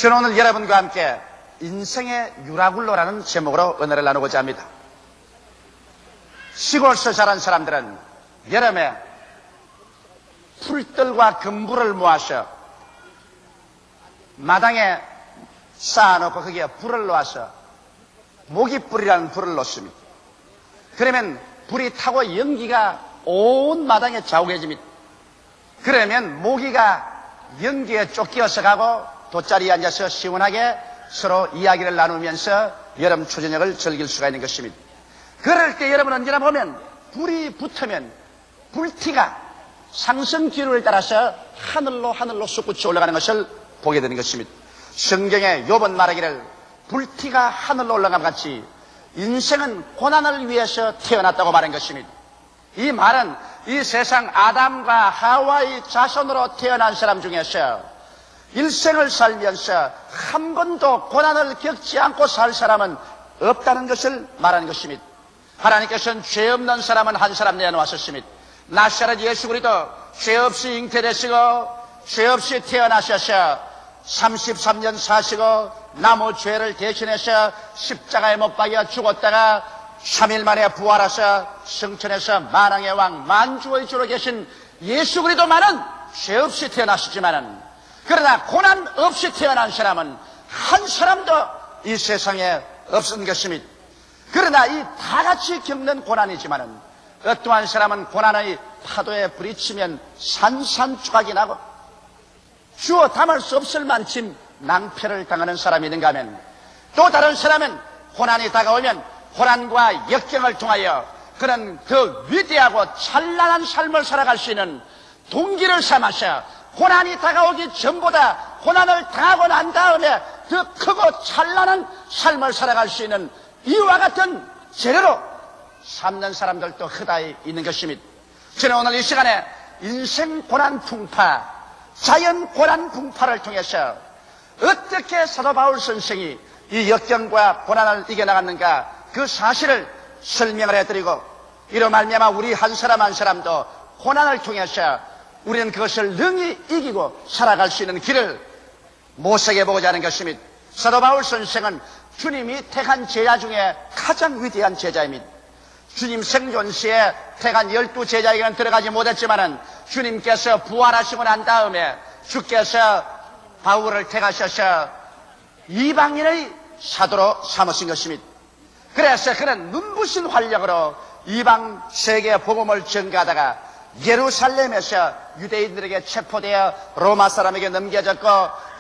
저는 오늘 여러분과 함께 인생의 유라굴로라는 제목으로 은혜를 나누고자 합니다. 시골에서 자란 사람들은 여름에 풀들과 금불을 모아서 마당에 쌓아놓고 거기에 불을 놓아서 모깃불이라는 불을 놓습니다. 그러면 불이 타고 연기가 온 마당에 자욱해집니다. 그러면 모기가 연기에 쫓겨서 가고 돗자리에 앉아서 시원하게 서로 이야기를 나누면서 여름 초저녁을 즐길 수가 있는 것입니다. 그럴 때 여러분 언제나 보면 불이 붙으면 불티가 상승 기류를 따라서 하늘로 솟구쳐 올라가는 것을 보게 되는 것입니다. 성경에 욥은 말하기를 불티가 하늘로 올라간 것 같이 인생은 고난을 위해서 태어났다고 말한 것입니다. 이 말은 이 세상 아담과 하와의 자손으로 태어난 사람 중에서 일생을 살면서 한 번도 고난을 겪지 않고 살 사람은 없다는 것을 말하는 것입니다. 하나님께서는 죄 없는 사람은 한 사람 내어놓았습니다. 나사렛 예수 그리스도 죄 없이 잉태되시고 죄 없이 태어나셔서 33년 사시고 남의 죄를 대신해서 십자가에 못 박여 죽었다가 3일 만에 부활하셔 성천에서 만왕의 왕 만주의 주로 계신 예수 그리스도만은 죄 없이 태어나시지만은 그러나 고난 없이 태어난 사람은 한 사람도 이 세상에 없은 것입니다. 그러나 이 다 같이 겪는 고난이지만은 어떠한 사람은 고난의 파도에 부딪히면 산산조각이 나고 주어 담을 수 없을 만큼 낭패를 당하는 사람이 있는가 하면 또 다른 사람은 고난이 다가오면 고난과 역경을 통하여 그는 더 위대하고 찬란한 삶을 살아갈 수 있는 동기를 삼아서 고난이 다가오기 전보다 고난을 당하고 난 다음에 더 크고 찬란한 삶을 살아갈 수 있는 이와 같은 재료로 삼는 사람들도 허다히 있는 것입니다. 저는 오늘 이 시간에 인생 고난 풍파, 자연 고난 풍파를 통해서 어떻게 사도 바울 선생이 이 역경과 고난을 이겨나갔는가 그 사실을 설명을 해드리고 이로 말미암아 우리 한 사람 한 사람도 고난을 통해서 우리는 그것을 능히 이기고 살아갈 수 있는 길을 모색해보고자 하는 것입니다. 사도 바울 선생은 주님이 택한 제자 중에 가장 위대한 제자입니다. 주님 생존 시에 택한 12제자에게는 들어가지 못했지만은 주님께서 부활하시고 난 다음에 주께서 바울을 택하셔서 이방인의 사도로 삼으신 것입니다. 그래서 그는 눈부신 활력으로 이방 세계 복음을 전가하다가 예루살렘에서 유대인들에게 체포되어 로마 사람에게 넘겨졌고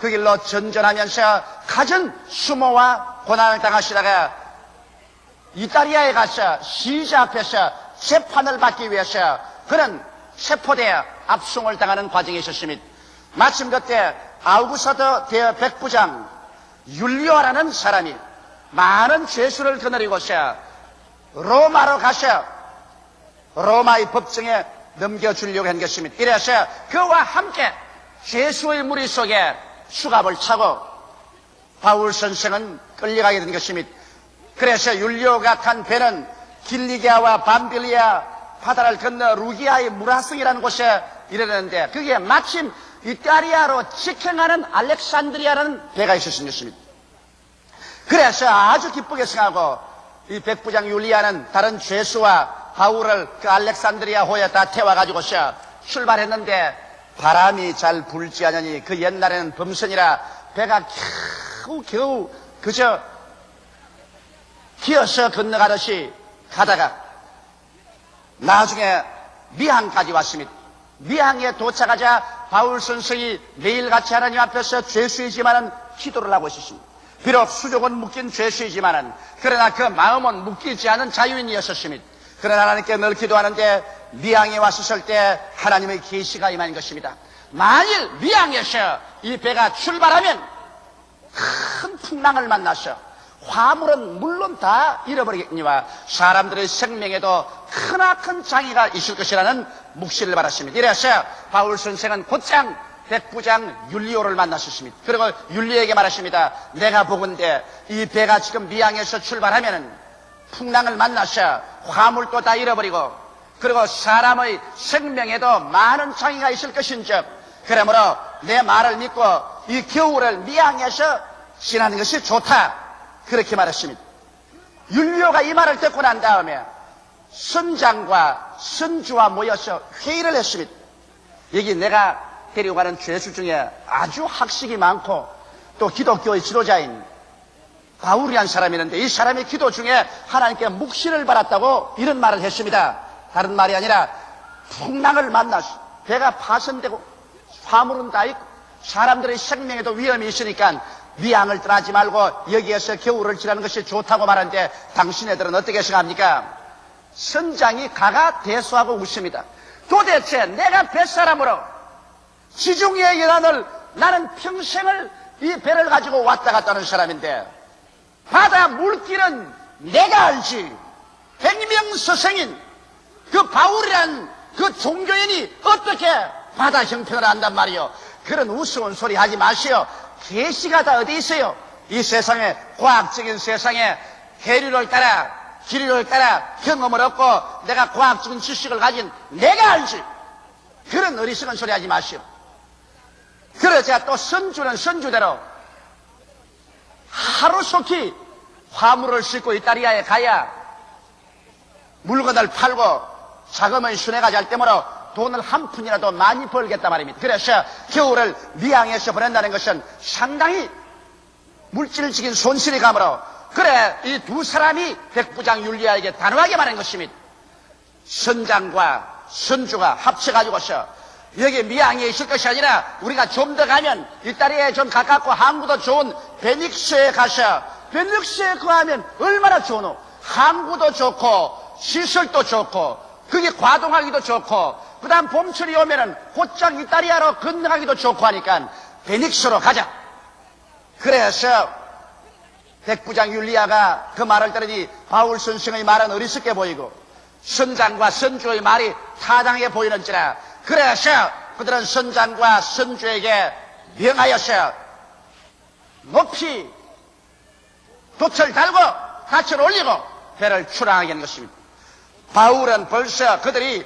그 길로 전전하면서 갖은 수모와 고난을 당하시다가 이탈리아에 가서 시자 앞에서 재판을 받기 위해서 그는 체포되어 압송을 당하는 과정이 있었습니다. 마침 그때 아우구스토 대백부장 율리오라는 사람이 많은 죄수를 거느리고서 로마로 가서 로마의 법정에 넘겨주려고 한 것입니다. 이래서 그와 함께 죄수의 무리 속에 수갑을 차고 바울 선생은 끌려가게 된 것입니다. 그래서 율리오가 탄 배는 길리기아와 밤빌리아 바다를 건너 루기아의 무라성이라는 곳에 이르렀는데 그게 마침 이탈리아로 직행하는 알렉산드리아라는 배가 있었던 것입니다. 그래서 아주 기쁘게 생각하고 이 백부장 율리아는 다른 죄수와 바울을 그 알렉산드리아 호에 다 태워가지고서 출발했는데 바람이 잘 불지 않으니 그 옛날에는 범선이라 배가 겨우 그저 기어서 건너가듯이 가다가 나중에 미항까지 왔습니다. 미항에 도착하자 바울 선생이 매일같이 하나님 앞에서 죄수이지만은 기도를 하고 있었습니다. 비록 수족은 묶인 죄수이지만은 그러나 그 마음은 묶이지 않은 자유인이었습니다. 그러나 하나님께 늘 기도하는데 미항에 왔을 때 하나님의 계시가 임한 것입니다. 만일 미항에서 이 배가 출발하면 큰 풍랑을 만나서 화물은 물론 다 잃어버리겠니와 사람들의 생명에도 크나큰 장애가 있을 것이라는 묵시를 받았습니다. 이래서 바울 선생은 곧장 백부장 율리오를 만났었습니다. 그리고 율리오에게 말했습니다. 내가 보건대 이 배가 지금 미항에서 출발하면은 풍랑을 만나서 화물도 다 잃어버리고 그리고 사람의 생명에도 많은 장애가 있을 것인즉 그러므로 내 말을 믿고 이 겨울을 미양해서 지나는 것이 좋다. 그렇게 말했습니다. 율리오가 이 말을 듣고 난 다음에 선장과 선주와 모여서 회의를 했습니다. 여기 내가 데리고 가는 죄수 중에 아주 학식이 많고 또 기독교의 지도자인 바울이라는 사람이 있는데 이 사람이 기도 중에 하나님께 묵시를 받았다고 이런 말을 했습니다. 다른 말이 아니라 풍랑을 만나서 배가 파손되고 화물은 다 있고 사람들의 생명에도 위험이 있으니까 미양을 떠나지 말고 여기에서 겨울을 지나는 것이 좋다고 말하는데 당신네들은 어떻게 생각합니까? 선장이 가가 대수하고 웃습니다. 도대체 내가 뱃사람으로 지중해 연안을 나는 평생을 이 배를 가지고 왔다 갔다 하는 사람인데 바다 물길은 내가 알지. 백명서생인 그 바울이란 그 종교인이 어떻게 바다 형편을 안단 말이요. 그런 우스운 소리 하지 마시오. 계시가 다 어디 있어요? 이 세상에 과학적인 세상에 해류를 따라 기류를 따라 경험을 얻고 내가 과학적인 지식을 가진 내가 알지. 그런 어리석은 소리 하지 마시오. 그러자 또 선주는 선주대로 하루속히 화물을 싣고 이탈리아에 가야 물건을 팔고 자금을 순회가 잘 때문에 돈을 한 푼이라도 많이 벌겠단 말입니다. 그래서 겨울을 미양에서 보낸다는 것은 상당히 물질적인 손실이 가므로 그래 이 두 사람이 백부장 율리아에게 단호하게 말한 것입니다. 선장과 선주가 합쳐가지고서 여기 미양에 있을 것이 아니라 우리가 좀 더 가면 이탈리아에 좀 가깝고 항구도 좋은 베닉스에 가서 베닉스에 거하면 얼마나 좋노. 항구도 좋고 시설도 좋고 그게 과동하기도 좋고 그 다음 봄철이 오면은 곧장 이탈리아로 건너가기도 좋고 하니까 베닉스로 가자. 그래서 백부장 율리아가 그 말을 들으니 바울 선생의 말은 어리석게 보이고 선장과 선주의 말이 타당해 보이는지라. 그래서 그들은 선장과 선주에게 명하여서 높이 돛을 달고 닻을 올리고 배를 출항하게 한 것입니다. 바울은 벌써 그들이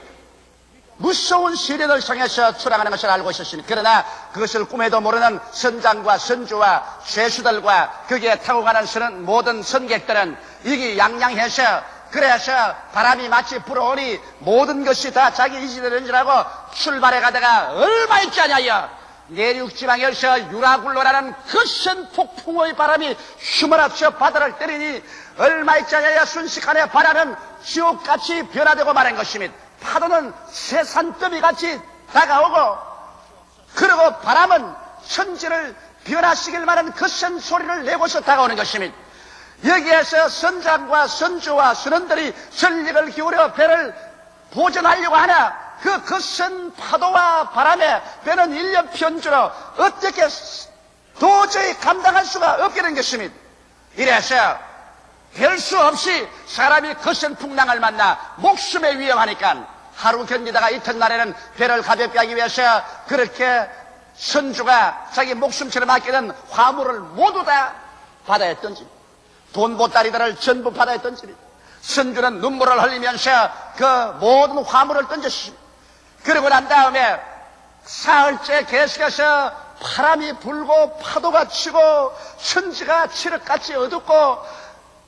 무서운 시련을 향해서 출항하는 것을 알고 있었습니다. 그러나 그것을 꿈에도 모르는 선장과 선주와 죄수들과 거기에 타고 가는 모든 선객들은 이게 양양해서 그래서 바람이 마치 불어오니 모든 것이 다 자기 이지되는 줄 알고 출발해 가다가 얼마 있지 않냐여 내륙지방에서 유라굴로라는 거센 폭풍의 바람이 휘몰아쳐 바다를 때리니 얼마 있지 않냐여 순식간에 바다는 지옥같이 변화되고 말한 것입니다. 파도는 새산더미같이 다가오고 그리고 바람은 천지를 변화시킬 만한 거센 소리를 내고서 다가오는 것입니다. 여기에서 선장과 선주와 선원들이 전력을 기울여 배를 보전하려고 하나 그 거센 파도와 바람에 배는 일련편주로 어떻게 도저히 감당할 수가 없게 된 것입니다. 이래서 별 수 없이 사람이 거센 풍랑을 만나 목숨에 위험하니까 하루 견디다가 이튿날에는 배를 가볍게 하기 위해서 그렇게 선주가 자기 목숨처럼 아끼는 화물을 모두 다 바다에 던집니다. 돈 보따리들을 전부 바다에 던집니다. 선주는 눈물을 흘리면서 그 모든 화물을 던졌습니다. 그러고 난 다음에 사흘째 계속해서 바람이 불고 파도가 치고 천지가 칠흑같이 어둡고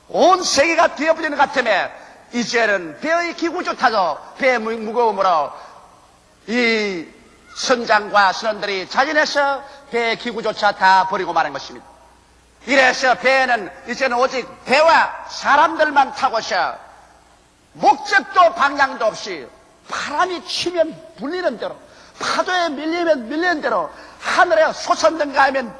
온 세계가 뒤엎어지는 것 같으며 이제는 배의 기구조차도 배의 무거움으로 이 선장과 선원들이 자진해서 배의 기구조차 다 버리고 마는 것입니다. 이래서 배는 이제는 오직 배와 사람들만 타고서 목적도 방향도 없이 바람이 치면 불리는 대로 파도에 밀리면 밀리는 대로 하늘에 솟았는가 하면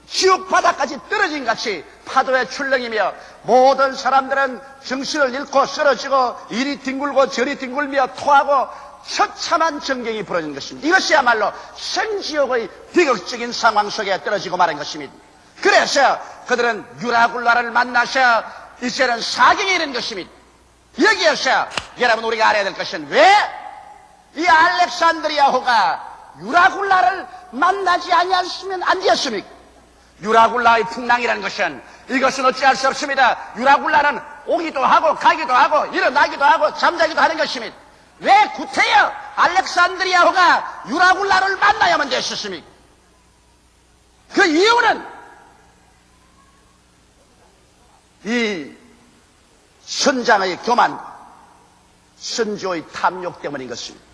지옥 바다까지 떨어진 같이 파도에 출렁이며 모든 사람들은 정신을 잃고 쓰러지고 이리 뒹굴고 저리 뒹굴며 토하고 처참한 전경이 벌어진 것입니다. 이것이야말로 생지옥의 비극적인 상황 속에 떨어지고 말한 것입니다. 그래서 그들은 유라굴라를 만나서 이제는 사경이 이른 것입니다. 여기에서 여러분 우리가 알아야 될 것은 왜 이 알렉산드리아호가 유라굴라를 만나지 아니했으면 안 되었습니까? 유라굴라의 풍랑이라는 것은 이것은 어찌할 수 없습니다. 유라굴라는 오기도 하고 가기도 하고 일어나기도 하고 잠자기도 하는 것입니다. 왜 구태여 알렉산드리아호가 유라굴라를 만나야만 됐었습니까? 그 이유는 이 선장의 교만, 선조의 탐욕 때문인 것입니다.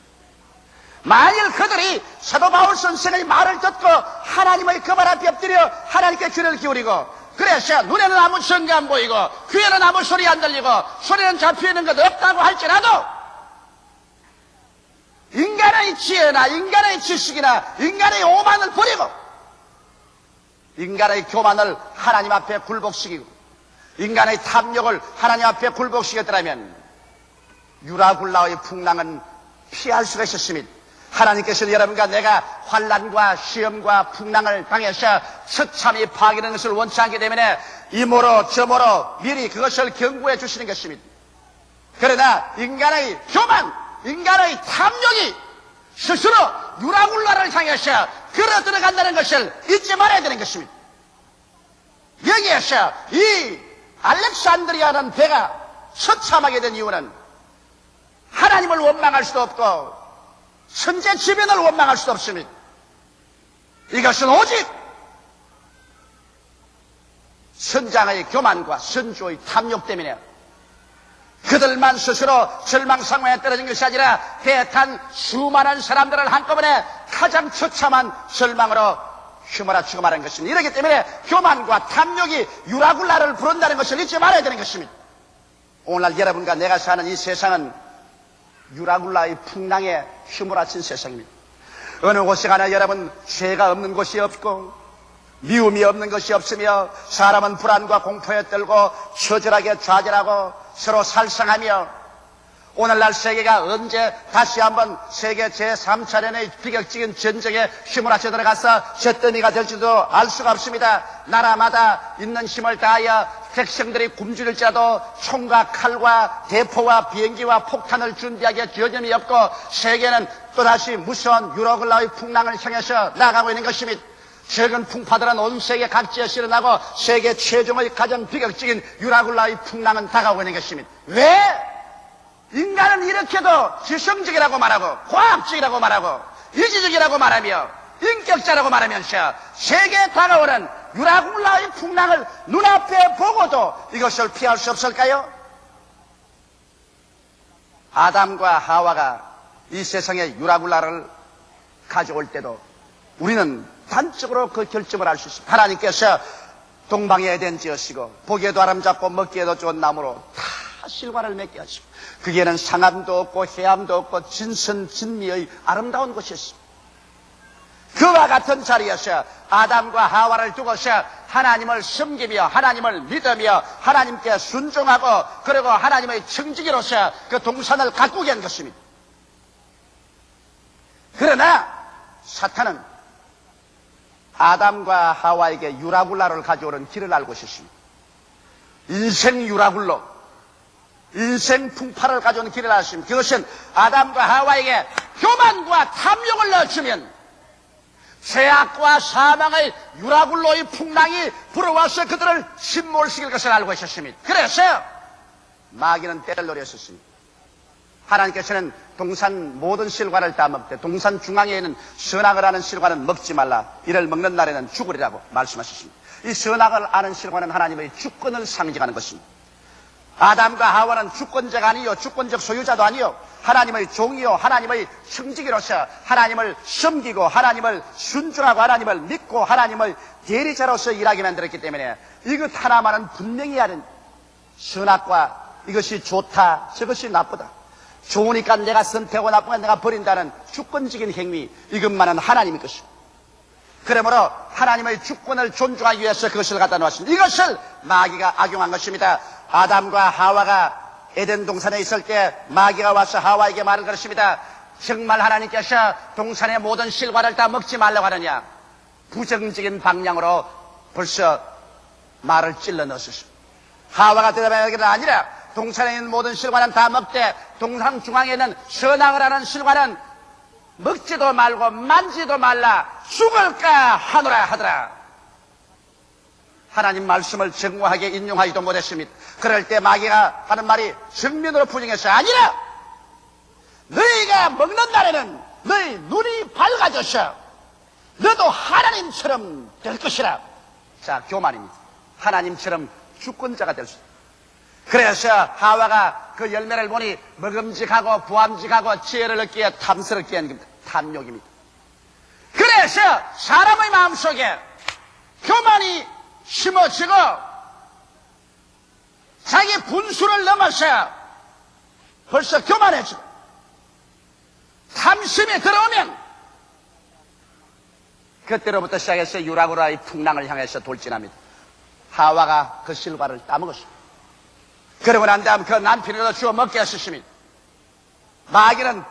만일 그들이 사도 바울 선생의 말을 듣고 하나님의 그 말 앞에 엎드려 하나님께 귀를 기울이고, 그래서 눈에는 아무 성가 안 보이고 귀에는 아무 소리 안 들리고 소리는 잡혀있는 것 없다고 할지라도 인간의 지혜나 인간의 지식이나 인간의 오만을 버리고 인간의 교만을 하나님 앞에 굴복시키고 인간의 탐욕을 하나님 앞에 굴복시켰더라면 유라굴라의 풍랑은 피할 수가 있었습니다. 하나님께서는 여러분과 내가 환난과 시험과 풍랑을 당해서 처참히 파괴되는 것을 원치 않기 때문에 이모로 저모로 미리 그것을 경고해 주시는 것입니다. 그러나 인간의 교만, 인간의 탐욕이 스스로 유라굴라를 향해서 걸어 들어간다는 것을 잊지 말아야 되는 것입니다. 여기에서 이 알렉산드리아라는 배가 처참하게 된 이유는 하나님을 원망할 수도 없고 선제 지변을 원망할 수도 없습니다. 이것은 오직 선장의 교만과 선조의 탐욕 때문에 그들만 스스로 절망 상황에 떨어진 것이 아니라 대탄 수많은 사람들을 한꺼번에 가장 처참한 절망으로 휘몰아치고 말한 것입니다. 이렇기 때문에 교만과 탐욕이 유라굴라를 부른다는 것을 잊지 말아야 되는 것입니다. 오늘날 여러분과 내가 사는 이 세상은 유라굴라의 풍랑에 휘몰아친 세상입니다. 어느 곳에 가나 여러분 죄가 없는 곳이 없고 미움이 없는 것이 없으며 사람은 불안과 공포에 떨고 처절하게 좌절하고 서로 살상하며 오늘날 세계가 언제 다시 한번 세계 제3차례의 비격적인 전쟁에 휘몰아쳐 들어가서 잿더미가 될지도 알 수가 없습니다. 나라마다 있는 힘을 다하여 백성들이 굶주릴지라도 총과 칼과 대포와 비행기와 폭탄을 준비하기에 여념이 없고 세계는 또다시 무서운 유라굴라의 풍랑을 향해서 나아가고 있는 것입니다. 최근 풍파들은 온 세계 각지에서 일어나고 세계 최종의 가장 비극적인 유라굴라의 풍랑은 다가오고 있는 것입니다. 왜? 인간은 이렇게도 지성적이라고 말하고 과학적이라고 말하고 이지적이라고 말하며 인격자라고 말하면서 세계에 다가오는 유라굴라의 풍랑을 눈앞에 보고도 이것을 피할 수 없을까요? 아담과 하와가 이 세상에 유라굴라를 가져올 때도 우리는 단적으로 그 결정을 할 수 있습니다. 하나님께서 동방의 에덴 지으시고 보기에도 아름답고 먹기에도 좋은 나무로 다 실과를 맺게 하시고 거기에는 상암도 없고 해암도 없고 진선진미의 아름다운 곳이었습니다. 그와 같은 자리에서 아담과 하와를 두고서 하나님을 섬기며 하나님을 믿으며 하나님께 순종하고 그리고 하나님의 청지기로서 그 동산을 가꾸게 한 것입니다. 그러나 사탄은 아담과 하와에게 유라굴라를 가져오는 길을 알고 있었습니다. 인생 유라굴로 인생 풍파를 가져오는 길을 알았습니다. 그것은 아담과 하와에게 교만과 탐욕을 넣어주면 죄악과 사망의 유라굴로의 풍랑이 불어와서 그들을 침몰시킬 것을 알고 있었습니다. 그래서 마귀는 때를 노렸었습니다. 하나님께서는 동산 모든 실과를 다 먹되 동산 중앙에 있는 선악을 아는 실과는 먹지 말라. 이를 먹는 날에는 죽으리라고 말씀하셨습니다. 이 선악을 아는 실과는 하나님의 주권을 상징하는 것입니다. 아담과 하와는 주권자가 아니요 주권적 소유자도 아니요 하나님의 종이요 하나님의 청지기로서 하나님을 섬기고 하나님을 순종하고 하나님을 믿고 하나님의 대리자로서 일하게 만들었기 때문에 이것 하나만은 분명히 하는 선악과 이것이 좋다 저것이 나쁘다 좋으니까 내가 선택하고 나쁘니까 내가 버린다는 주권적인 행위 이것만은 하나님의 것입니다. 그러므로 하나님의 주권을 존중하기 위해서 그것을 갖다 놓았습니다. 이것을 마귀가 악용한 것입니다. 아담과 하와가 에덴 동산에 있을 때 마귀가 와서 하와에게 말을 걸었습니다. 정말 하나님께서 동산의 모든 실과를 다 먹지 말라고 하느냐. 부정적인 방향으로 벌써 말을 찔러 넣었습니다. 하와가 대답하기는 아니라 동산에 있는 모든 실과는 다 먹되 동산 중앙에 있는 선악을 하는 실과는 먹지도 말고 만지도 말라 죽을까 하노라 하더라. 하나님 말씀을 정확하게 인용하지도 못했습니다. 그럴 때 마귀가 하는 말이 정면으로 부정해서 아니라 너희가 먹는 날에는 너희 눈이 밝아져서 너도 하나님처럼 될 것이라. 자, 교만입니다. 하나님처럼 주권자가 될 수 있다. 그래서 하와가 그 열매를 보니 먹음직하고 부함직하고 지혜를 얻기에 탐스럽게 한 겁니다. 탐욕입니다. 그래서 사람의 마음속에 교만이 심어지고 자기 분수를 넘어서 벌써 교만해지고 탐심이 들어오면 그때로부터 시작해서 유라굴라의 풍랑을 향해서 돌진합니다. 하와가 그 실과를 따먹었습니다. 그러고 난 다음 그 남편으로 주워 먹게 하셨습니다. 마귀는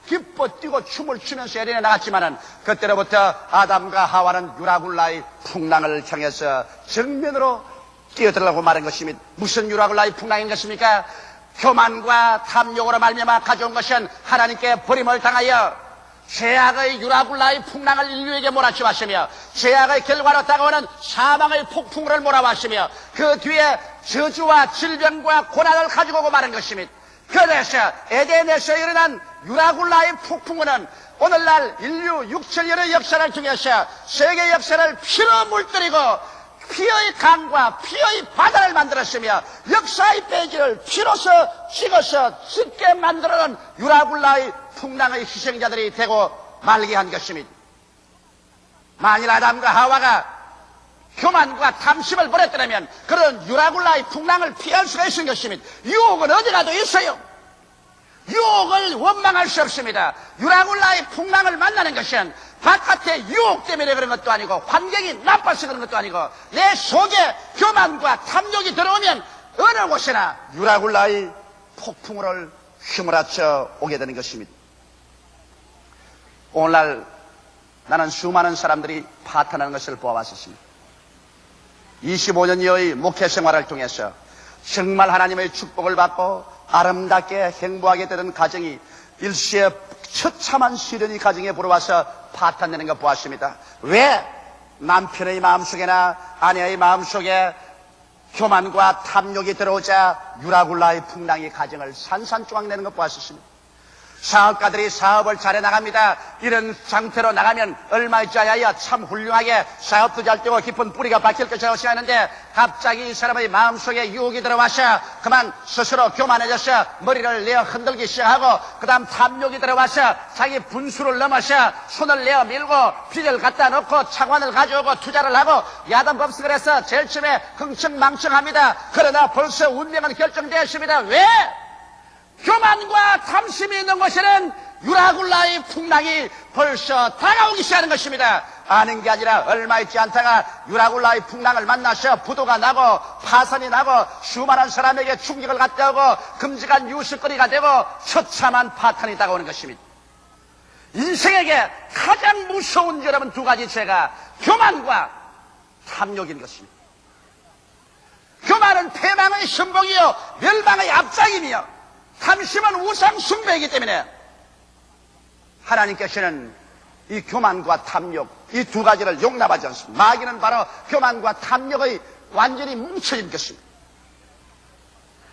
기뻐 뛰고 춤을 추면서 에린에 나갔지만은 그때로부터 아담과 하와는 유라굴라의 풍랑을 향해서 정면으로 뛰어들라고 말한 것입니다. 무슨 유라굴라의 풍랑인 것입니까? 교만과 탐욕으로 말미암아 가져온 것은 하나님께 버림을 당하여 죄악의 유라굴라의 풍랑을 인류에게 몰아치웠으며 죄악의 결과로 다가오는 사망의 폭풍우를 몰아왔으며 그 뒤에 저주와 질병과 고난을 가지고 오고 말한 것입니다. 그래서 에덴에서 일어난 유라굴라의 폭풍우는 오늘날 인류 6천년의 역사를 통해서 세계 역사를 피로 물들이고 피의 강과 피의 바다를 만들었으며 역사의 페이지를 피로서 찍어서 짙게 만들어놓은 유라굴라의 풍랑의 희생자들이 되고 말게 한 것입니다. 만일 아담과 하와가 교만과 탐심을 버렸더라면 그런 유라굴라의 풍랑을 피할 수가 있는 것입니다. 유혹은 어디 가도 있어요. 유혹을 원망할 수 없습니다. 유라굴라의 풍랑을 만나는 것은 바깥의 유혹 때문에 그런 것도 아니고 환경이 나빠서 그런 것도 아니고 내 속에 교만과 탐욕이 들어오면 어느 곳이나 유라굴라의 폭풍우를 휘몰아쳐 오게 되는 것입니다. 오늘날 나는 수많은 사람들이 파탄하는 것을 보아왔었습니다. 25년여의 목회 생활을 통해서 정말 하나님의 축복을 받고 아름답게 행복하게 되는 가정이 일시에 처참한 시련이 가정에 불어와서 파탄내는 것 보았습니다. 왜? 남편의 마음속에나 아내의 마음속에 교만과 탐욕이 들어오자 유라굴라의 풍랑이 가정을 산산조각 내는 것 보았습니다. 사업가들이 사업을 잘해 나갑니다. 이런 상태로 나가면 얼마 있지 않아야 참 훌륭하게 사업도 잘 되고 깊은 뿌리가 박힐 것이라고 생각하는데 갑자기 이 사람의 마음속에 유혹이 들어와서 그만 스스로 교만해져서 머리를 내어 흔들기 시작하고 그 다음 탐욕이 들어와서 자기 분수를 넘어서 손을 내어 밀고 빚을 갖다 놓고 차관을 가져오고 투자를 하고 야단법석을 해서 제일 처음에 흥청망청합니다. 그러나 벌써 운명은 결정되었습니다. 왜? 교만과 탐심이 있는 곳에는 유라굴라의 풍랑이 벌써 다가오기 시작하는 것입니다. 아는 게 아니라 얼마 있지 않다가 유라굴라의 풍랑을 만나서 부도가 나고 파산이 나고 수많은 사람에게 충격을 갖다 오고 끔찍한 뉴스거리가 되고 처참한 파탄이 다가오는 것입니다. 인생에게 가장 무서운 여러분 두 가지 죄가 교만과 탐욕인 것입니다. 교만은 패망의 선봉이요 멸망의 앞장이며 탐심은 우상 숭배이기 때문에 하나님께서는 이 교만과 탐욕 이 두 가지를 용납하지 않습니다. 마귀는 바로 교만과 탐욕의 완전히 뭉쳐진 것입니다.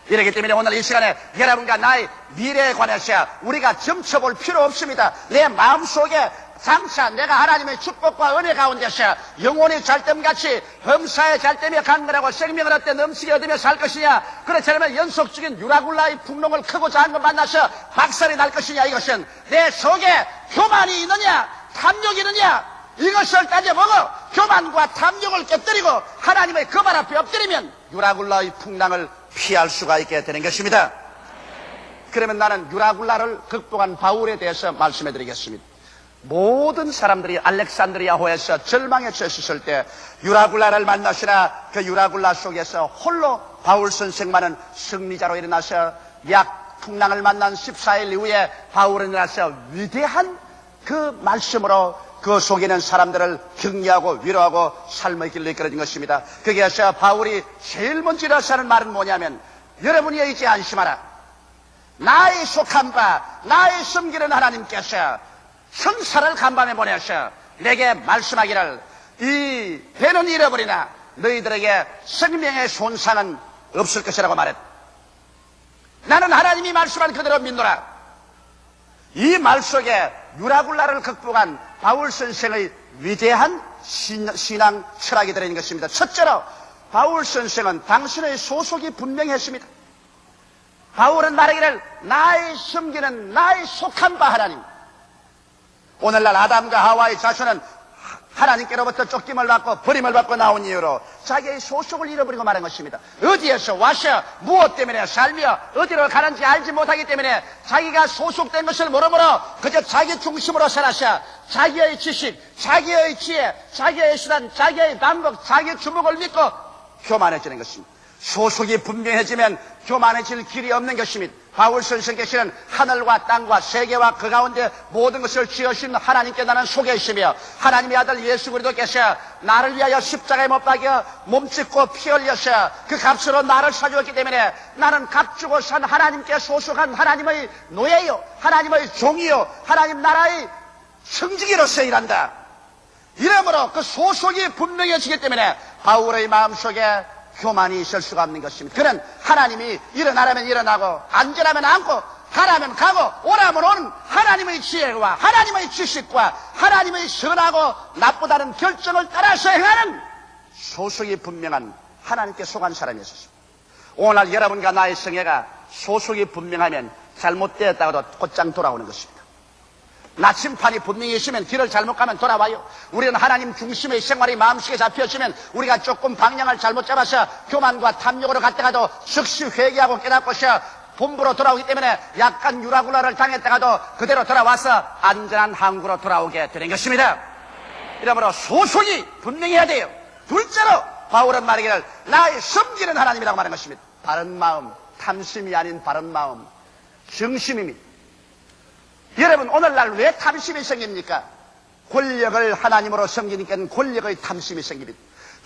이렇기 때문에 오늘 이 시간에 여러분과 나의 미래에 관해서 우리가 점쳐볼 필요 없습니다. 내 마음속에 장차 내가 하나님의 축복과 은혜 가운데서 영혼이 잘됨같이 범사에 잘되며 강건하고 생명을 얻되 넘치게 얻으며 살 것이냐, 그렇지 않으면 연속적인 유라굴라의 풍랑을 크고 작은 것 만나서 박살이 날 것이냐, 이것은 내 속에 교만이 있느냐 탐욕이 있느냐 이것을 따져보고 교만과 탐욕을 깨뜨리고 하나님의 그 발 앞에 엎드리면 유라굴라의 풍랑을 피할 수가 있게 되는 것입니다. 그러면 나는 유라굴라를 극복한 바울에 대해서 말씀해 드리겠습니다. 모든 사람들이 알렉산드리아호에서 절망에 처했을 때 유라굴라를 만나시나 그 유라굴라 속에서 홀로 바울 선생만은 승리자로 일어나서 약 풍랑을 만난 14일 이후에 바울은 일어나서 위대한 그 말씀으로 그 속에 있는 사람들을 격려하고 위로하고 삶의 길로 이끌어진 것입니다. 거기에서 바울이 제일 먼저 일어서 하는 말은 뭐냐면, 여러분이 이제 안심하라. 나의 속한 바 나의 섬기는 하나님께서 천사를 간밤에 보내서 내게 말씀하기를 이 배는 잃어버리나 너희들에게 생명의 손상은 없을 것이라고 말했다. 나는 하나님이 말씀한 그대로 믿노라. 이 말 속에 유라굴라를 극복한 바울 선생의 위대한 신앙 철학이 들어있는 것입니다. 첫째로 바울 선생은 당신의 소속이 분명했습니다. 바울은 말하기를 나의 섬기는 나의 속한 바 하나님. 오늘날 아담과 하와의 자손은 하나님께로부터 쫓김을 받고 버림을 받고 나온 이유로 자기의 소속을 잃어버리고 말한 것입니다. 어디에서 와서 무엇 때문에 살며 어디로 가는지 알지 못하기 때문에 자기가 소속된 것을 모르므로 그저 자기 중심으로 살아서 자기의 지식, 자기의 지혜, 자기의 수단, 자기의 방법, 자기의 주목을 믿고 교만해지는 것입니다. 소속이 분명해지면 교만해질 길이 없는 것입니다. 바울 선생께서는 하늘과 땅과 세계와 그 가운데 모든 것을 지으신 하나님께 나는 속해 있으며 하나님의 아들 예수 그리스도께서 나를 위하여 십자가에 못 박여 몸짓고 피 흘려서 그 값으로 나를 사주었기 때문에 나는 값주고 산 하나님께 소속한 하나님의 노예요, 하나님의 종이요, 하나님 나라의 성직이로서 일한다. 이러므로 그 소속이 분명해지기 때문에 바울의 마음속에 교만이 있을 수가 없는 것입니다. 그는 하나님이 일어나라면 일어나고 앉으라면 앉고 가라면 가고 오라면 오는 하나님의 지혜와 하나님의 지식과 하나님의 선하고 나쁘다는 결정을 따라서 행하는 소속이 분명한 하나님께 속한 사람이었습니다. 오늘 여러분과 나의 성애가 소속이 분명하면 잘못되었다가도 곧장 돌아오는 것입니다. 나침판이 분명히 있으면 길을 잘못 가면 돌아와요. 우리는 하나님 중심의 생활이 마음속에 잡혀지면 우리가 조금 방향을 잘못 잡아서 교만과 탐욕으로 갔다가도 즉시 회개하고 깨닫고서 본부로 돌아오기 때문에 약간 유라굴라를 당했다가도 그대로 돌아와서 안전한 항구로 돌아오게 되는 것입니다. 이러므로 소속이 분명해야 돼요. 둘째로 바울은 말하기를 나의 섬기는 하나님이라고 말한 것입니다. 바른 마음, 탐심이 아닌 바른 마음, 정심입니다. 여러분 오늘날 왜 탐심이 생깁니까? 권력을 하나님으로 섬기니까 권력의 탐심이 생깁니다.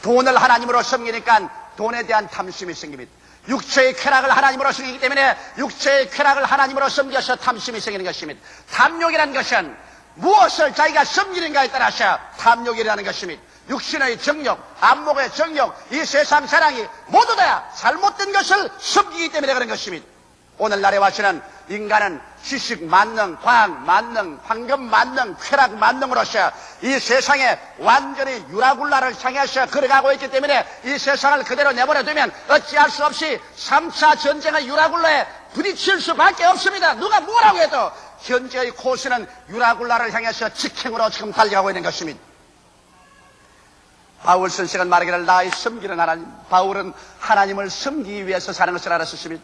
돈을 하나님으로 섬기니까 돈에 대한 탐심이 생깁니다. 육체의 쾌락을 하나님으로 섬기기 때문에 육체의 쾌락을 하나님으로 섬겨서 탐심이 생기는 것입니다. 탐욕이라는 것은 무엇을 자기가 섬기는가에 따라서 탐욕이라는 것입니다. 육신의 정욕, 안목의 정욕, 이 세상 사랑이 모두 다 잘못된 것을 섬기기 때문에 그런 것입니다. 오늘날에 와서는 인간은 지식 만능, 과학 만능, 황금 만능, 쾌락 만능으로서 이 세상에 완전히 유라굴라를 향해서 걸어가고 있기 때문에 이 세상을 그대로 내버려두면 어찌할 수 없이 3차 전쟁의 유라굴라에 부딪힐 수밖에 없습니다. 누가 뭐라고 해도 현재의 코스는 유라굴라를 향해서 직행으로 지금 달려가고 있는 것입니다. 바울 선생은 말하기를 나의 섬기는 하나님, 바울은 하나님을 섬기기 위해서 사는 것을 알았습니다.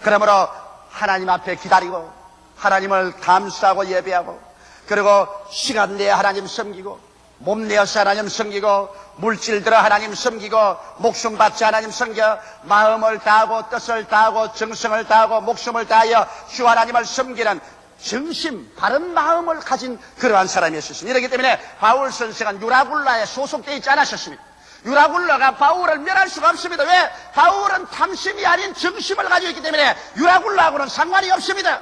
그러므로 하나님 앞에 기다리고 하나님을 감사하고 예배하고 그리고 시간 내에 하나님 섬기고 몸 내어서 하나님 섬기고 물질 들어 하나님 섬기고 목숨 바쳐 하나님 섬겨 마음을 다하고 뜻을 다하고 정성을 다하고 목숨을 다하여 주 하나님을 섬기는 정심 바른 마음을 가진 그러한 사람이었습니다. 이렇기 때문에 바울 선생은 유라굴라에 소속되어 있지 않았습니다. 유라굴라가 바울을 멸할 수가 없습니다. 왜? 바울은 탐심이 아닌 정심을 가지고 있기 때문에 유라굴라하고는 상관이 없습니다.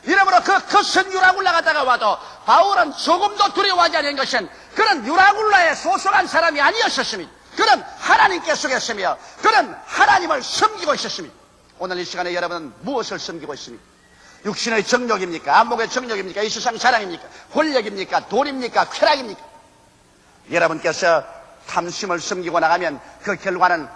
이러므로 그 거센 유라굴라가 다가와도 바울은 조금도 두려워하지 않은 것은 그는 유라굴라에 소속한 사람이 아니었습니다. 그는 하나님께 속했으며 그는 하나님을 섬기고 있었습니다. 오늘 이 시간에 여러분은 무엇을 섬기고 있습니까? 육신의 정욕입니까? 안목의 정욕입니까? 이 세상 사랑입니까? 권력입니까? 돈입니까? 쾌락입니까? 여러분께서 탐심을 섬기고 나가면 그 결과는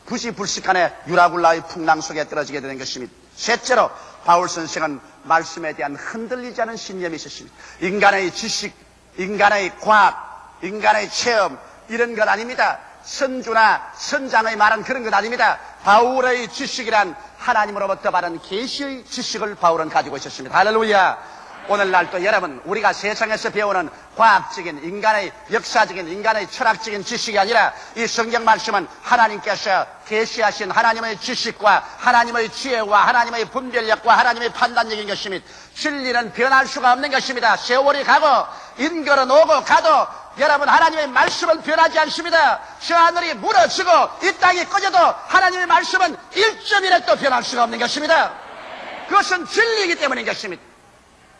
부시불식간에 유라굴라의 풍랑 속에 떨어지게 되는 것입니다. 셋째로 바울 선생은 말씀에 대한 흔들리지 않은 신념이 있었습니다. 인간의 지식, 인간의 과학, 인간의 체험 이런 것 아닙니다. 선주나 선장의 말은 그런 것 아닙니다. 바울의 지식이란 하나님으로부터 받은 계시의 지식을 바울은 가지고 있었습니다. 할렐루야. 오늘날 또 여러분 우리가 세상에서 배우는 과학적인 인간의 역사적인 인간의 철학적인 지식이 아니라 이 성경 말씀은 하나님께서 계시하신 하나님의 지식과 하나님의 지혜와 하나님의 분별력과 하나님의 판단력인 것입니다. 진리는 변할 수가 없는 것입니다. 세월이 가고 인걸은 오고 가도 여러분 하나님의 말씀은 변하지 않습니다. 저 하늘이 무너지고 이 땅이 꺼져도 하나님의 말씀은 1.1획도 변할 수가 없는 것입니다. 그것은 진리이기 때문인 것입니다.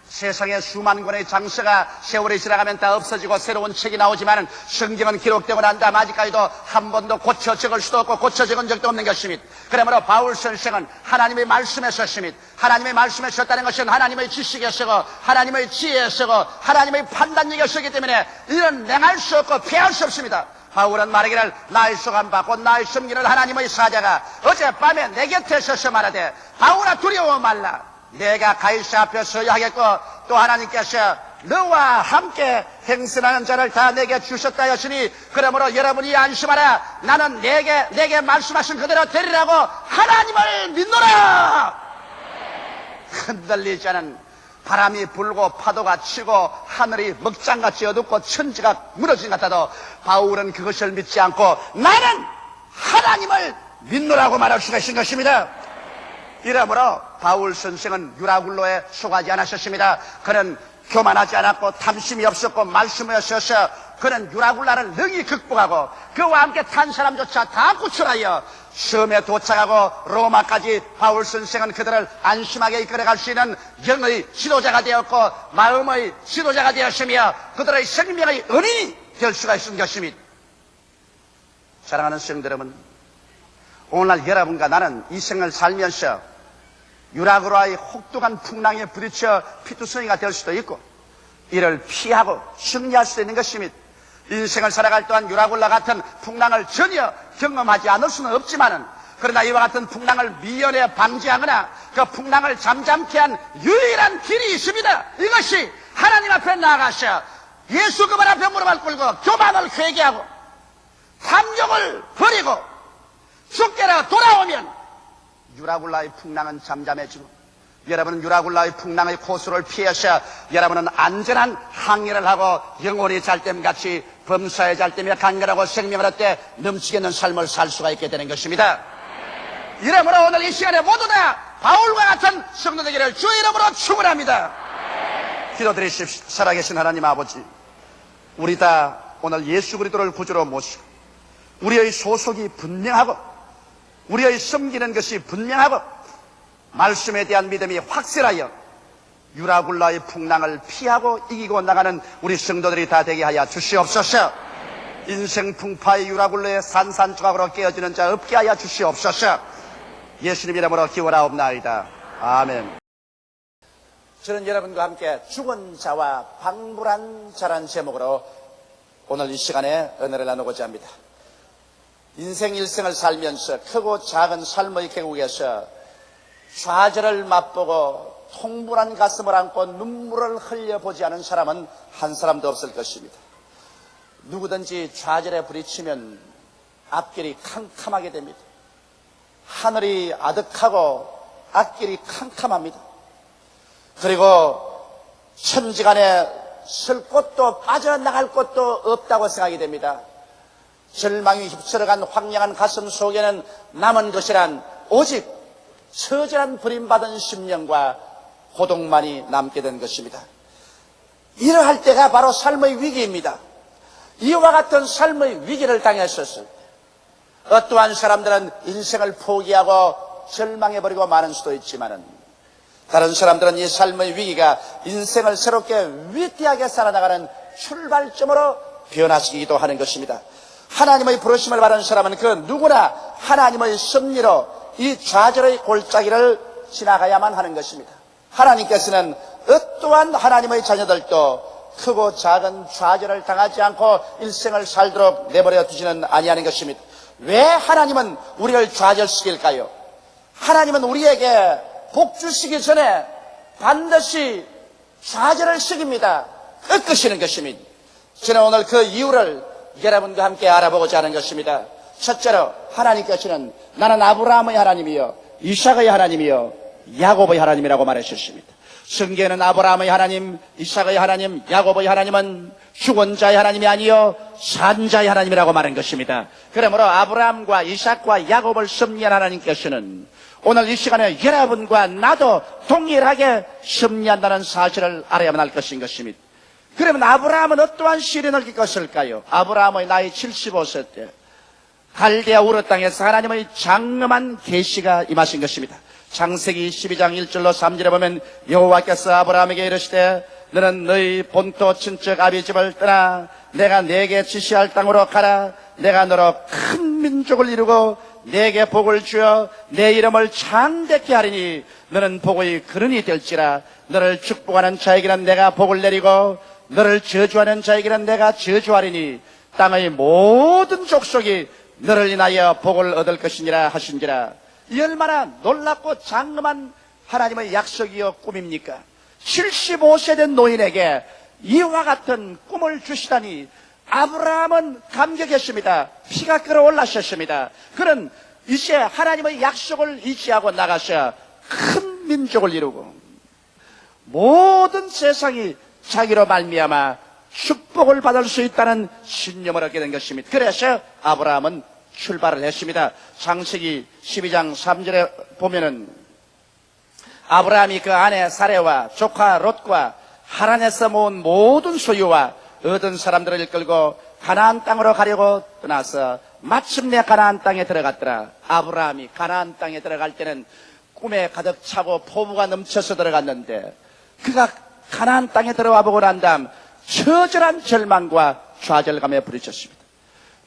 세상에 수만 권의 장서가 세월이 지나가면 다 없어지고 새로운 책이 나오지만 성경은 기록되고 난 다음 아직까지도 한 번도 고쳐 적을 수도 없고 고쳐 적은 적도 없는 것입니다. 그러므로 바울 선생은 하나님의 말씀에 섰습니다. 하나님의 말씀에 섰다는 것은 하나님의 지식에 서고 하나님의 지혜에 서고 하나님의 판단력에 서기 때문에 이런 냉할 수 없고 피할 수 없습니다. 바울은 말하기를 나의 소감바 곧 나의 섬기는 하나님의 사자가 어젯밤에 내 곁에 서서 말하되 바울아 두려워 말라. 내가 가이사 앞에 서야 하겠고 또 하나님께서 너와 함께 행선하는 자를 다 내게 주셨다 하시니 그러므로 여러분이 안심하라. 나는 내게 말씀하신 그대로 되리라고 하나님을 믿노라. 흔들리지 않은 바람이 불고 파도가 치고 하늘이 먹장같이 어둡고 천지가 무너진 것 같아도 바울은 그것을 믿지 않고 나는 하나님을 믿노라고 말할 수가 있는 것입니다. 이러므로 바울 선생은 유라굴로에 속하지 않으셨습니다. 그는 교만하지 않았고 탐심이 없었고 말씀에 서서 그는 유라굴라를 능히 극복하고 그와 함께 탄 사람조차 다 구출하여 섬에 도착하고 로마까지 바울 선생은 그들을 안심하게 이끌어갈 수 있는 영의 지도자가 되었고 마음의 지도자가 되었으며 그들의 생명의 은인이 될 수가 있는 것입니다. 사랑하는 성도 여러분, 오늘날 여러분과 나는 이 생을 살면서 유라굴라의 혹독한 풍랑에 부딪혀 피투성이가 될 수도 있고 이를 피하고 승리할 수도 있는 것입니다. 인생을 살아갈 동안 유라굴라 같은 풍랑을 전혀 경험하지 않을 수는 없지만은 그러나 이와 같은 풍랑을 미연에 방지하거나 그 풍랑을 잠잠케 한 유일한 길이 있습니다. 이것이 하나님 앞에 나아가서 예수 그분 앞에 무릎을 꿇고 교만을 회개하고 탐욕을 버리고 주께로 돌아오면 유라굴라의 풍랑은 잠잠해지고 여러분은 유라굴라의 풍랑의 코스를 피해서 여러분은 안전한 항해를 하고 영혼이 잘됨같이 범사의 잘됨에 간결하고 생명을 얻되 넘치게 있는 삶을 살 수가 있게 되는 것입니다. 이러므로 오늘 이 시간에 모두 다 바울과 같은 성도 되기를 주의 이름으로 축원합니다. 기도드리십시오. 살아계신 하나님 아버지, 우리 다 오늘 예수 그리스도를 구주로 모시고 우리의 소속이 분명하고 우리의 섬기는 것이 분명하고 말씀에 대한 믿음이 확실하여 유라굴라의 풍랑을 피하고 이기고 나가는 우리 성도들이 다 되게 하여 주시옵소서. 인생 풍파의 유라굴라의 산산조각으로 깨어지는 자 없게 하여 주시옵소서. 예수님 이름으로 기원하옵나이다. 아멘. 저는 여러분과 함께 죽은 자와 방불한 자란 제목으로 오늘 이 시간에 은혜를 나누고자 합니다. 인생 일생을 살면서 크고 작은 삶의 계곡에서 좌절을 맛보고 통분한 가슴을 안고 눈물을 흘려보지 않은 사람은 한 사람도 없을 것입니다. 누구든지 좌절에 부딪히면 앞길이 캄캄하게 됩니다. 하늘이 아득하고 앞길이 캄캄합니다. 그리고 천지간에 설 곳도 빠져나갈 곳도 없다고 생각이 됩니다. 절망이 휩쓸어간 황량한 가슴 속에는 남은 것이란 오직 처절한 버림받은 심령과 고독만이 남게 된 것입니다. 이러할 때가 바로 삶의 위기입니다. 이와 같은 삶의 위기를 당했었을 때 어떠한 사람들은 인생을 포기하고 절망해버리고 마는 수도 있지만은 다른 사람들은 이 삶의 위기가 인생을 새롭게 위대하게 살아나가는 출발점으로 변화시키기도 하는 것입니다. 하나님의 부르심을 받은 사람은 그 누구나 하나님의 섭리로 이 좌절의 골짜기를 지나가야만 하는 것입니다. 하나님께서는 어떠한 하나님의 자녀들도 크고 작은 좌절을 당하지 않고 일생을 살도록 내버려 두지는 아니하는 것입니다. 왜 하나님은 우리를 좌절시킬까요? 하나님은 우리에게 복 주시기 전에 반드시 좌절을 시킵니다. 꺾으시는 것입니다. 저는 오늘 그 이유를 여러분과 함께 알아보고자 하는 것입니다. 첫째로 하나님께서는 나는 아브라함의 하나님이요 이삭의 하나님이요 야곱의 하나님이라고 말하셨습니다. 성경에는 아브라함의 하나님, 이삭의 하나님, 야곱의 하나님은 죽은 자의 하나님이 아니요 산 자의 하나님이라고 말한 것입니다. 그러므로 아브라함과 이삭과 야곱을 섭리한 하나님께서는 오늘 이 시간에 여러분과 나도 동일하게 섭리한다는 사실을 알아야만 할 것인 것입니다. 그러면 아브라함은 어떠한 시련을 겪었을까요? 아브라함의 나이 75세 때 갈대아 우르 땅에서 하나님의 장엄한 계시가 임하신 것입니다. 창세기 12장 1절로 3절에 보면 여호와께서 아브라함에게 이르시되 너는 너희 본토 친척 아비 집을 떠나 내가 네게 지시할 땅으로 가라. 내가 너로 큰 민족을 이루고 네게 복을 주어 내 이름을 창대케 하리니 너는 복의 근원이 될지라. 너를 축복하는 자에게는 내가 복을 내리고 너를 저주하는 자에게는 내가 저주하리니 땅의 모든 족속이 너를 인하여 복을 얻을 것이니라 하신지라. 이 얼마나 놀랍고 장엄한 하나님의 약속이요 꿈입니까? 75세 된 노인에게 이와 같은 꿈을 주시다니 아브라함은 감격했습니다. 피가 끓어올라셨습니다. 그는 이제 하나님의 약속을 의지하고 나가셔 큰 민족을 이루고 모든 세상이 자기로 말미암아 축복을 받을 수 있다는 신념을 얻게 된 것입니다. 그래서 아브라함은 출발을 했습니다. 창세기 12장 3절에 보면은 아브라함이 그 아내 사레와 조카 롯과 하란에서 모은 모든 소유와 얻은 사람들을 이끌고 가나안 땅으로 가려고 떠나서 마침내 가나안 땅에 들어갔더라. 아브라함이 가나안 땅에 들어갈 때는 꿈에 가득 차고 포부가 넘쳐서 들어갔는데 그가 가나안 땅에 들어와 보고 난 다음 처절한 절망과 좌절감에 부딪혔습니다.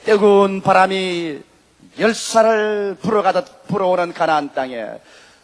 뜨거운 바람이 열사를 불어가듯 불어오는 가나안 땅에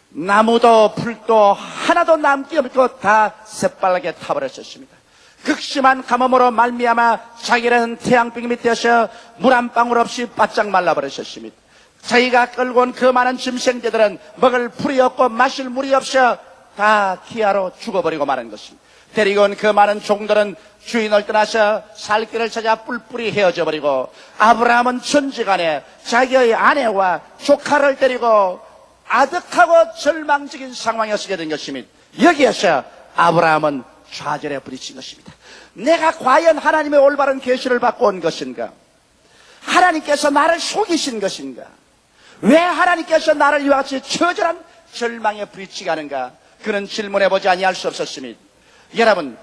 나무도 풀도 하나도 남기 없고 다 새빨갛게 타버렸습니다. 극심한 가뭄으로 말미암아 자기는 태양빛 밑에서 물 한 방울 없이 바짝 말라버렸습니다. 자기가 끌고 온 그 많은 짐승들은 먹을 풀이 없고 마실 물이 없어 다 기아로 죽어버리고 마는 것입니다. 데리고 온 그 많은 종들은 주인을 떠나서 살 길을 찾아 뿔뿔이 헤어져 버리고 아브라함은 천지간에 자기의 아내와 조카를 데리고 아득하고 절망적인 상황에 서게 된 것입니다. 여기에서 아브라함은 좌절에 부딪힌 것입니다. 내가 과연 하나님의 올바른 계시를 받고 온 것인가? 하나님께서 나를 속이신 것인가? 왜 하나님께서 나를 이와 같이 처절한 절망에 부딪히게 하는가? 그는 질문해보지 아니할 수 없었습니다. 여러분,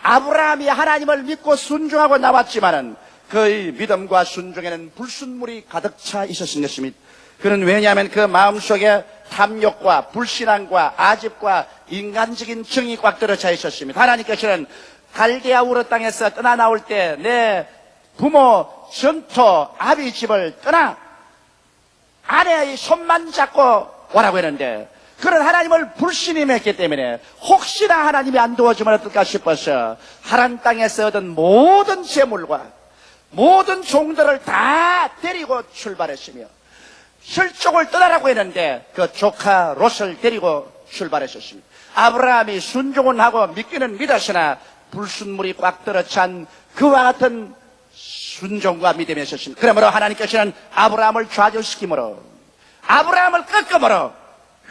아브라함이 하나님을 믿고 순종하고 나왔지만은 그의 믿음과 순종에는 불순물이 가득 차 있었던 것입니다. 그는 왜냐하면 그 마음속에 탐욕과 불신앙과 아집과 인간적인 정이 꽉 들어차 있었습니다. 하나님께서는 갈대아 우르 땅에서 떠나 나올 때 내 부모 전토 아비 집을 떠나 아내의 손만 잡고 오라고 했는데 그는 하나님을 불신임했기 때문에 혹시나 하나님이 안 도와주면 어떨까 싶어서 하란 땅에서 얻은 모든 재물과 모든 종들을 다 데리고 출발했으며 혈족을 떠나라고 했는데 그 조카 롯을 데리고 출발했었습니다. 아브라함이 순종은 하고 믿기는 믿었으나 불순물이 꽉 들어찬 그와 같은 순종과 믿음이 있었습니다. 그러므로 하나님께서는 아브라함을 좌절시키므로 아브라함을 꺾음으로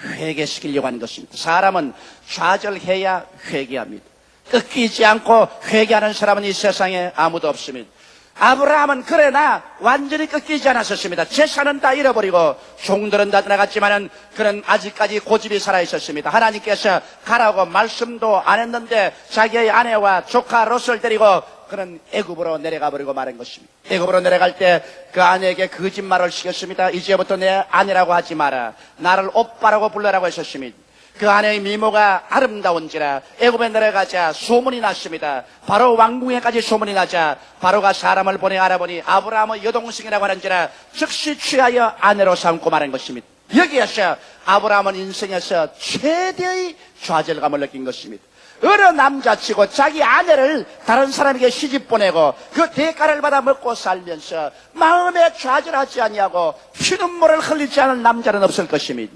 회개시키려고 하는 것입니다. 사람은 좌절해야 회개합니다. 꺾이지 않고 회개하는 사람은 이 세상에 아무도 없습니다. 아브라함은 그러나 완전히 꺾이지 않았었습니다. 재산은 다 잃어버리고 종들은 다 떠나갔지만은 그는 아직까지 고집이 살아있었습니다. 하나님께서 가라고 말씀도 안 했는데 자기의 아내와 조카 롯을 데리고 그는 애굽으로 내려가 버리고 말한 것입니다. 애굽으로 내려갈 때 그 아내에게 거짓말을 시켰습니다. 이제부터 내 아내라고 하지 마라. 나를 오빠라고 불러라고 했었습니다. 그 아내의 미모가 아름다운지라 애굽에 내려가자 소문이 났습니다. 바로 왕궁에까지 소문이 나자 바로가 사람을 보내 알아보니 아브라함의 여동생이라고 하는지라 즉시 취하여 아내로 삼고 말한 것입니다. 여기에서 아브라함은 인생에서 최대의 좌절감을 느낀 것입니다. 어느 남자치고 자기 아내를 다른 사람에게 시집 보내고 그 대가를 받아 먹고 살면서 마음에 좌절하지 아니하고 피눈물을 흘리지 않을 남자는 없을 것입니다.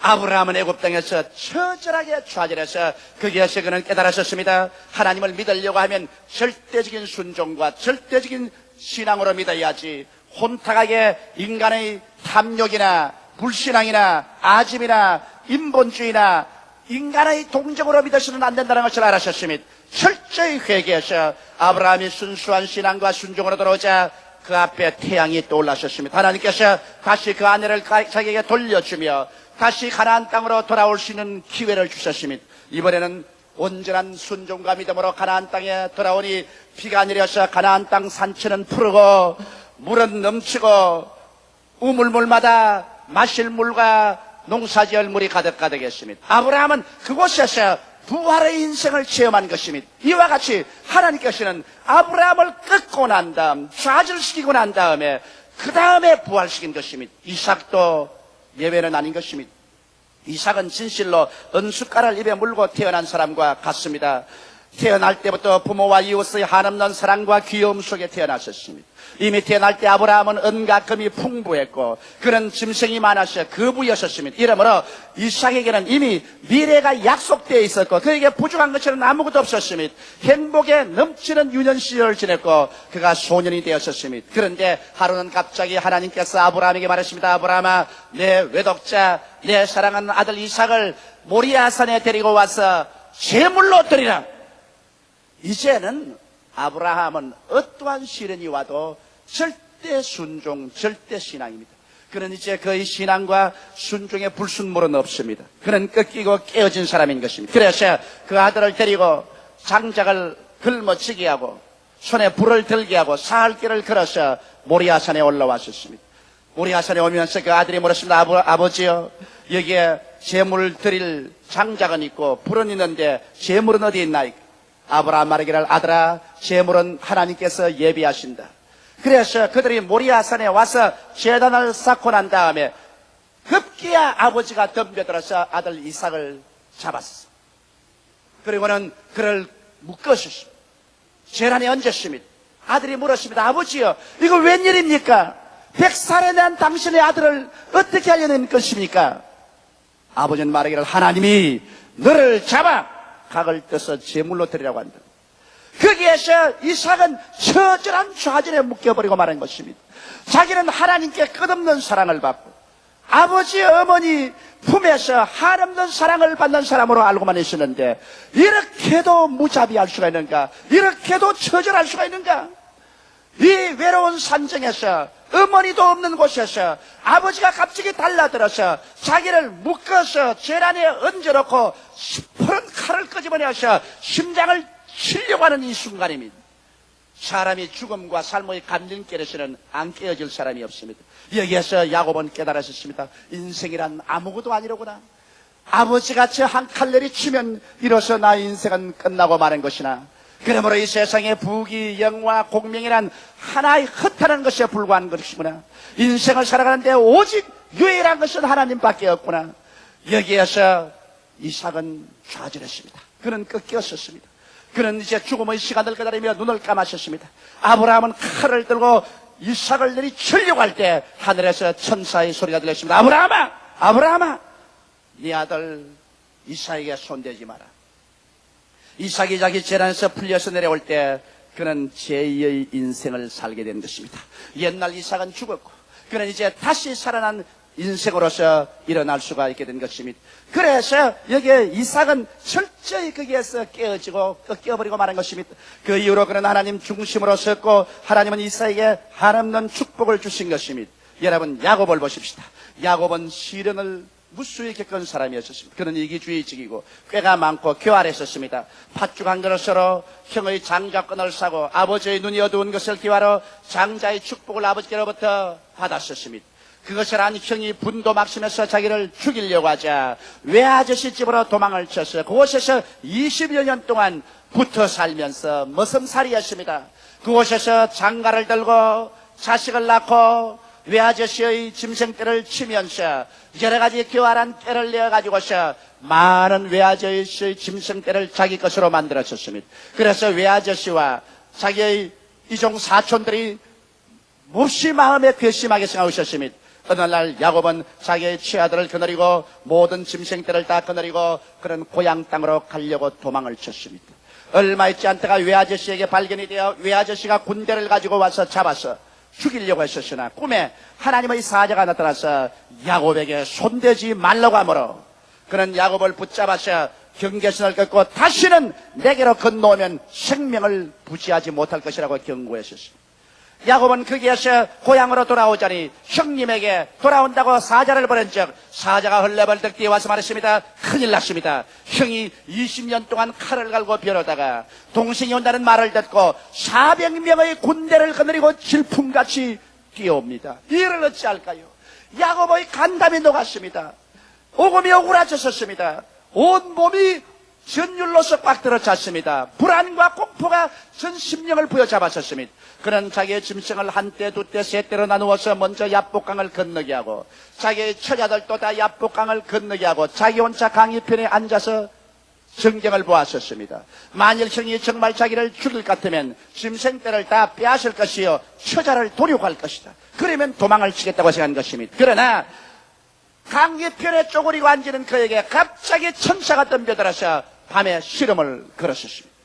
아브라함은 애굽 땅에서 처절하게 좌절해서 거기에서 그는 깨달았었습니다. 하나님을 믿으려고 하면 절대적인 순종과 절대적인 신앙으로 믿어야지 혼탁하게 인간의 탐욕이나 불신앙이나 아집이나 인본주의나 인간의 동정으로 믿어서는 안 된다는 것을 알았었습니다. 철저히 회개해서 아브라함이 순수한 신앙과 순종으로 들어오자 그 앞에 태양이 떠올랐었습니다. 하나님께서 다시 그 아내를 자기에게 돌려주며 다시 가나안 땅으로 돌아올 수 있는 기회를 주셨습니다. 이번에는 온전한 순종과 믿음으로 가나안 땅에 돌아오니 비가 내려서 가나안 땅 산천은 푸르고 물은 넘치고 우물물마다 마실 물과 농사지을 물이 가득가득했습니다. 아브라함은 그곳에서 부활의 인생을 체험한 것입니다. 이와 같이 하나님께서는 아브라함을 끊고 난 다음, 좌절시키고 난 다음에 그 다음에 부활시킨 것입니다. 이삭도 예외는 아닌 것입니다. 이삭은 진실로 은숟가락을 입에 물고 태어난 사람과 같습니다. 태어날 때부터 부모와 이웃의 한없는 사랑과 귀여움 속에 태어났었습니다. 이미 태어날 때 아브라함은 은과 금이 풍부했고 그는 짐승이 많아서 거부였었습니다. 이러므로 이삭에게는 이미 미래가 약속되어 있었고 그에게 부족한 것처럼 아무것도 없었습니다. 행복에 넘치는 유년 시절을 지냈고 그가 소년이 되었었습니다. 그런데 하루는 갑자기 하나님께서 아브라함에게 말했습니다. 아브라함아, 내 외독자, 내 사랑하는 아들 이삭을 모리아산에 데리고 와서 제물로 드리라. 이제는 아브라함은 어떠한 시련이 와도 절대 순종, 절대 신앙입니다. 그는 이제 그의 신앙과 순종의 불순물은 없습니다. 그는 꺾이고 깨어진 사람인 것입니다. 그래서 그 아들을 데리고 장작을 짊어지게 하고 손에 불을 들게 하고 사흘길을 걸어서 모리아산에 올라왔었습니다. 모리아산에 오면서 그 아들이 물었습니다. 아버지요, 여기에 제물 드릴 장작은 있고 불은 있는데 제물은 어디 있나이까? 아브라함 말하기를 아들아, 제물은 하나님께서 예비하신다. 그래서 그들이 모리아산에 와서 제단을 쌓고 난 다음에 급기야 아버지가 덤벼들어서 아들 이삭을 잡았어. 그리고는 그를 묶으셨습니다. 제단에 얹었습니다. 아들이 물었습니다. 아버지요, 이거 웬일입니까? 100살에 대한 당신의 아들을 어떻게 하려는 것입니까? 아버지는 말하기를 하나님이 너를 잡아 각을 떠서 제물로 드리라고 한다. 거기에서 이삭은 처절한 좌절에 묶여버리고 말한 것입니다. 자기는 하나님께 끝없는 사랑을 받고 아버지 어머니 품에서 한없는 사랑을 받는 사람으로 알고만 있었는데 이렇게도 무자비할 수가 있는가? 이렇게도 처절할 수가 있는가? 이 외로운 산정에서 어머니도 없는 곳에서 아버지가 갑자기 달라들어서 자기를 묶어서 제란에 얹어놓고 푸른 칼을 끄집어내서 심장을 치려고 하는 이 순간입니다. 사람이 죽음과 삶의 감정길에서는 안 깨어질 사람이 없습니다. 여기에서 야곱은 깨달았습니다. 인생이란 아무것도 아니로구나. 아버지가 저 한 칼 내리치면 이로써 나의 인생은 끝나고 마는 것이나 그러므로 이 세상의 부귀, 영화, 공명이란 하나의 허탄한 것에 불과한 것이구나. 인생을 살아가는데 오직 유일한 것은 하나님밖에 없구나. 여기에서 이삭은 좌절했습니다. 그는 꺾였었습니다. 그는 이제 죽음의 시간을 기다리며 눈을 감았었습니다. 아브라함은 칼을 들고 이삭을 내리치려고 할 때 하늘에서 천사의 소리가 들렸습니다. 아브라함아, 아브라함아, 네 아들 이삭에게 손대지 마라. 이삭이 자기 재난에서 풀려서 내려올 때 그는 제2의 인생을 살게 된 것입니다. 옛날 이삭은 죽었고 그는 이제 다시 살아난 인생으로서 일어날 수가 있게 된 것입니다. 그래서 여기에 이삭은 철저히 거기에서 깨어지고 꺾여버리고 말한 것입니다. 그 이후로 그는 하나님 중심으로 섰고 하나님은 이삭에게 한없는 축복을 주신 것입니다. 여러분, 야곱을 보십시다. 야곱은 시련을 무수히 겪은 사람이었습니다. 그는 이기주의적이고 꾀가 많고 교활했었습니다. 팥죽 한 그릇으로 형의 장자권을 사고 아버지의 눈이 어두운 것을 기화로 장자의 축복을 아버지께로부터 받았었습니다. 그것을 안 형이 분도 막심해서 자기를 죽이려고 하자 외아저씨 집으로 도망을 쳤어요. 그곳에서 20여 년 동안 붙어 살면서 머슴살이였습니다. 그곳에서 장가를 들고 자식을 낳고 외아저씨의 짐승떼를 치면서 여러 가지 교활한 떼를 내어가지고서 많은 외아저씨의 짐승떼를 자기 것으로 만들었었습니다. 그래서 외아저씨와 자기의 이종 사촌들이 몹시 마음에 괘씸하게 생각하고 있었습니다. 어느 날 야곱은 자기의 치아들을 거느리고 모든 짐승떼를 다 거느리고 그런 고향 땅으로 가려고 도망을 쳤습니다. 얼마 있지 않다가 외아저씨에게 발견이 되어 외아저씨가 군대를 가지고 와서 잡아서 죽이려고 했었으나 꿈에 하나님의 사자가 나타나서 야곱에게 손대지 말라고 하므로 그는 야곱을 붙잡아서 경계선을 긋고 다시는 내게로 건너오면 생명을 부지하지 못할 것이라고 경고했었습니다. 야곱은 거기에서 고향으로 돌아오자니 형님에게 돌아온다고 사자를 보낸 적 사자가 헐레벌떡 뛰어와서 말했습니다. 큰일 났습니다. 형이 20년 동안 칼을 갈고 벼르다가 동생이 온다는 말을 듣고 400명의 군대를 거느리고 질풍같이 뛰어옵니다. 이를 어찌할까요? 야곱의 간담이 녹았습니다. 오금이 오그라졌었습니다. 온 몸이 전율로서 꽉 들어찼습니다. 불안과 공포가 전 심령을 부여잡았었습니다. 그는 자기의 짐승을 한때, 두때, 세때로 나누어서 먼저 야복강을 건너게 하고 자기의 처자들도 다 야복강을 건너게 하고 자기 혼자 강이편에 앉아서 전경을 보았었습니다. 만일 형이 정말 자기를 죽일 것 같으면 짐승떼를 다 빼앗을 것이요 처자를 도륙할 것이다. 그러면 도망을 치겠다고 생각한 것입니다. 그러나 강이편에 쪼그리고 앉는 그에게 갑자기 천사가 덤벼들어서 밤에 시름을 걸었습니다.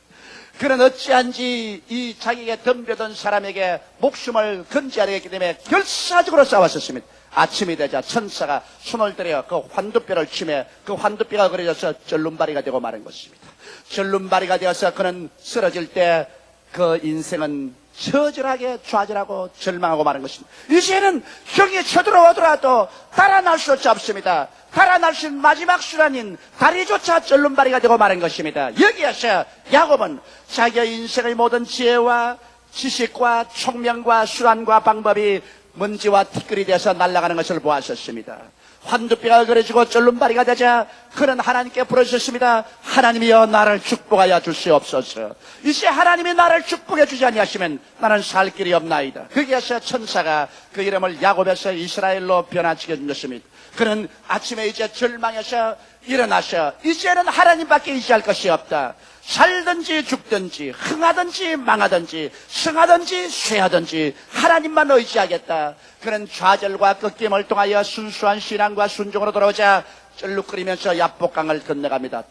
그는 어찌한지 이 자기에게 덤벼든 사람에게 목숨을 건지하려 했기 때문에 결사적으로 싸웠었습니다. 아침이 되자 천사가 손을 들여 그 환두뼈를 치매 그 환두뼈가 그려져서 절름발이가 되고 마는 것입니다. 절름발이가 되어서 그는 쓰러질 때 그 인생은 처절하게 좌절하고 절망하고 마는 것입니다. 이제는 형이 쳐들어오더라도 달아날 수 없습니다. 달아날 수 있는 마지막 수단인 다리조차 절름발이가 되고 마는 것입니다. 여기에서 야곱은 자기의 인생의 모든 지혜와 지식과 총명과 수단과 방법이 먼지와 티끌이 되어서 날아가는 것을 보았었습니다. 환두뼈가 그려지고 절름발이가 되자 그는 하나님께 부르셨습니다. 하나님이여 나를 축복하여 주시옵소서. 이제 하나님이 나를 축복해 주지 아니하시면 나는 살 길이 없나이다. 거기에서 천사가 그 이름을 야곱에서 이스라엘로 변화시켜 준 것입니다. 그는 아침에 이제 절망해서 일어나셔 이제는 하나님밖에 의지할 것이 없다. 살든지 죽든지 흥하든지 망하든지 승하든지 쇠하든지 하나님만 의지하겠다. 그는 좌절과 꺾임을 통하여 순수한 신앙과 순종으로 돌아오자 쩔룩거리면서 야복강을 건너갑니다.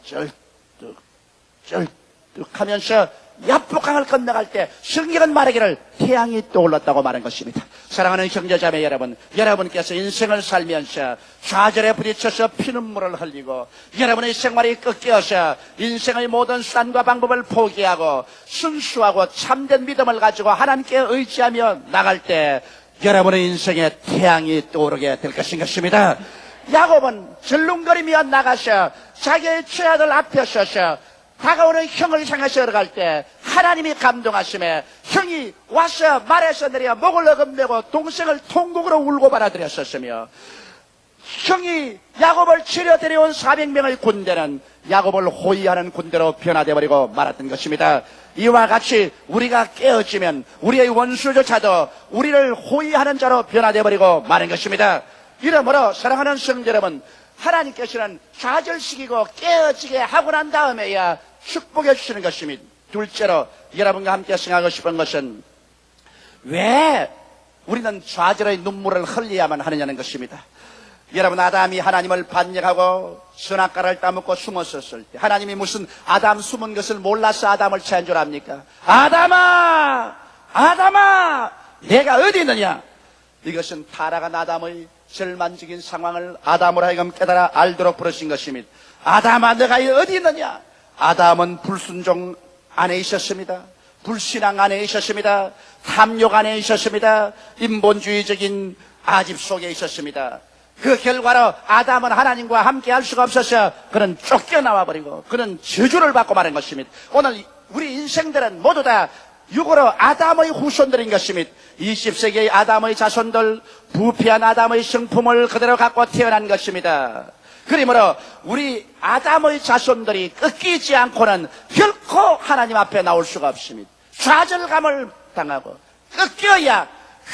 쩔뚝하면서 야복강을 건너갈 때 성경은 말하기를 태양이 떠올랐다고 말한 것입니다. 사랑하는 형제자매 여러분, 여러분께서 인생을 살면서 좌절에 부딪혀서 피눈물을 흘리고 여러분의 생활이 꺾여서 인생의 모든 수단과 방법을 포기하고 순수하고 참된 믿음을 가지고 하나님께 의지하며 나갈 때 여러분의 인생에 태양이 떠오르게 될 것입니다. 야곱은 절름거리며 나가서 자기의 처자들 앞에 서서 다가오는 형을 향해서 걸어갈 때 하나님이 감동하심에 형이 와서 말에서 내려 목을 어금매고 동생을 통곡으로 울고 받아들였었으며 형이 야곱을 치려 데려온 400명의 군대는 야곱을 호위하는 군대로 변화되어 버리고 말았던 것입니다. 이와 같이 우리가 깨어지면 우리의 원수조차도 우리를 호위하는 자로 변화되어 버리고 마는 것입니다. 이러므로 사랑하는 성도 여러분, 하나님께서는 좌절시키고 깨어지게 하고 난 다음에야 축복해 주시는 것입니다. 둘째로 여러분과 함께 생각하고 싶은 것은 왜 우리는 좌절의 눈물을 흘려야만 하느냐는 것입니다. 여러분, 아담이 하나님을 반역하고 선악과를 따먹고 숨었었을 때 하나님이 무슨 아담 숨은 것을 몰라서 아담을 취한 줄 압니까? 아담아 내가 어디 있느냐? 이것은 타락한 아담의 절망적인 상황을 아담으로 하여금 깨달아 알도록 부르신 것입니다. 아담아 내가 어디 있느냐? 아담은 불순종 안에 있었습니다. 불신앙 안에 있었습니다. 탐욕 안에 있었습니다. 인본주의적인 아집 속에 있었습니다. 그 결과로 아담은 하나님과 함께 할 수가 없어서 그는 쫓겨나와 버리고 그는 저주를 받고 마는 것입니다. 오늘 우리 인생들은 모두 다 육으로 아담의 후손들인 것입니다. 20세기의 아담의 자손들, 부패한 아담의 성품을 그대로 갖고 태어난 것입니다. 그러므로 우리 아담의 자손들이 꺾이지 않고는 결코 하나님 앞에 나올 수가 없습니다. 좌절감을 당하고 꺾여야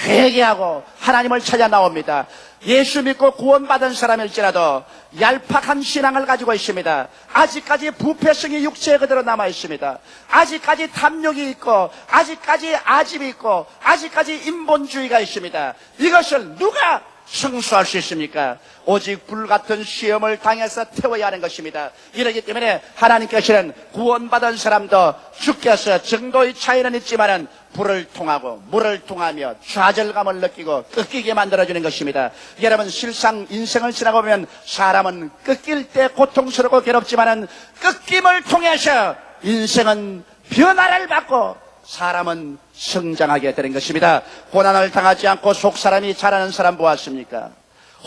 회개하고 하나님을 찾아 나옵니다. 예수 믿고 구원받은 사람일지라도 얄팍한 신앙을 가지고 있습니다. 아직까지 부패성이 육체에 그대로 남아 있습니다. 아직까지 탐욕이 있고 아직까지 아집이 있고 아직까지 인본주의가 있습니다. 이것을 누가 성수할 수 있습니까? 오직 불같은 시험을 당해서 태워야 하는 것입니다. 이러기 때문에 하나님께서는 구원받은 사람도 주께서 정도의 차이는 있지만은 불을 통하고 물을 통하며 좌절감을 느끼고 꺾이게 만들어주는 것입니다. 여러분, 실상 인생을 지나고 보면 사람은 꺾일 때 고통스럽고 괴롭지만은 꺾임을 통해서 인생은 변화를 받고 사람은 성장하게 되는 것입니다. 고난을 당하지 않고 속사람이 자라는 사람 보았습니까?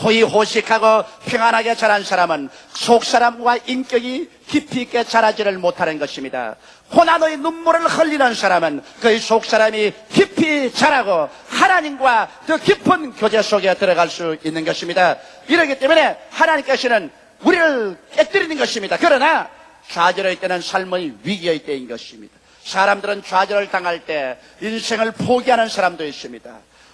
호의호식하고 평안하게 자란 사람은 속사람과 인격이 깊이 있게 자라지를 못하는 것입니다. 고난의 눈물을 흘리는 사람은 그의 속사람이 깊이 자라고 하나님과 더 깊은 교제 속에 들어갈 수 있는 것입니다. 이렇기 때문에 하나님께서는 우리를 깨뜨리는 것입니다. 그러나 좌절할 때는 삶의 위기의 때인 것입니다. 사람들은 좌절을 당할 때 인생을 포기하는 사람도 있습니다.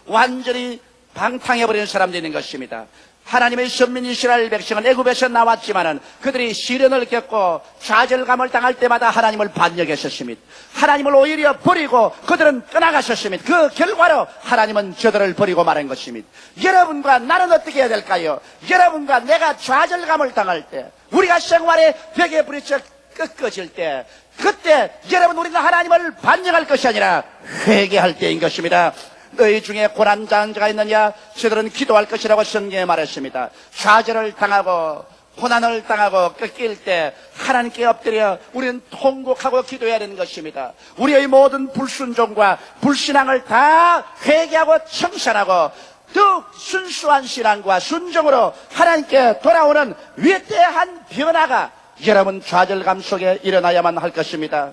완전히 방탕해버리는 사람도 있는 것입니다. 하나님의 선민 이스라엘 백성은 애굽에서 나왔지만은 그들이 시련을 겪고 좌절감을 당할 때마다 하나님을 반역했었습니다. 하나님을 오히려 버리고 그들은 떠나갔었습니다. 그 결과로 하나님은 저들을 버리고 말한 것입니다. 여러분과 나는 어떻게 해야 될까요? 여러분과 내가 좌절감을 당할 때, 우리가 생활에 벽에 부딪혀 꺾어질 때, 그때 여러분 우리는 하나님을 반역할 것이 아니라 회개할 때인 것입니다. 너희 중에 고난당한 자가 있느냐? 저들은 기도할 것이라고 성경에 말했습니다. 좌절을 당하고 고난을 당하고 꺾일 때 하나님께 엎드려 우리는 통곡하고 기도해야 되는 것입니다. 우리의 모든 불순종과 불신앙을 다 회개하고 청산하고 더욱 순수한 신앙과 순종으로 하나님께 돌아오는 위대한 변화가 여러분 좌절감 속에 일어나야만 할 것입니다.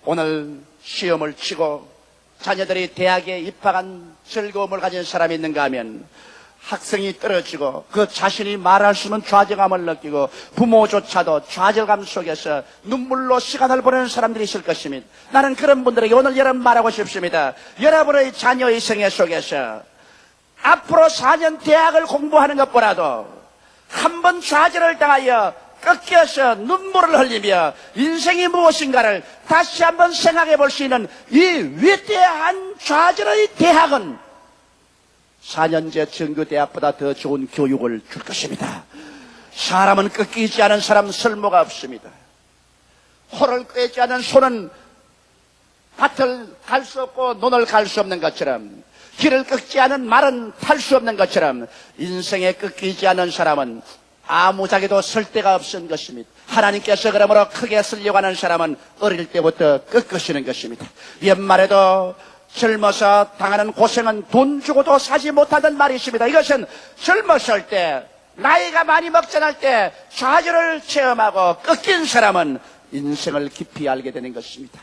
오늘 시험을 치고 자녀들이 대학에 입학한 즐거움을 가진 사람이 있는가 하면 학생이 떨어지고 그 자신이 말할 수 없는 좌절감을 느끼고 부모조차도 좌절감 속에서 눈물로 시간을 보내는 사람들이 있을 것입니다. 나는 그런 분들에게 오늘 여러분 말하고 싶습니다. 여러분의 자녀의 생애 속에서 앞으로 4년 대학을 공부하는 것보다도 한 번 좌절을 당하여 꺾여서 눈물을 흘리며 인생이 무엇인가를 다시 한번 생각해 볼 수 있는 이 위대한 좌절의 대학은 4년제 정규대학보다 더 좋은 교육을 줄 것입니다. 사람은 꺾이지 않은 사람 쓸모가 없습니다. 코를 꿰지 않은 소는 밭을 갈 수 없고 논을 갈 수 없는 것처럼, 길을 꺾지 않은 말은 탈 수 없는 것처럼 인생에 꺾이지 않은 사람은 아무짝에도 쓸 데가 없은 것입니다. 하나님께서 그러므로 크게 쓰려고 하는 사람은 어릴 때부터 꺾으시는 것입니다. 연말에도 젊어서 당하는 고생은 돈 주고도 사지 못하던 말이 있습니다. 이것은 젊었을 때, 나이가 많이 먹전할 때 좌절을 체험하고 꺾인 사람은 인생을 깊이 알게 되는 것입니다.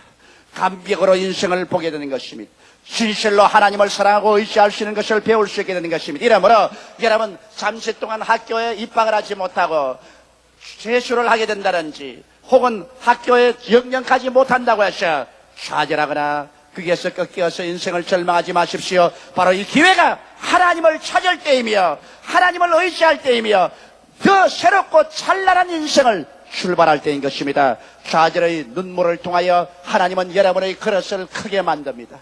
감격으로 인생을 보게 되는 것입니다. 진실로 하나님을 사랑하고 의지할 수 있는 것을 배울 수 있게 되는 것입니다. 이러므로 여러분 잠시 동안 학교에 입학을 하지 못하고 재수를 하게 된다든지 혹은 학교에 영영하지 못한다고 해서 좌절하거나 거기에서 꺾여서 인생을 절망하지 마십시오. 바로 이 기회가 하나님을 찾을 때이며 하나님을 의지할 때이며 더 새롭고 찬란한 인생을 출발할 때인 것입니다. 좌절의 눈물을 통하여 하나님은 여러분의 그릇을 크게 만듭니다.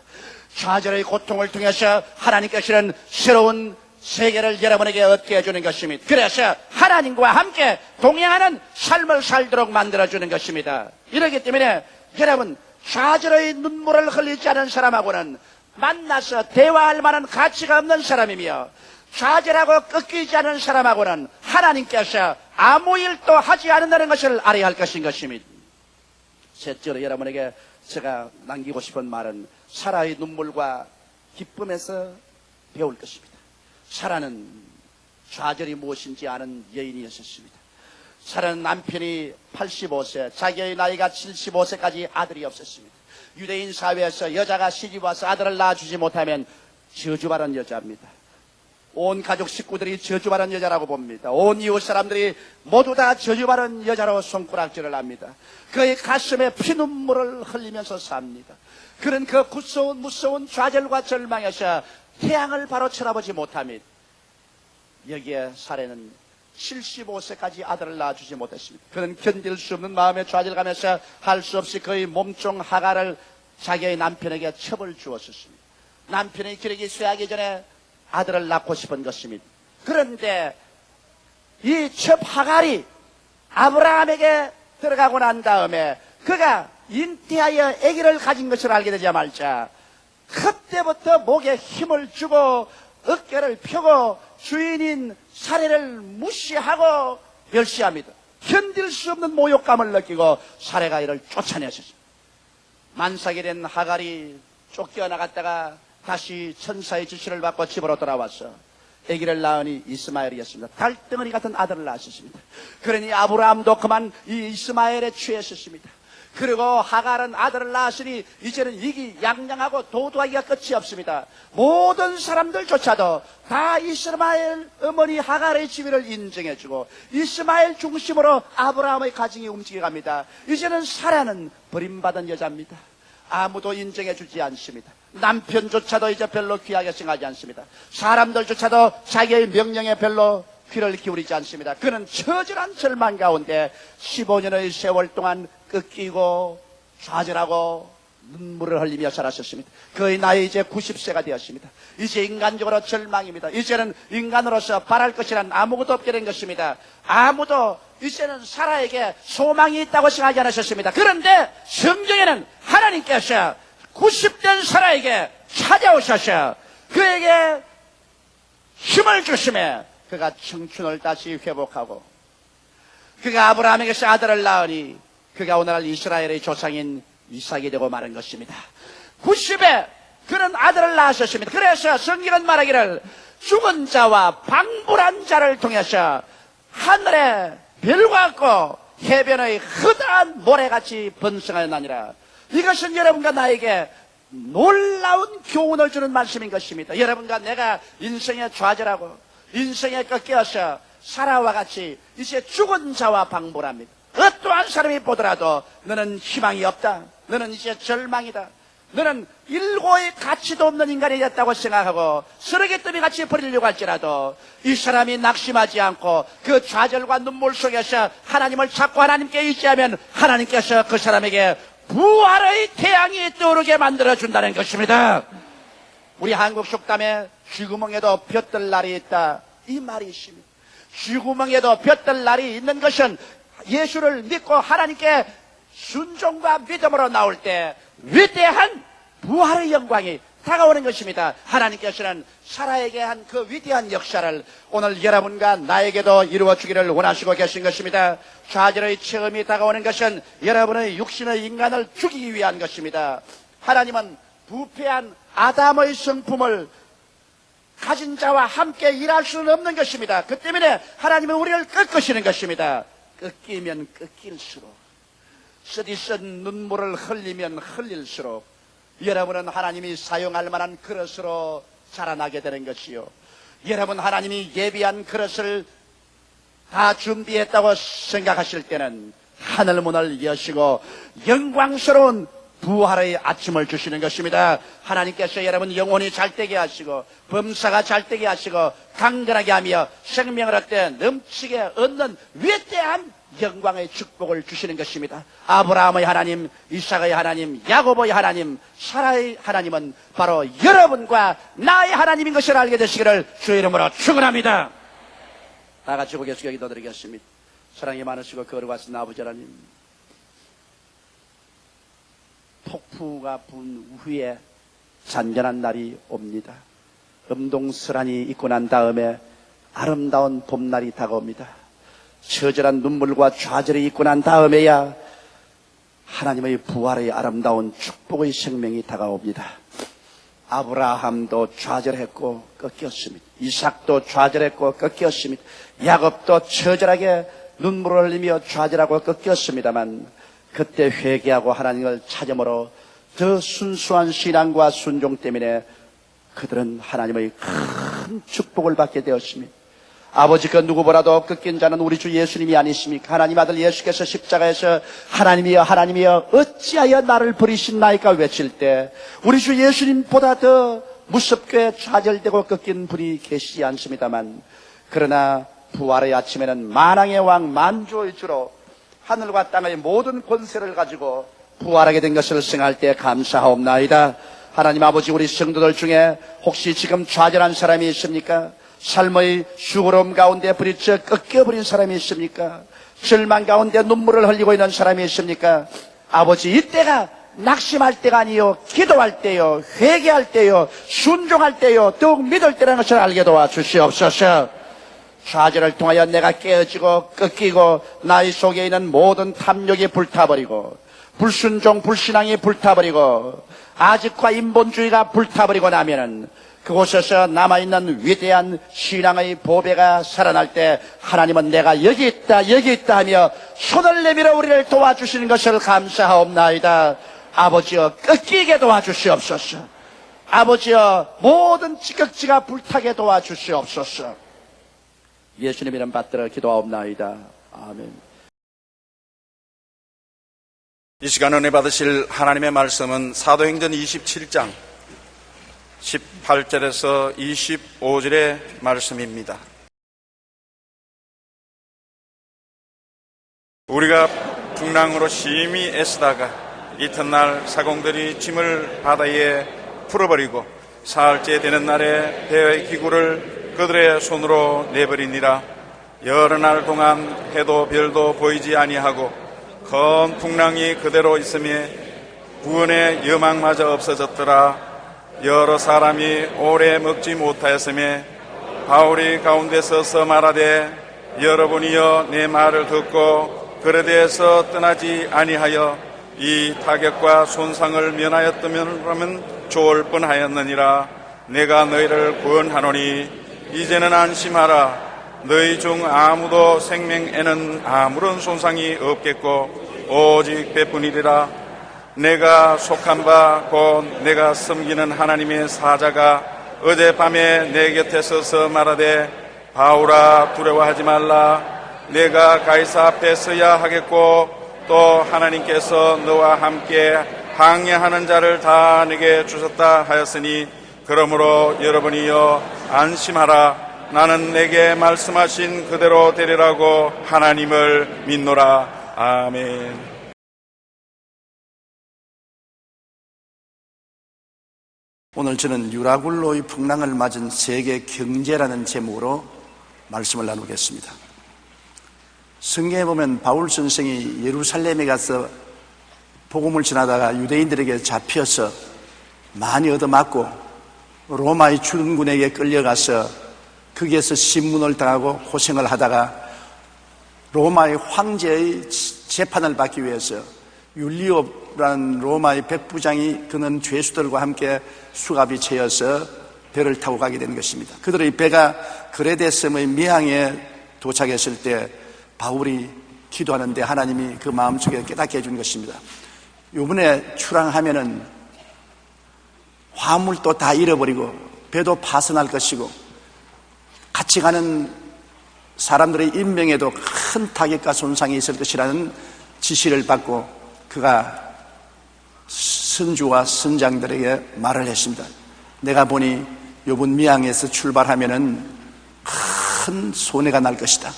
좌절의 고통을 통해서 하나님께서는 새로운 세계를 여러분에게 얻게 해주는 것입니다. 그래서 하나님과 함께 동행하는 삶을 살도록 만들어주는 것입니다. 이렇기 때문에 여러분 좌절의 눈물을 흘리지 않은 사람하고는 만나서 대화할 만한 가치가 없는 사람이며 좌절하고 꺾이지 않은 사람하고는 하나님께서 아무 일도 하지 않는다는 것을 알아야 할 것인 것입니다. 셋째로 여러분에게 제가 남기고 싶은 말은 사라의 눈물과 기쁨에서 배울 것입니다. 사라는 좌절이 무엇인지 아는 여인이었습니다. 사라는 남편이 85세, 자기의 나이가 75세까지 아들이 없었습니다. 유대인 사회에서 여자가 시집 와서 아들을 낳아주지 못하면 저주받은 여자입니다. 온 가족 식구들이 저주받은 여자라고 봅니다. 온 이웃 사람들이 모두 다 저주받은 여자로 손가락질을 합니다. 그의 가슴에 피눈물을 흘리면서 삽니다. 그런 그 무서운 좌절과 절망에서 태양을 바로 쳐다보지 못합니다. 여기에 사례는 75세까지 아들을 낳아주지 못했습니다. 그는 견딜 수 없는 마음의 좌절감에서 할 수 없이 그의 몸종 하가를 자기의 남편에게 첩을 주었습니다. 남편의 기력이 쇠하기 전에 아들을 낳고 싶은 것입니다. 그런데 이 첩 하갈이 아브라함에게 들어가고 난 다음에 그가 잉태하여 아기를 가진 것을 알게 되자마자 그때부터 목에 힘을 주고 어깨를 펴고 주인인 사례를 무시하고 멸시합니다. 견딜 수 없는 모욕감을 느끼고 사례가 이를 쫓아냈습니다. 만삭이 된 하갈이 쫓겨나갔다가 다시 천사의 지시를 받고 집으로 돌아와서 아기를 낳으니 이스마엘이었습니다. 달덩어리 같은 아들을 낳았습니다. 그러니 아브라함도 그만 이 이스마엘에 취했었습니다. 그리고 하갈은 아들을 낳았으니 이제는 이기양양하고 도도하기가 끝이 없습니다. 모든 사람들조차도 다 이스마엘 어머니 하갈의 지위를 인정해주고 이스마엘 중심으로 아브라함의 가정이 움직여갑니다. 이제는 사라는 버림받은 여자입니다. 아무도 인정해주지 않습니다. 남편조차도 이제 별로 귀하게 생각하지 않습니다. 사람들조차도 자기의 명령에 별로 귀를 기울이지 않습니다. 그는 처절한 절망 가운데 15년의 세월 동안 꺾이고 좌절하고 눈물을 흘리며 살았었습니다. 그의 나이 이제 90세가 되었습니다. 이제 인간적으로 절망입니다. 이제는 인간으로서 바랄 것이란 아무것도 없게 된 것입니다. 아무도 이제는 사라에게 소망이 있다고 생각하지 않으셨습니다. 그런데 성경에는 하나님께서 90된 사라에게 찾아오셔서 그에게 힘을 주시며 그가 청춘을 다시 회복하고 그가 아브라함에게서 아들을 낳으니 그가 오늘날 이스라엘의 조상인 이삭이 되고 마는 것입니다. 90에 그는 아들을 낳으셨습니다. 그래서 성경은 말하기를 죽은 자와 방불한 자를 통해서 하늘에 별과 같고 해변의 흐다한 모래같이 번성하였나니라. 이것은 여러분과 나에게 놀라운 교훈을 주는 말씀인 것입니다. 여러분과 내가 인생에 좌절하고 인생에 꺾여서 사라와 같이 이제 죽은 자와 방불합니다. 어떠한 사람이 보더라도 너는 희망이 없다, 너는 이제 절망이다, 너는 일고의 가치도 없는 인간이 됐다고 생각하고 쓰레기더미 같이 버리려고 할지라도 이 사람이 낙심하지 않고 그 좌절과 눈물 속에서 하나님을 찾고 하나님께 의지하면 하나님께서 그 사람에게 부활의 태양이 떠오르게 만들어준다는 것입니다. 우리 한국 속담에 쥐구멍에도 볕들 날이 있다, 이 말이 있습니다. 쥐구멍에도 볕들 날이 있는 것은 예수를 믿고 하나님께 순종과 믿음으로 나올 때 위대한 부활의 영광이 다가오는 것입니다. 하나님께서는 사라에게 한 그 위대한 역사를 오늘 여러분과 나에게도 이루어 주기를 원하시고 계신 것입니다. 좌절의 체험이 다가오는 것은 여러분의 육신의 인간을 죽이기 위한 것입니다. 하나님은 부패한 아담의 성품을 가진 자와 함께 일할 수는 없는 것입니다. 그 때문에 하나님은 우리를 꺾으시는 것입니다. 꺾이면 꺾일수록, 쓰디쓴 눈물을 흘리면 흘릴수록 여러분은 하나님이 사용할 만한 그릇으로 자라나게 되는 것이요, 여러분 하나님이 예비한 그릇을 다 준비했다고 생각하실 때는 하늘문을 여시고 영광스러운 부활의 아침을 주시는 것입니다. 하나님께서 여러분 영혼이 잘되게 하시고 범사가 잘되게 하시고 강건하게 하며 생명을 얻되 넘치게 얻는 위대한 영광의 축복을 주시는 것입니다. 아브라함의 하나님, 이삭의 하나님, 야곱의 하나님, 사라의 하나님은 바로 여러분과 나의 하나님인 것을 알게 되시기를 주의 이름으로 축원합니다. 다 같이 고개 숙여 기도드리겠습니다. 사랑이 많으시고 거룩하신 아버지 하나님, 폭풍우가 분 후에 잔잔한 날이 옵니다. 음동설한이 있고 난 다음에 아름다운 봄날이 다가옵니다. 처절한 눈물과 좌절이 있고 난 다음에야 하나님의 부활의 아름다운 축복의 생명이 다가옵니다. 아브라함도 좌절했고 꺾였습니다. 이삭도 좌절했고 꺾였습니다. 야곱도 처절하게 눈물을 흘리며 좌절하고 꺾였습니다만 그때 회개하고 하나님을 찾음으로 더 순수한 신앙과 순종 때문에 그들은 하나님의 큰 축복을 받게 되었습니다. 아버지, 그 누구보다도 꺾인 자는 우리 주 예수님이 아니십니까? 하나님 아들 예수께서 십자가에서 하나님이여 하나님이여 어찌하여 나를 버리신나이까 외칠 때 우리 주 예수님보다 더 무섭게 좌절되고 꺾인 분이 계시지 않습니다만, 그러나 부활의 아침에는 만왕의 왕 만주의 주로 하늘과 땅의 모든 권세를 가지고 부활하게 된 것을 생각할 때 감사하옵나이다. 하나님 아버지, 우리 성도들 중에 혹시 지금 좌절한 사람이 있습니까? 삶의 수고로움 가운데 부딪혀 꺾여버린 사람이 있습니까? 절망 가운데 눈물을 흘리고 있는 사람이 있습니까? 아버지, 이때가 낙심할 때가 아니요, 기도할 때요, 회개할 때요, 순종할 때요, 더욱 믿을 때라는 것을 알게 도와주시옵소서. 좌절을 통하여 내가 깨어지고 꺾이고 나의 속에 있는 모든 탐욕이 불타버리고 불순종 불신앙이 불타버리고 아직과 인본주의가 불타버리고 나면은 그곳에서 남아있는 위대한 신앙의 보배가 살아날 때 하나님은 내가 여기 있다 하며 손을 내밀어 우리를 도와주시는 것을 감사하옵나이다. 아버지여, 꺾이게 도와주시옵소서. 아버지여, 모든 지극지가 불타게 도와주시옵소서. 예수님 이름 받들어 기도하옵나이다. 아멘. 이 시간 은혜 받으실 하나님의 말씀은 사도행전 27장 18절에서 25절의 말씀입니다. 우리가 풍랑으로 심히 애쓰다가 이튿날 사공들이 짐을 바다에 풀어버리고 사흘째 되는 날에 배의 기구를 그들의 손으로 내버리니라. 여러 날 동안 해도 별도 보이지 아니하고 큰 풍랑이 그대로 있으며 구원의 여망마저 없어졌더라. 여러 사람이 오래 먹지 못하였으며 바울이 가운데 서서 말하되 여러분이여 내 말을 듣고 그에 대해서 떠나지 아니하여 이 타격과 손상을 면하였다면 좋을 뻔하였느니라. 내가 너희를 구원하노니 이제는 안심하라. 너희 중 아무도 생명에는 아무런 손상이 없겠고 오직 배뿐이리라. 내가 속한 바 곧 내가 섬기는 하나님의 사자가 어젯밤에 내 곁에 서서 말하되 바울아 두려워하지 말라. 내가 가이사 앞에 서야 하겠고 또 하나님께서 너와 함께 항해하는 자를 다 내게 주셨다 하였으니 그러므로 여러분이여 안심하라. 나는 내게 말씀하신 그대로 되리라고 하나님을 믿노라. 아멘. 오늘 저는 유라굴로의 풍랑을 맞은 세계 경제라는 제목으로 말씀을 나누겠습니다. 성경에 보면 바울 선생이 예루살렘에 가서 복음을 전하다가 유대인들에게 잡혀서 많이 얻어맞고 로마의 주둔군에게 끌려가서 거기에서 신문을 당하고 고생을 하다가 로마의 황제의 재판을 받기 위해서 율리오라는 로마의 백부장이 그는 죄수들과 함께 수갑이 채여서 배를 타고 가게 되는 것입니다. 그들의 배가 그레데 섬의 미항에 도착했을 때 바울이 기도하는데 하나님이 그 마음속에 깨닫게 해준 것입니다. 이번에 출항하면은 화물도 다 잃어버리고 배도 파손할 것이고 같이 가는 사람들의 인명에도 큰 타격과 손상이 있을 것이라는 지시를 받고 그가 선주와 선장들에게 말을 했습니다. 내가 보니 이번 미항에서 출발하면은 큰 손해가 날 것이다.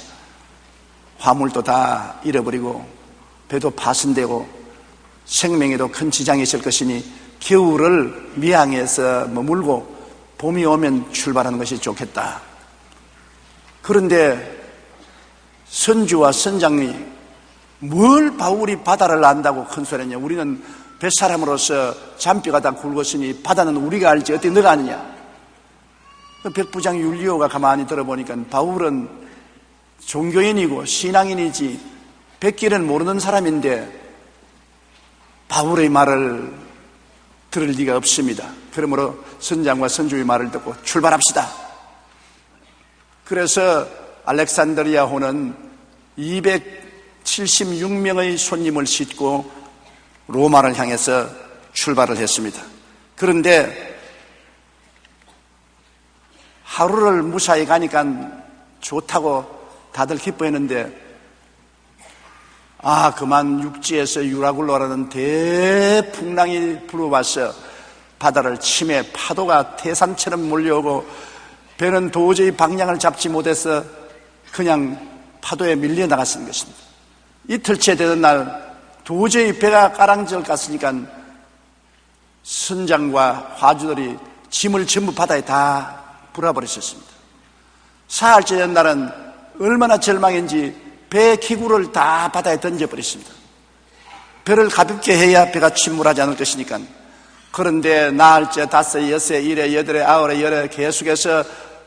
화물도 다 잃어버리고 배도 파손되고 생명에도 큰 지장이 있을 것이니 겨울을 미항에서 머물고 봄이 오면 출발하는 것이 좋겠다. 그런데 선주와 선장이 뭘 바울이 바다를 안다고 큰 소리냐. 우리는 뱃사람으로서 잔뼈가 다 굵었으니 바다는 우리가 알지 어떻게 너가 아느냐. 백부장 율리오가 가만히 들어보니까 바울은 종교인이고 신앙인이지 백길은 모르는 사람인데 바울의 말을 들을 리가 없습니다. 그러므로 선장과 선주의 말을 듣고 출발합시다. 그래서 알렉산드리아호는 276명의 손님을 싣고 로마를 향해서 출발을 했습니다. 그런데 하루를 무사히 가니까 좋다고 다들 기뻐했는데 그만 육지에서 유라굴로라는 대풍랑이 불어와서 바다를 침해 파도가 태산처럼 몰려오고 배는 도저히 방향을 잡지 못해서 그냥 파도에 밀려 나갔던 것입니다. 이틀째 되던 날 도저히 배가 까랑절 갔으니까 선장과 화주들이 짐을 전부 바다에 다 불어버렸었습니다. 사흘째 된 날은 얼마나 절망인지 배 기구를 다 바다에 던져버렸습니다. 배를 가볍게 해야 배가 침몰하지 않을 것이니까. 그런데 나흘째, 닷새, 엿새, 일에, 여덟에, 아홉에, 열에 계속해서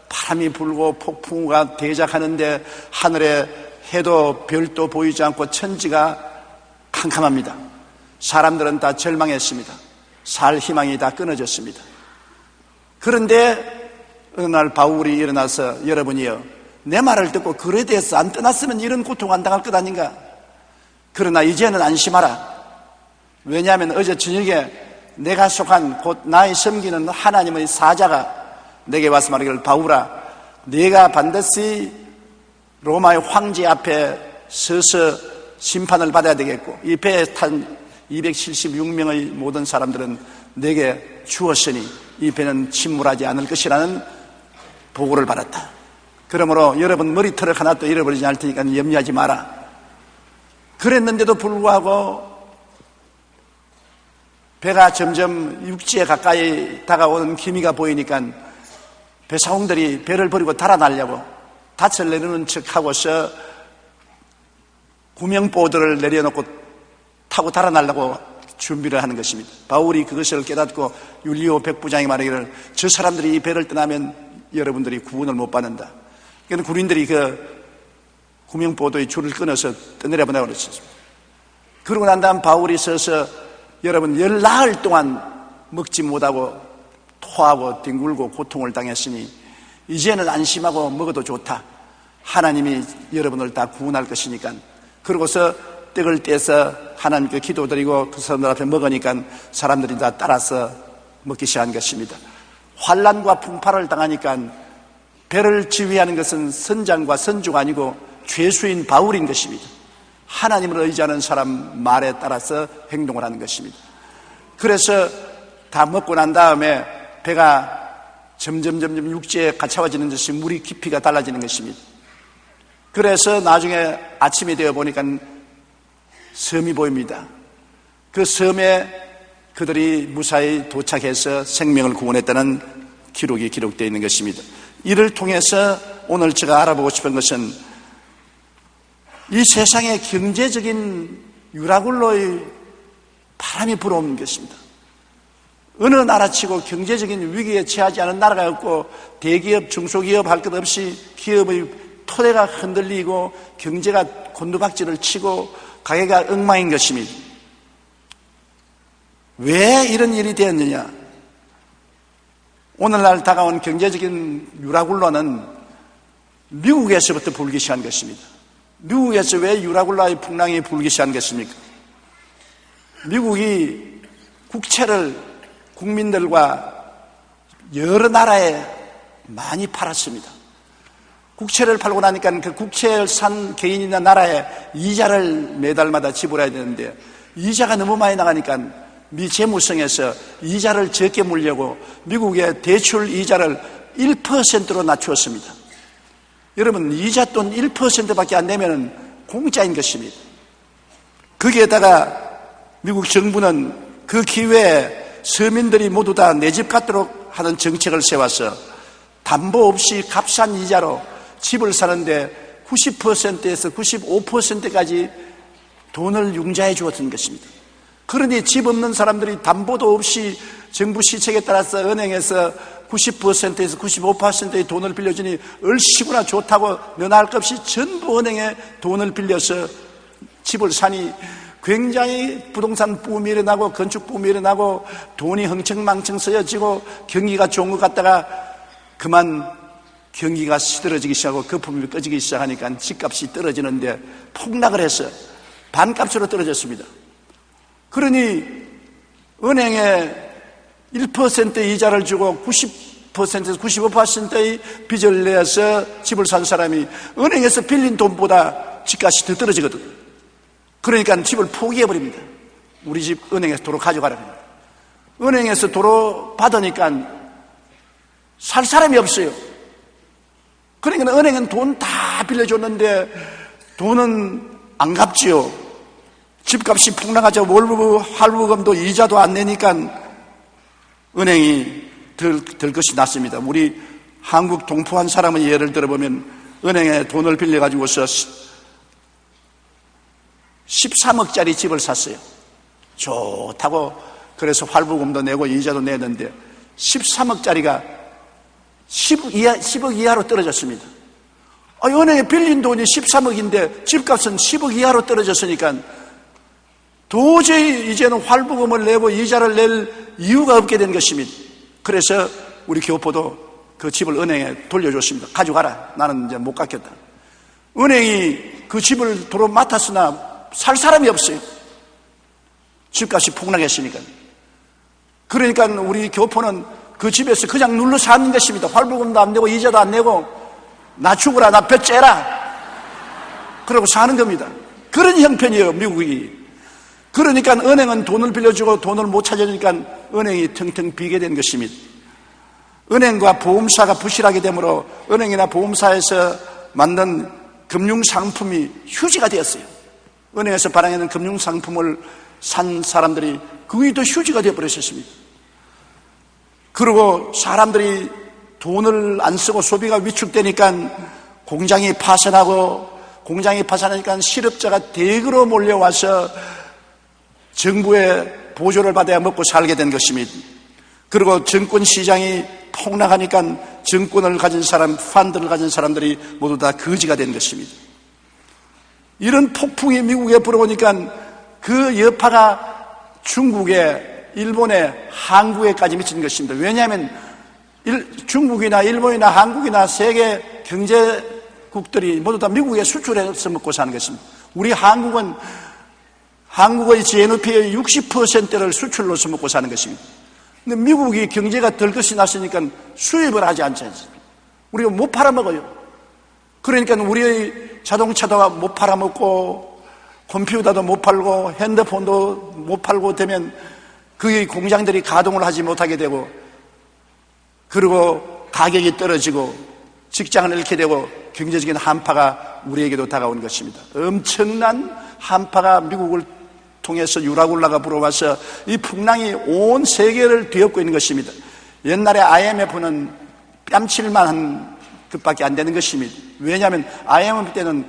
바람이 불고 폭풍우가 대작하는데 하늘에 해도 별도 보이지 않고 천지가 캄캄합니다. 사람들은 다 절망했습니다. 살 희망이 다 끊어졌습니다. 그런데 어느 날 바울이 일어나서 여러분이요, 내 말을 듣고 그에 대해서 안 떠났으면 이런 고통 안 당할 것 아닌가? 그러나 이제는 안심하라. 왜냐하면 어제 저녁에 내가 속한 곧 나의 섬기는 하나님의 사자가 내게 와서 말하기를, 바울아, 네가 반드시 로마의 황제 앞에 서서 심판을 받아야 되겠고, 이 배에 탄 276명의 모든 사람들은 내게 주었으니 이 배는 침몰하지 않을 것이라는 보고를 받았다. 그러므로 여러분 머리털을 하나도 잃어버리지 않을 테니까 염려하지 마라. 그랬는데도 불구하고 배가 점점 육지에 가까이 다가오는 기미가 보이니까 배사공들이 배를 버리고 달아나려고 닻을 내리는 척하고서 구명보드를 내려놓고 타고 달아나려고 준비를 하는 것입니다. 바울이 그것을 깨닫고 율리오 백부장이 말하기를, 저 사람들이 이 배를 떠나면 여러분들이 구원을 못 받는다. 그러니까 군인들이 그 구명보도의 줄을 끊어서 떠내려보내고 그랬습니다. 그러고 난 다음 바울이 서서, 여러분, 열나흘 동안 먹지 못하고 토하고 뒹굴고 고통을 당했으니 이제는 안심하고 먹어도 좋다. 하나님이 여러분을 다 구원할 것이니까. 그러고서 떡을 떼서 하나님께 기도드리고 그 사람들 앞에 먹으니까 사람들이 다 따라서 먹기 시작한 것입니다. 환난과 풍파를 당하니까 배를 지휘하는 것은 선장과 선주가 아니고 죄수인 바울인 것입니다. 하나님을 의지하는 사람 말에 따라서 행동을 하는 것입니다. 그래서 다 먹고 난 다음에 배가 점점 육지에 갇혀지는 것이 물이 깊이가 달라지는 것입니다. 그래서 나중에 아침이 되어 보니까 섬이 보입니다. 그 섬에 그들이 무사히 도착해서 생명을 구원했다는 기록이 기록되어 있는 것입니다. 이를 통해서 오늘 제가 알아보고 싶은 것은 이 세상에 경제적인 유라굴로의 바람이 불어오는 것입니다. 어느 나라치고 경제적인 위기에 처하지 않은 나라가 없고, 대기업, 중소기업 할 것 없이 기업의 토대가 흔들리고 경제가 곤두박질을 치고 가게가 엉망인 것입니다. 왜 이런 일이 되었느냐? 오늘날 다가온 경제적인 유라굴로는 미국에서부터 불기 시작한 것입니다. 미국에서 왜 유라굴라의 풍랑이 불기 시작한 것입니까? 미국이 국채를 국민들과 여러 나라에 많이 팔았습니다. 국채를 팔고 나니까 그 국채를 산 개인이나 나라에 이자를 매달마다 지불해야 되는데, 이자가 너무 많이 나가니까 미 재무성에서 이자를 적게 물려고 미국의 대출 이자를 1%로 낮추었습니다. 여러분, 이자 돈 1%밖에 안 내면 공짜인 것입니다. 거기에다가 미국 정부는 그 기회에 서민들이 모두 다 내 집 갖도록 하는 정책을 세워서 담보 없이 값싼 이자로 집을 사는데 90%에서 95%까지 돈을 융자해 주었던 것입니다. 그러니 집 없는 사람들이 담보도 없이 정부 시책에 따라서 은행에서 90%에서 95%의 돈을 빌려주니 얼씨구나 좋다고 면할 것 없이 전부 은행에 돈을 빌려서 집을 사니 굉장히 부동산 붐이 일어나고 건축 붐이 일어나고 돈이 흥청망청 쓰여지고 경기가 좋은 것 같다가 그만 경기가 시들어지기 시작하고 거품이 꺼지기 시작하니까 집값이 떨어지는데 폭락을 해서 반값으로 떨어졌습니다. 그러니 은행에 1% 이자를 주고 90%에서 95%의 빚을 내서 집을 산 사람이 은행에서 빌린 돈보다 집값이 더 떨어지거든. 그러니까 집을 포기해버립니다. 우리 집 은행에서 도로 가져가라. 은행에서 도로 받으니까 살 사람이 없어요. 그러니까 은행은 돈 다 빌려줬는데 돈은 안 갚지요. 집값이 폭락하자 할부금도 이자도 안 내니까 은행이 들 것이 낫습니다. 우리 한국 동포 한 사람의 예를 들어보면 은행에 돈을 빌려가지고서 13억짜리 집을 샀어요. 좋다고 그래서 할부금도 내고 이자도 내는데 13억짜리가 10억 이하로 떨어졌습니다. 은행에 빌린 돈이 13억인데 집값은 10억 이하로 떨어졌으니까 도저히 이제는 할부금을 내고 이자를 낼 이유가 없게 된 것입니다. 그래서 우리 교포도 그 집을 은행에 돌려줬습니다. 가져가라. 나는 이제 못 갖겠다. 은행이 그 집을 도로 맡았으나 살 사람이 없어요. 집값이 폭락했으니까. 그러니까 우리 교포는 그 집에서 그냥 눌러 사는 것입니다. 활불금도 안 내고 이자도 안 내고 나 죽어라, 나 볕 째라 그러고 사는 겁니다. 그런 형편이에요, 미국이. 그러니까 은행은 돈을 빌려주고 돈을 못 찾으니까 은행이 텅텅 비게 된 것입니다. 은행과 보험사가 부실하게 되므로 은행이나 보험사에서 만든 금융상품이 휴지가 되었어요. 은행에서 발행하는 금융상품을 산 사람들이 그게 또 휴지가 되어버렸습니다. 그리고 사람들이 돈을 안 쓰고 소비가 위축되니까 공장이 파산하니까 실업자가 대거로 몰려와서 정부의 보조를 받아야 먹고 살게 된 것입니다. 그리고 증권 시장이 폭락하니까 증권을 가진 사람, 펀드를 가진 사람들이 모두 다 거지가 된 것입니다. 이런 폭풍이 미국에 불어오니까 그 여파가 중국에, 일본에, 한국에까지 미친 것입니다. 왜냐하면 중국이나 일본이나 한국이나 세계 경제국들이 모두 다 미국에 수출해서 먹고 사는 것입니다. 우리 한국은 한국의 GNP의 60%를 수출로서 먹고 사는 것입니다. 근데 미국이 경제가 덜 것이 났으니까 수입을 하지 않지 않습니까? 우리가 못 팔아먹어요. 그러니까 우리의 자동차도 못 팔아먹고 컴퓨터도 못 팔고 핸드폰도 못 팔고 되면 그 공장들이 가동을 하지 못하게 되고 그리고 가격이 떨어지고 직장을 잃게 되고 경제적인 한파가 우리에게도 다가온 것입니다. 엄청난 한파가 미국을 통해서 유라굴라가 불어와서 이 풍랑이 온 세계를 뒤엎고 있는 것입니다. 옛날에 IMF는 뺨칠만한 것밖에 안 되는 것입니다. 왜냐하면 IMF 때는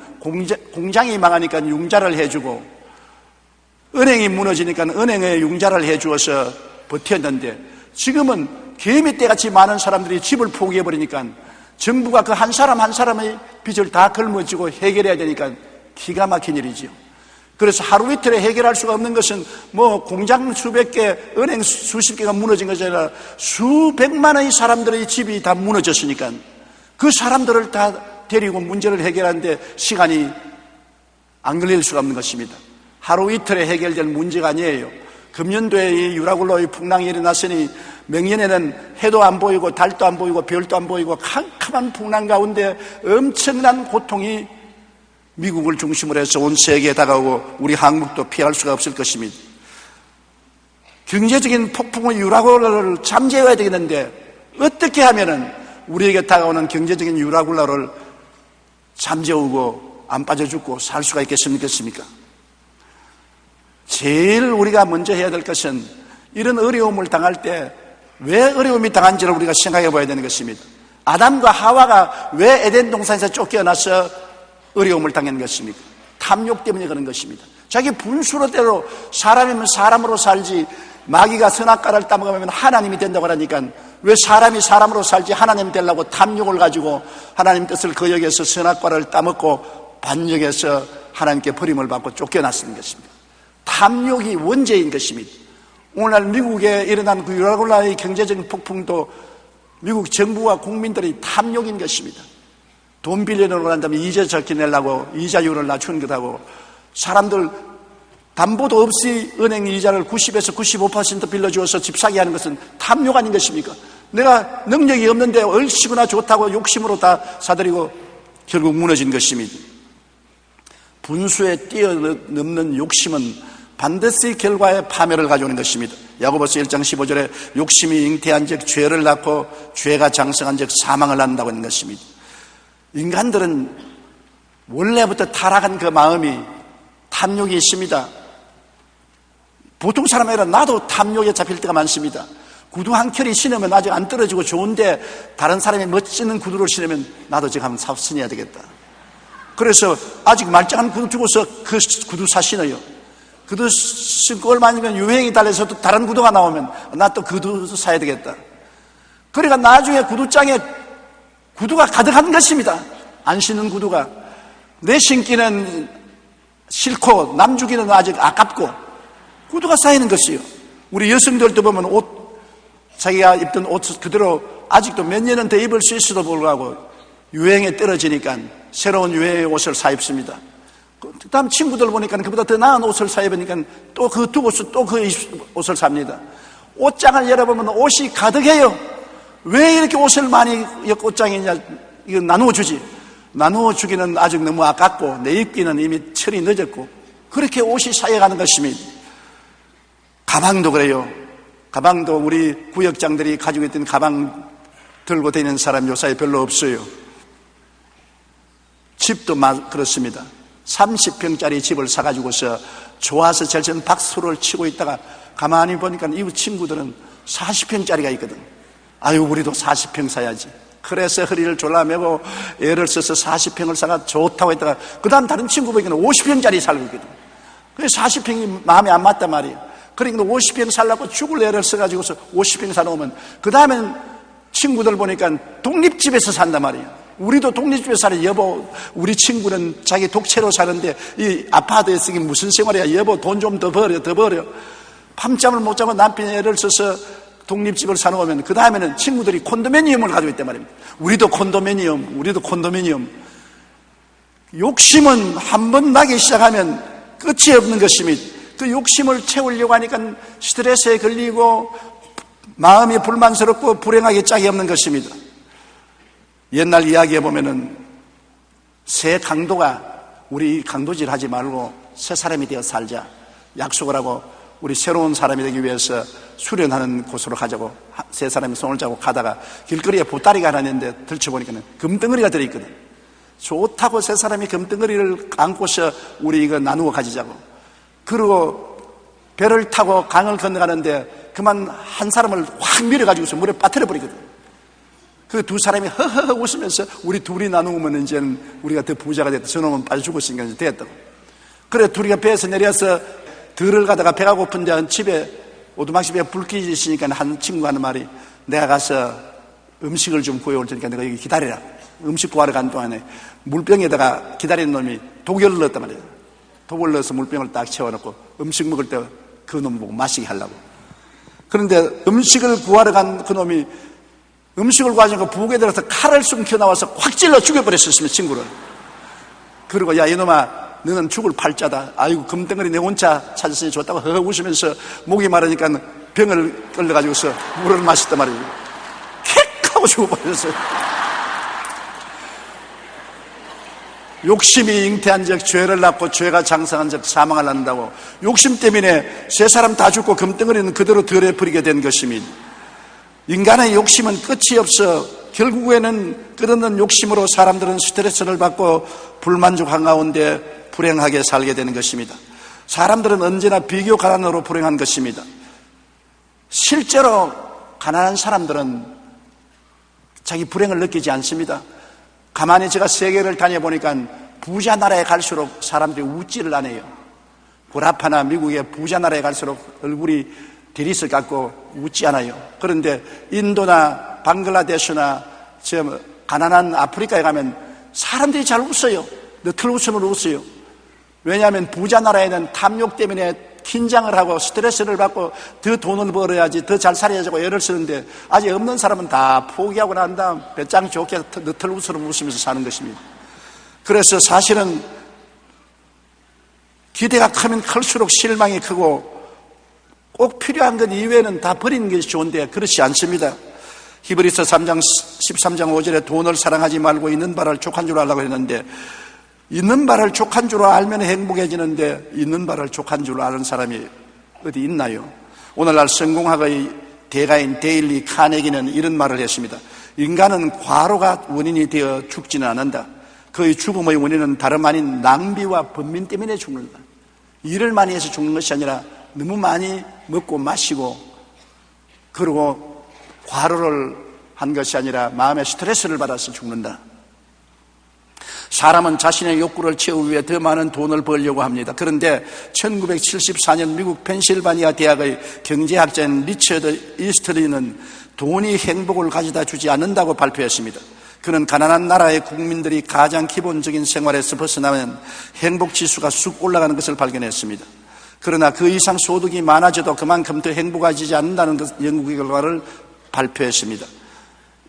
공장이 망하니까 융자를 해주고 은행이 무너지니까 은행에 융자를 해주어서 버텼는데 지금은 개미떼같이 많은 사람들이 집을 포기해버리니까 정부가 그 한 사람 한 사람의 빚을 다 걸머쥐고 해결해야 되니까 기가 막힌 일이지요. 그래서 하루 이틀에 해결할 수가 없는 것은 뭐 공장 수백 개, 은행 수십 개가 무너진 것이 아니라 수백만의 사람들의 집이 다 무너졌으니까 그 사람들을 다 데리고 문제를 해결하는데 시간이 안 걸릴 수가 없는 것입니다. 하루 이틀에 해결될 문제가 아니에요. 금년도에 이 유라굴라의 풍랑이 일어났으니 명년에는 해도 안 보이고 달도 안 보이고 별도 안 보이고 캄캄한 풍랑 가운데 엄청난 고통이 미국을 중심으로 해서 온 세계에 다가오고 우리 한국도 피할 수가 없을 것입니다. 경제적인 폭풍의 유라굴라를 잠재워야 되겠는데 어떻게 하면은 우리에게 다가오는 경제적인 유라굴라를 잠재우고 안 빠져 죽고 살 수가 있겠습니까? 제일 우리가 먼저 해야 될 것은 이런 어려움을 당할 때 왜 어려움이 당한지를 우리가 생각해 봐야 되는 것입니다. 아담과 하와가 왜 에덴 동산에서 쫓겨나서 어려움을 당한 것입니까? 탐욕 때문에 그런 것입니다. 자기 분수로대로 사람이면 사람으로 살지 마귀가 선악과를 따먹으면 하나님이 된다고 하니까 왜 사람이 사람으로 살지 하나님 되려고 탐욕을 가지고 하나님 뜻을 거역해서 선악과를 따먹고 반역해서 하나님께 버림을 받고 쫓겨났는 것입니다. 탐욕이 원죄인 것입니다. 오늘날 미국에 일어난 그 유라굴라의 경제적인 폭풍도 미국 정부와 국민들이 탐욕인 것입니다. 돈 빌려놓으러 난 다음에 이자 적혀내려고 이자율을 낮추는 것하고 사람들 담보도 없이 은행 이자를 90에서 95% 빌려주어서 집 사게 하는 것은 탐욕 아닌 것입니까? 내가 능력이 없는데 얼씨구나 좋다고 욕심으로 다 사들이고 결국 무너진 것입니다. 분수에 뛰어넘는 욕심은 반드시 결과의 파멸을 가져오는 것입니다. 야고보서 1장 15절에 욕심이 잉태한 즉 죄를 낳고 죄가 장성한 즉 사망을 낳는다고 하는 것입니다. 인간들은 원래부터 타락한 그 마음이 탐욕이 있습니다. 보통 사람이 아니라 나도 탐욕에 잡힐 때가 많습니다. 구두 한 켤이 신으면 아직 안 떨어지고 좋은데 다른 사람이 멋지는 구두를 신으면 나도 지금 한번 신어야 되겠다. 그래서 아직 말짱한 구두 주고서 그 구두 사 신어요. 구두 신고 얼마 아니면 유행이 달려서 또 다른 구두가 나오면 나 또 구두 사야 되겠다. 그러니까 나중에 구두장에 구두가 가득한 것입니다. 안 신는 구두가. 내 신기는 싫고 남 주기는 아직 아깝고 구두가 쌓이는 것이요. 우리 여성들도 보면 옷, 자기가 입던 옷 그대로 아직도 몇 년은 더 입을 수 있어도 불구하고 유행에 떨어지니까 새로운 유행의 옷을 사 입습니다. 그 다음 친구들 보니까 그보다 더 나은 옷을 사 입으니까 또 그 두 옷을 또 그 옷을 삽니다. 옷장을 열어보면 옷이 가득해요. 왜 이렇게 옷을 많이 옷장이냐? 이거 나누어 주지. 나누어 주기는 아직 너무 아깝고 내 입기는 이미 철이 늦었고 그렇게 옷이 쌓여가는 것입니다. 가방도 그래요. 가방도 우리 구역장들이 가지고 있던 가방 들고 다니는 사람 요사이 별로 없어요. 집도 그렇습니다. 30평짜리 집을 사가지고서 좋아서 절전 박수를 치고 있다가 가만히 보니까 이 친구들은 40평짜리가 있거든. 아유, 우리도 40평 사야지. 그래서 허리를 졸라매고 애를 써서 40평을 사가 좋다고 했다가 그 다음 다른 친구에게는 50평짜리 살고 있거든. 그래서 40평이 마음에 안 맞단 말이에요. 그러니까 50평 살라고 죽을 애를 써가지고서 50평 사놓으면 그 다음엔 친구들 보니까 독립집에서 산단 말이에요. 우리도 독립집에서 살아요. 여보, 우리 친구는 자기 독채로 사는데 이 아파트에서 이게 무슨 생활이야. 여보, 돈 좀 더 벌여, 더 벌여. 밤잠을 못 자고 남편이 애를 써서 독립집을 사놓으면 그 다음에는 친구들이 콘도미니엄을 가지고 있단 말입니다. 우리도 콘도미니엄. 욕심은 한 번 나기 시작하면 끝이 없는 것입니다. 그 욕심을 채우려고 하니까 스트레스에 걸리고 마음이 불만스럽고 불행하게 짝이 없는 것입니다. 옛날 이야기에 보면은 새 강도가 우리 강도질 하지 말고 새 사람이 되어 살자 약속을 하고 우리 새로운 사람이 되기 위해서 수련하는 곳으로 가자고 세 사람이 손을 잡고 가다가 길거리에 보따리가 하나 있는데 들춰보니까 금덩어리가 들어있거든. 좋다고 세 사람이 금덩어리를 안고서 우리 이거 나누어 가지자고. 그리고 배를 타고 강을 건너가는데 그만 한 사람을 확 밀어가지고서 물에 빠뜨려 버리거든. 그 두 사람이 허허허 웃으면서 우리 둘이 나누면 이제는 우리가 더 부자가 됐다. 저놈은 빠져 죽었으니까 이제 됐다고. 그래 둘이가 배에서 내려서 들을 가다가 배가 고픈데 집에 오두막집에 불길이 있으니까 한 친구가 하는 말이 내가 가서 음식을 좀 구해올 테니까 내가 여기 기다리라. 음식 구하러 간 동안에 물병에다가 기다리는 놈이 독을 넣었단 말이에요. 독을 넣어서 물병을 딱 채워놓고 음식 먹을 때 그 놈 보고 마시게 하려고. 그런데 음식을 구하러 간 그 놈이 음식을 구하니까 부엌에 들어가서 칼을 숨겨 나와서 확 찔러 죽여버렸었습니다. 친구를. 그리고 야 이놈아 너는 죽을 팔자다. 아이고 금덩어리 내 혼자 찾았으니 좋다고 허허 웃으면서 목이 마르니까 병을 끌려가지고서 물을 마셨단 말이에요. 킥 하고 죽어버렸어요. 욕심이 잉태한 적 죄를 낳고 죄가 장성한 적 사망을 낳는다고. 욕심 때문에 세 사람 다 죽고 금덩어리는 그대로 덜어버리게 된 것입니다. 인간의 욕심은 끝이 없어 결국에는 끝없는 욕심으로 사람들은 스트레스를 받고 불만족한 가운데 불행하게 살게 되는 것입니다. 사람들은 언제나 비교 가난으로 불행한 것입니다. 실제로 가난한 사람들은 자기 불행을 느끼지 않습니다. 가만히 제가 세계를 다녀보니까 부자 나라에 갈수록 사람들이 웃지를 않아요. 구라파나 미국의 부자 나라에 갈수록 얼굴이 대리석 같고 웃지 않아요. 그런데 인도나 방글라데시나 저 가난한 아프리카에 가면 사람들이 잘 웃어요. 너틀 웃음을 웃어요. 왜냐하면 부자 나라에는 탐욕 때문에 긴장을 하고 스트레스를 받고 더 돈을 벌어야지 더 잘 살아야지 애를 쓰는데 아직 없는 사람은 다 포기하고 난 다음 배짱 좋게 너틀 웃으면서 사는 것입니다. 그래서 사실은 기대가 크면 클수록 실망이 크고 꼭 필요한 것 이외에는 다 버리는 것이 좋은데 그렇지 않습니다. 히브리서 3장 13장 5절에 돈을 사랑하지 말고 있는 바를 족한 줄 알라고 했는데 있는 바를 족한 줄 알면 행복해지는데 있는 바를 족한 줄 아는 사람이 어디 있나요? 오늘날 성공학의 대가인 데일리 카네기는 이런 말을 했습니다. 인간은 과로가 원인이 되어 죽지는 않는다. 그의 죽음의 원인은 다름 아닌 낭비와 번민 때문에 죽는다. 일을 많이 해서 죽는 것이 아니라 너무 많이 먹고 마시고 그리고 과로를 한 것이 아니라 마음의 스트레스를 받아서 죽는다. 사람은 자신의 욕구를 채우기 위해 더 많은 돈을 벌려고 합니다. 그런데 1974년 미국 펜실바니아 대학의 경제학자인 리처드 이스트리는 돈이 행복을 가져다 주지 않는다고 발표했습니다. 그는 가난한 나라의 국민들이 가장 기본적인 생활에서 벗어나면 행복지수가 쑥 올라가는 것을 발견했습니다. 그러나 그 이상 소득이 많아져도 그만큼 더 행복해지지 않는다는 연구 결과를 발표했습니다.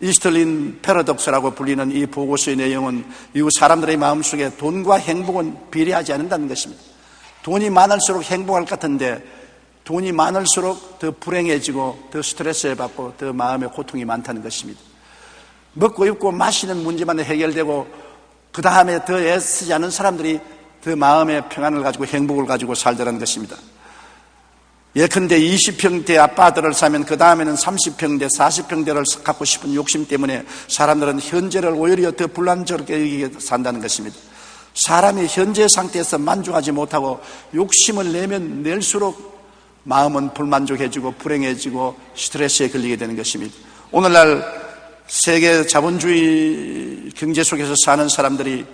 이스틀린 패러독스라고 불리는 이 보고서의 내용은 이후 사람들의 마음속에 돈과 행복은 비례하지 않는다는 것입니다. 돈이 많을수록 행복할 것 같은데 돈이 많을수록 더 불행해지고 더 스트레스를 받고 더 마음의 고통이 많다는 것입니다. 먹고 입고 마시는 문제만 해결되고 그 다음에 더 애쓰지 않은 사람들이 더 마음의 평안을 가지고 행복을 가지고 살더라는 것입니다. 예컨대 20평대 아파트를 사면 그 다음에는 30평대, 40평대를 갖고 싶은 욕심 때문에 사람들은 현재를 오히려 더 불안스럽게 여기게 산다는 것입니다. 사람이 현재 상태에서 만족하지 못하고 욕심을 내면 낼수록 마음은 불만족해지고 불행해지고 스트레스에 걸리게 되는 것입니다. 오늘날 세계 자본주의 경제 속에서 사는 사람들이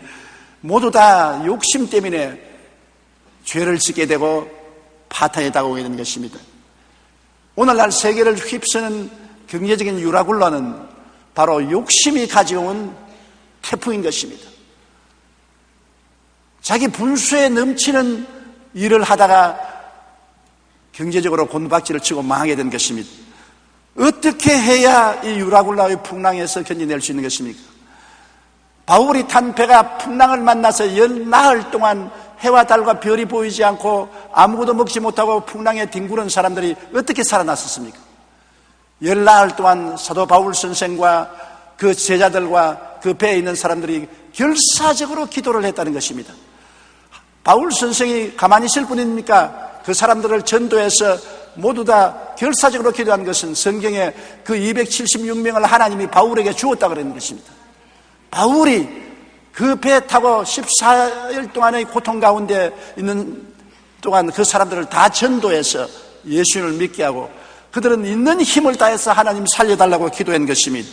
모두 다 욕심 때문에 죄를 짓게 되고 파탄에 다가오게 되는 것입니다. 오늘날 세계를 휩쓰는 경제적인 유라굴라는 바로 욕심이 가져온 태풍인 것입니다. 자기 분수에 넘치는 일을 하다가 경제적으로 곤박지를 치고 망하게 된 것입니다. 어떻게 해야 이 유라굴라의 풍랑에서 견뎌낼 수 있는 것입니까? 바울이 탄 배가 풍랑을 만나서 열나흘 동안 해와 달과 별이 보이지 않고 아무것도 먹지 못하고 풍랑에 뒹구는 사람들이 어떻게 살아났었습니까? 열나흘 동안 사도 바울 선생과 그 제자들과 그 배에 있는 사람들이 결사적으로 기도를 했다는 것입니다. 바울 선생이 가만히 있을 뿐입니까? 그 사람들을 전도해서 모두 다 결사적으로 기도한 것은 성경에 그 276명을 하나님이 바울에게 주었다고 그러는 것입니다. 바울이 그 배 타고 14일 동안의 고통 가운데 있는 동안 그 사람들을 다 전도해서 예수님을 믿게 하고 그들은 있는 힘을 다해서 하나님 살려달라고 기도한 것입니다.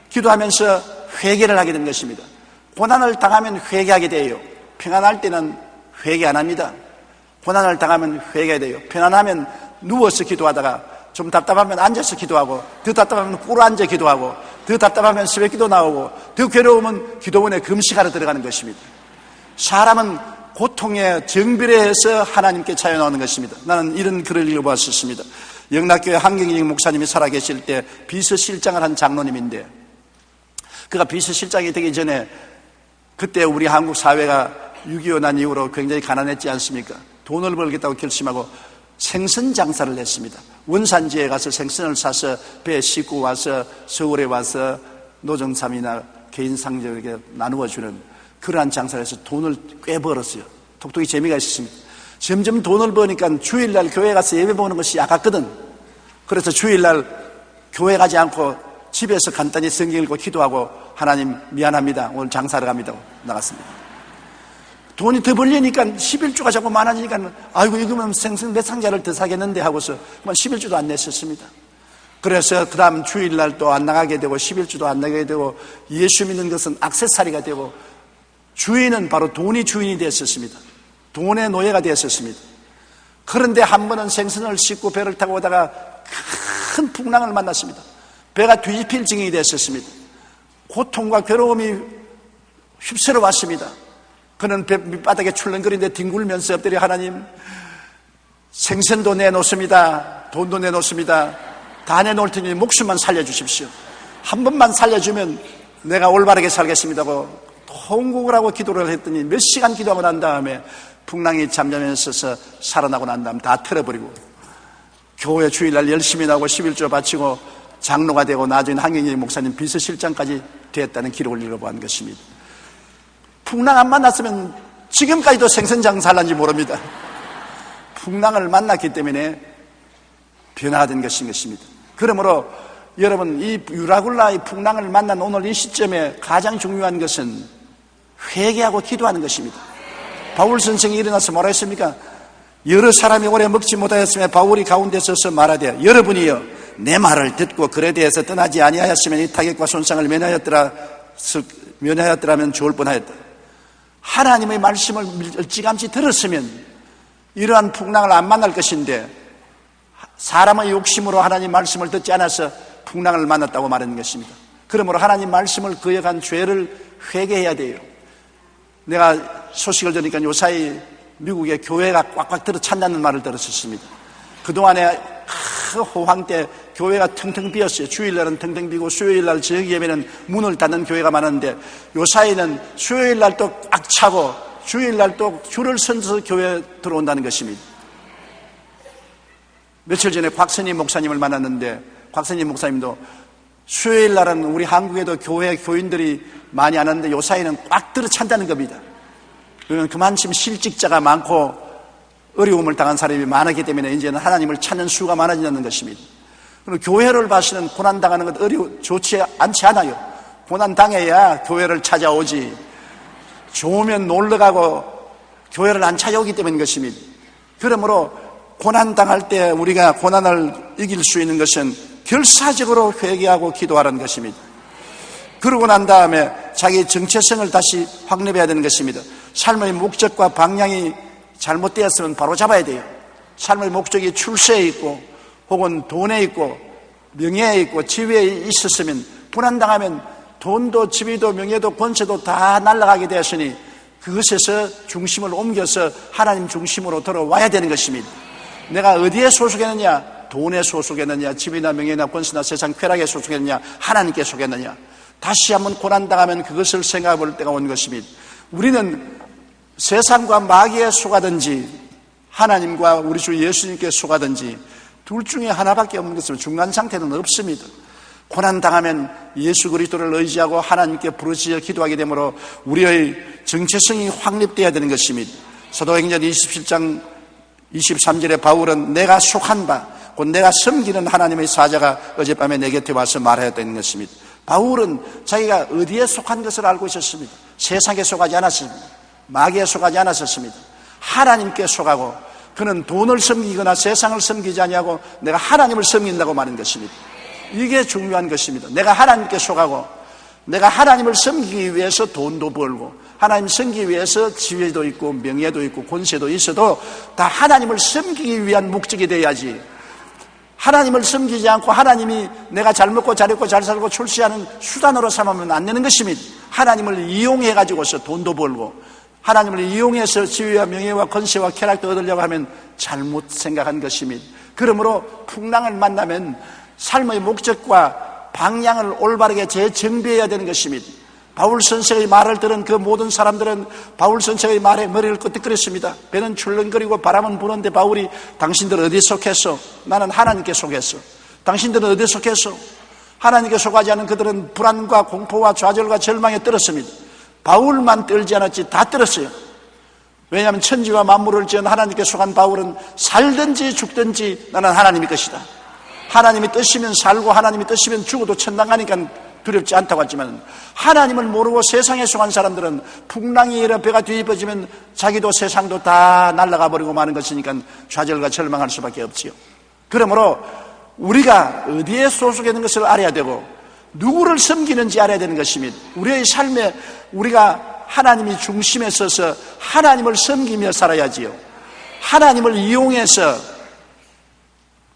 기도하면서 회개를 하게 된 것입니다. 고난을 당하면 회개하게 돼요. 평안할 때는 회개 안 합니다. 고난을 당하면 회개해야 돼요. 편안하면 누워서 기도하다가 좀 답답하면 앉아서 기도하고 더 답답하면 꿇어앉아 기도하고 더 답답하면 새벽 기도 나오고 더 괴로우면 기도원에 금식하러 들어가는 것입니다. 사람은 고통에 정비례해서 하나님께 차여 나오는 것입니다. 나는 이런 글을 읽어봤었습니다. 영락교회 한경익 목사님이 살아계실 때 비서실장을 한 장로님인데 그가 비서실장이 되기 전에 그때 우리 한국 사회가 6.25 난 이후로 굉장히 가난했지 않습니까? 돈을 벌겠다고 결심하고 생선 장사를 했습니다. 원산지에 가서 생선을 사서 배에 싣고 와서 서울에 와서 노정삼이나 개인 상적에게 나누어주는 그러한 장사를 해서 돈을 꽤 벌었어요. 톡톡이 재미가 있었습니다. 점점 돈을 버니까 주일날 교회 가서 예배 보는 것이 아깝거든. 그래서 주일날 교회 가지 않고 집에서 간단히 성경 읽고 기도하고 하나님 미안합니다. 오늘 장사를 갑니다. 나갔습니다. 돈이 더 벌리니까 11주가 자꾸 많아지니까 아이고 이거면 생선 몇 상자를 더 사겠는데 하고서 11주도 안 냈었습니다. 그래서 그 다음 주일날 또 안 나가게 되고 11주도 안 나가게 되고 예수 믿는 것은 액세서리가 되고 주인은 바로 돈이 주인이 되었었습니다. 돈의 노예가 되었었습니다. 그런데 한 번은 생선을 싣고 배를 타고 오다가 큰 풍랑을 만났습니다. 배가 뒤집힐 지경이 되었었습니다. 고통과 괴로움이 휩쓸어 왔습니다. 그는 배 밑바닥에 출렁거리는데 뒹굴면서 엎드려 하나님 생선도 내놓습니다. 돈도 내놓습니다. 다 내놓을 테니 목숨만 살려주십시오. 한 번만 살려주면 내가 올바르게 살겠습니다고 통곡을 하고 기도를 했더니 몇 시간 기도하고 난 다음에 풍랑이 잠잠해서 살아나고 난 다음 다 틀어버리고 교회 주일날 열심히 나오고 11조 바치고 장로가 되고 나중에 한경익 목사님 비서실장까지 됐다는 기록을 읽어본 것입니다. 풍랑 안 만났으면 지금까지도 생선 장사를 한지 모릅니다. 풍랑을 만났기 때문에 변화가 된 것인 것입니다. 그러므로 여러분 이 유라굴라의 풍랑을 만난 오늘 이 시점에 가장 중요한 것은 회개하고 기도하는 것입니다. 바울 선생이 일어나서 뭐라 했습니까? 여러 사람이 오래 먹지 못하였으며 바울이 가운데 서서 말하되 여러분이여 내 말을 듣고 그에 대해서 떠나지 아니하였으면 이 타격과 손상을 면하였더라면 좋을 뻔하였다. 하나님의 말씀을 일찌감치 들었으면 이러한 풍랑을 안 만날 것인데 사람의 욕심으로 하나님 말씀을 듣지 않아서 풍랑을 만났다고 말하는 것입니다. 그러므로 하나님 말씀을 거역한 죄를 회개해야 돼요. 내가 소식을 들으니까 요사이 미국의 교회가 꽉꽉 들어 찬다는 말을 들었었습니다. 그동안에 호황 때 교회가 텅텅 비었어요. 주일날은 텅텅 비고 수요일날 저녁 예배는 문을 닫는 교회가 많은데 요 사이는 수요일날도 꽉 차고 주일날도 줄을 서서 교회에 들어온다는 것입니다. 며칠 전에 곽선임 목사님을 만났는데 곽선임 목사님도 수요일날은 우리 한국에도 교회 교인들이 많이 안 하는데 요 사이는 꽉 들어찬다는 겁니다. 그러면 그만큼 실직자가 많고 어려움을 당한 사람이 많았기 때문에 이제는 하나님을 찾는 수가 많아지는 것입니다. 그리고 교회를 봐서는 고난당하는 것 좋지 않지 않아요. 고난당해야 교회를 찾아오지. 좋으면 놀러가고 교회를 안 찾아오기 때문인 것입니다. 그러므로 고난당할 때 우리가 고난을 이길 수 있는 것은 결사적으로 회개하고 기도하라는 것입니다. 그러고 난 다음에 자기의 정체성을 다시 확립해야 되는 것입니다. 삶의 목적과 방향이 잘못되었으면 바로 잡아야 돼요. 삶의 목적이 출세에 있고 혹은 돈에 있고 명예에 있고 지위에 있었으면 고난당하면 돈도 지위도 명예도 권세도 다 날아가게 되었으니 그것에서 중심을 옮겨서 하나님 중심으로 돌아와야 되는 것입니다. 내가 어디에 소속했느냐? 돈에 소속했느냐? 지위나 명예나 권세나 세상 쾌락에 소속했느냐? 하나님께 속했느냐? 다시 한번 고난당하면 그것을 생각해 볼 때가 온 것입니다. 우리는 세상과 마귀에 속하든지 하나님과 우리 주 예수님께 속하든지 둘 중에 하나밖에 없는 것은 중간 상태는 없습니다. 고난당하면 예수 그리스도를 의지하고 하나님께 부르짖어 기도하게 되므로 우리의 정체성이 확립되어야 되는 것입니다. 사도행전 27장 23절에 바울은 내가 속한 바 곧 내가 섬기는 하나님의 사자가 어젯밤에 내 곁에 와서 말하였다는 것입니다. 바울은 자기가 어디에 속한 것을 알고 있었습니다. 세상에 속하지 않았습니다. 마귀에 속하지 않았었습니다. 하나님께 속하고 그는 돈을 섬기거나 세상을 섬기지 아니하고 내가 하나님을 섬긴다고 말한 것입니다. 이게 중요한 것입니다. 내가 하나님께 속하고 내가 하나님을 섬기기 위해서 돈도 벌고 하나님 섬기기 위해서 지위도 있고 명예도 있고 권세도 있어도 다 하나님을 섬기기 위한 목적이 되어야지, 하나님을 섬기지 않고 하나님이 내가 잘 먹고 잘 입고 잘 살고 출세하는 수단으로 삼으면 안 되는 것입니다. 하나님을 이용해 가지고서 돈도 벌고 하나님을 이용해서 지위와 명예와 권세와 쾌락도 얻으려고 하면 잘못 생각한 것입니다. 그러므로 풍랑을 만나면 삶의 목적과 방향을 올바르게 재정비해야 되는 것입니다. 바울 선생의 말을 들은 그 모든 사람들은 바울 선생의 말에 머리를 끄덕거렸습니다. 배는 출렁거리고 바람은 부는데 바울이 당신들 어디에 속했어? 나는 하나님께 속했어. 당신들은 어디에 속했어? 하나님께 속하지 않은 그들은 불안과 공포와 좌절과 절망에 떨었습니다. 바울만 떨지 않았지 다 떨었어요. 왜냐하면 천지와 만물을 지은 하나님께 속한 바울은 살든지 죽든지 나는 하나님의 것이다. 하나님이 뜻이면 살고 하나님이 뜻이면 죽어도 천당 가니까 두렵지 않다고 했지만 하나님을 모르고 세상에 속한 사람들은 풍랑이 일어 배가 뒤집어지면 자기도 세상도 다 날아가 버리고 마는 것이니까 좌절과 절망할 수밖에 없지요. 그러므로 우리가 어디에 소속있는 것을 알아야 되고 누구를 섬기는지 알아야 되는 것입니다. 우리의 삶에 우리가 하나님이 중심에 서서 하나님을 섬기며 살아야지요. 하나님을 이용해서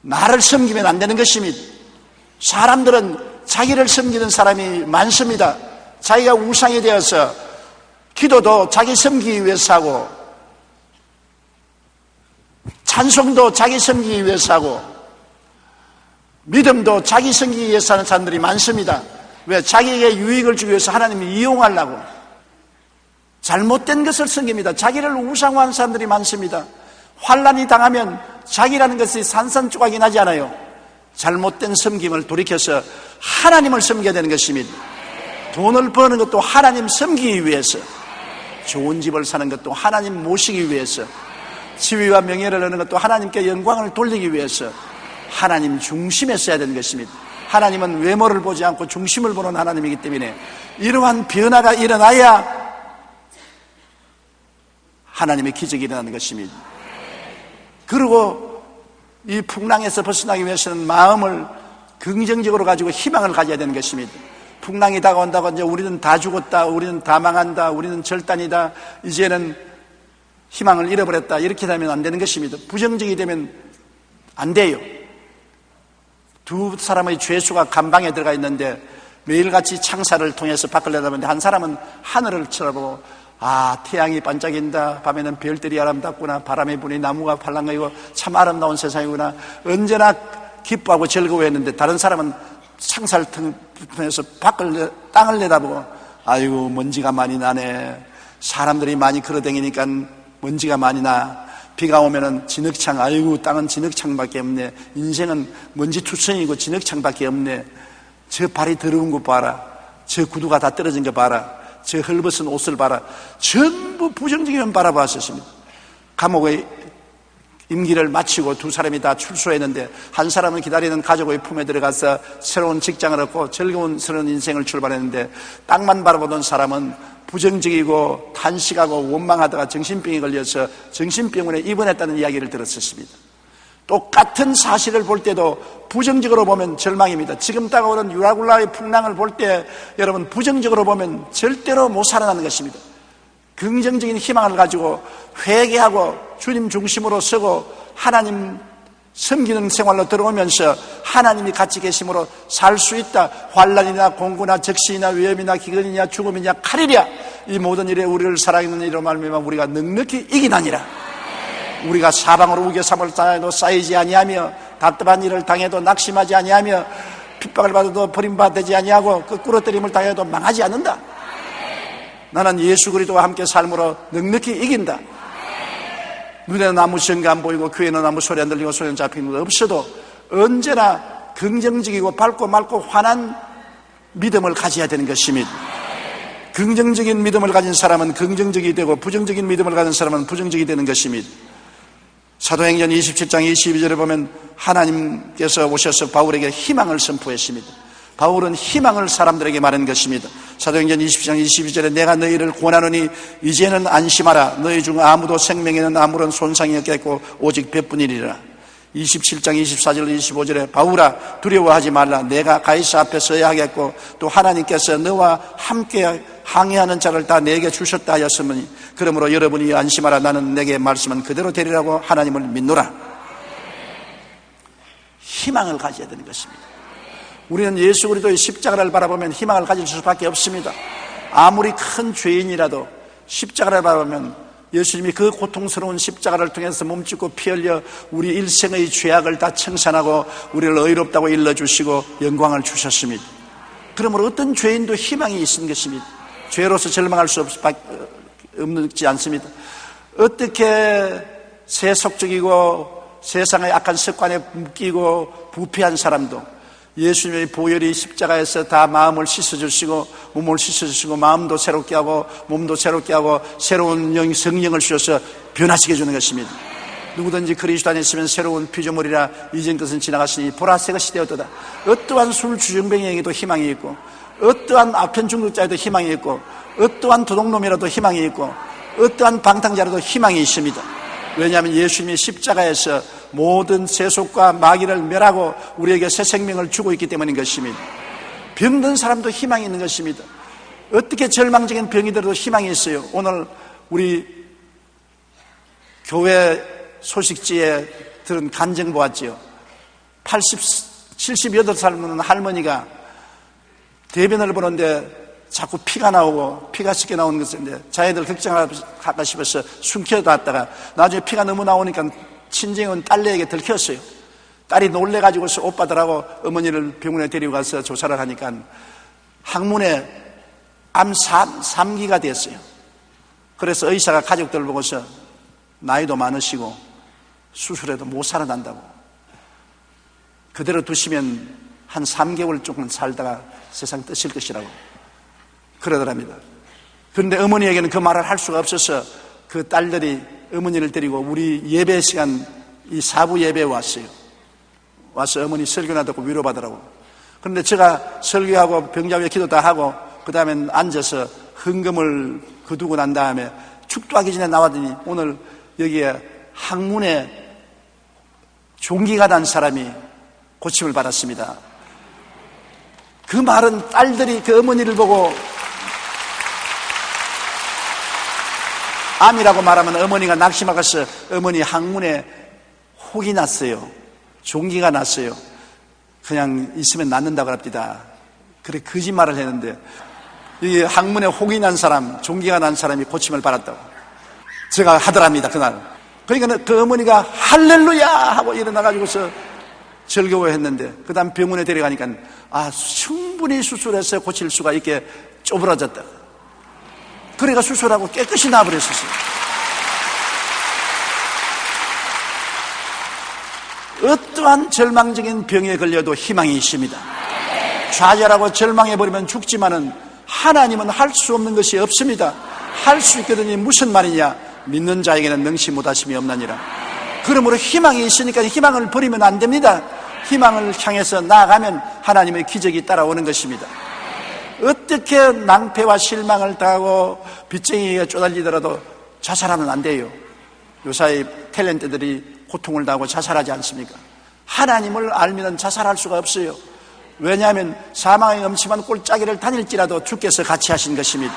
나를 섬기면 안 되는 것입니다. 사람들은 자기를 섬기는 사람이 많습니다. 자기가 우상이 되어서 기도도 자기 섬기기 위해서 하고 찬송도 자기 섬기기 위해서 하고 믿음도 자기 섬기기 위해서 하는 사람들이 많습니다. 왜? 자기에게 유익을 주기 위해서 하나님이 이용하려고 잘못된 것을 섬깁니다. 자기를 우상화하는 사람들이 많습니다. 환난이 당하면 자기라는 것이 산산조각이 나지 않아요. 잘못된 섬김을 돌이켜서 하나님을 섬겨야 되는 것입니다. 돈을 버는 것도 하나님 섬기기 위해서, 좋은 집을 사는 것도 하나님 모시기 위해서, 지위와 명예를 얻는 것도 하나님께 영광을 돌리기 위해서 하나님 중심에 써야 되는 것입니다. 하나님은 외모를 보지 않고 중심을 보는 하나님이기 때문에 이러한 변화가 일어나야 하나님의 기적이 일어나는 것입니다. 그리고 이 풍랑에서 벗어나기 위해서는 마음을 긍정적으로 가지고 희망을 가져야 되는 것입니다. 풍랑이 다가온다고 이제 우리는 다 죽었다, 우리는 다 망한다, 우리는 절단이다, 이제는 희망을 잃어버렸다, 이렇게 되면 안 되는 것입니다. 부정적이 되면 안 돼요. 두 사람의 죄수가 감방에 들어가 있는데 매일같이 창사를 통해서 밖을 내다보는데 한 사람은 하늘을 쳐다보고 태양이 반짝인다, 밤에는 별들이 아름답구나, 바람이 부니 나무가 팔랑거리고 참 아름다운 세상이구나, 언제나 기뻐하고 즐거워했는데 다른 사람은 창살통에서 땅을 내다보고 아이고 먼지가 많이 나네. 사람들이 많이 걸어다니니까 먼지가 많이 나. 비가 오면은 진흙창, 아이고 땅은 진흙창밖에 없네. 인생은 먼지투성이고 진흙창밖에 없네. 저 발이 더러운 거 봐라. 저 구두가 다 떨어진 거 봐라. 저 헐벗은 옷을 봐라. 전부 부정적이면 바라봤었습니다. 감옥에 임기를 마치고 두 사람이 다 출소했는데 한 사람은 기다리는 가족의 품에 들어가서 새로운 직장을 얻고 즐거운 새로운 인생을 출발했는데 땅만 바라보던 사람은 부정적이고 탄식하고 원망하다가 정신병에 걸려서 정신병원에 입원했다는 이야기를 들었었습니다. 똑같은 사실을 볼 때도 부정적으로 보면 절망입니다. 지금 다가오는 유라굴라의 풍랑을 볼 때 여러분 부정적으로 보면 절대로 못 살아나는 것입니다. 긍정적인 희망을 가지고 회개하고 주님 중심으로 서고 하나님 섬기는 생활로 들어오면서 하나님이 같이 계심으로 살 수 있다. 환난이나 공고나 적신이나 위험이나 기근이냐 죽음이냐 칼이랴 이 모든 일에 우리를 사랑하는 이로 말미암아 우리가 넉넉히 이기나니라. 우리가 사방으로 우겨삼을 당해도 쌓이지 아니하며 답답한 일을 당해도 낙심하지 아니하며 핍박을 받아도 버림받지 아니하고 끄꾸러뜨림을 당해도 망하지 않는다. 나는 예수 그리스도와 함께 삶으로 넉넉히 이긴다. 눈에는 아무 증거 안 보이고 귀에는 아무 소리 안 들리고 손에 잡히는 것 없어도 언제나 긍정적이고 밝고 맑고 환한 믿음을 가져야 되는 것입니다. 긍정적인 믿음을 가진 사람은 긍정적이 되고 부정적인 믿음을 가진 사람은 부정적이 되는 것입니다. 사도행전 27장 22절에 보면 하나님께서 오셔서 바울에게 희망을 선포했습니다. 바울은 희망을 사람들에게 말한 것입니다. 사도행전 20장 22절에 내가 너희를 권하노니 이제는 안심하라. 너희 중 아무도 생명에는 아무런 손상이 없겠고 오직 배뿐이리라. 27장 24절 25절에 바울아 두려워하지 말라. 내가 가이사 앞에 서야 하겠고 또 하나님께서 너와 함께 항해하는 자를 다 내게 주셨다 하였으니 그러므로 여러분이 안심하라. 나는 내게 말씀은 그대로 되리라고 하나님을 믿노라. 희망을 가져야 되는 것입니다. 우리는 예수 그리스도의 십자가를 바라보면 희망을 가질 수밖에 없습니다. 아무리 큰 죄인이라도 십자가를 바라보면 예수님이 그 고통스러운 십자가를 통해서 몸짓고 피 흘려 우리 일생의 죄악을 다 청산하고 우리를 의롭다고 일러주시고 영광을 주셨습니다. 그러므로 어떤 죄인도 희망이 있는 것입니다. 죄로서 절망할 수 없지 않습니다. 어떻게 세속적이고 세상의 악한 습관에 묶이고 부패한 사람도 예수님의 보혈이 십자가에서 다 마음을 씻어주시고 몸을 씻어주시고 마음도 새롭게 하고 몸도 새롭게 하고 새로운 성령을 주셔서 변화시켜 주는 것입니다. 누구든지 그리스도 안에 있으면 새로운 피조물이라 이전 것은 지나갔으니 보라 새 것이 되었도다. 어떠한 술 주정뱅이에게도 희망이 있고 어떠한 아편 중독자에도 희망이 있고 어떠한 도둑놈이라도 희망이 있고 어떠한 방탕자라도 희망이 있습니다. 왜냐하면 예수님이 십자가에서 모든 세속과 마귀를 멸하고 우리에게 새 생명을 주고 있기 때문인 것입니다. 병든 사람도 희망이 있는 것입니다. 어떻게 절망적인 병이 들어도 희망이 있어요. 오늘 우리 교회 소식지에 들은 간증 보았지요. 78살 먹는 할머니가 대변을 보는데 자꾸 피가 나오고 피가 섞여 나오는 것인데 자기들 걱정할까 싶어서 숨겨놨다가 나중에 피가 너무 나오니까 친정은 딸내에게 들켰어요. 딸이 놀래가지고서 오빠들하고 어머니를 병원에 데리고 가서 조사를 하니까 항문에 암 3기가 됐어요. 그래서 의사가 가족들 보고서 나이도 많으시고 수술해도 못 살아난다고, 그대로 두시면 한 3개월 조금 살다가 세상 뜨실 것이라고 그러더랍니다. 그런데 어머니에게는 그 말을 할 수가 없어서 그 딸들이 어머니를 데리고 우리 예배 시간 이 사부 예배에 왔어요. 와서 어머니 설교나 듣고 위로받으라고. 그런데 제가 설교하고 병자회 기도 다 하고 그 다음에 앉아서 헌금을 거두고 난 다음에 축도하기 전에 나왔더니 오늘 여기에 항문에 종기가 난 사람이 고침을 받았습니다. 그 말은 딸들이 그 어머니를 보고 암이라고 말하면 어머니가 낙심하겠어. 어머니 항문에 혹이 났어요. 종기가 났어요. 그냥 있으면 낫는다고 합니다. 그래 거짓말을 했는데 이 항문에 혹이 난 사람, 종기가 난 사람이 고침을 받았다고 제가 하더랍니다. 그날. 그러니까 그 어머니가 할렐루야 하고 일어나가지고서 즐거워했는데 그 다음 병원에 데려가니까 충분히 수술해서 고칠 수가 있게 쪼그라졌다. 그래가 수술하고 깨끗이 나아버렸었어요. 어떠한 절망적인 병에 걸려도 희망이 있습니다. 좌절하고 절망해버리면 죽지만은 하나님은 할 수 없는 것이 없습니다. 할 수 있거든요. 무슨 말이냐? 믿는 자에게는 능치 못하심이 없나니라. 그러므로 희망이 있으니까 희망을 버리면 안 됩니다. 희망을 향해서 나아가면 하나님의 기적이 따라오는 것입니다. 어떻게 낭패와 실망을 당하고 빚쟁이가 쪼달리더라도 자살하면 안 돼요. 요사이 탤런트들이 고통을 당하고 자살하지 않습니까? 하나님을 알면 자살할 수가 없어요. 왜냐하면 사망의 엄침한 꼴짜기를 다닐지라도 주께서 같이 하신 것입니다.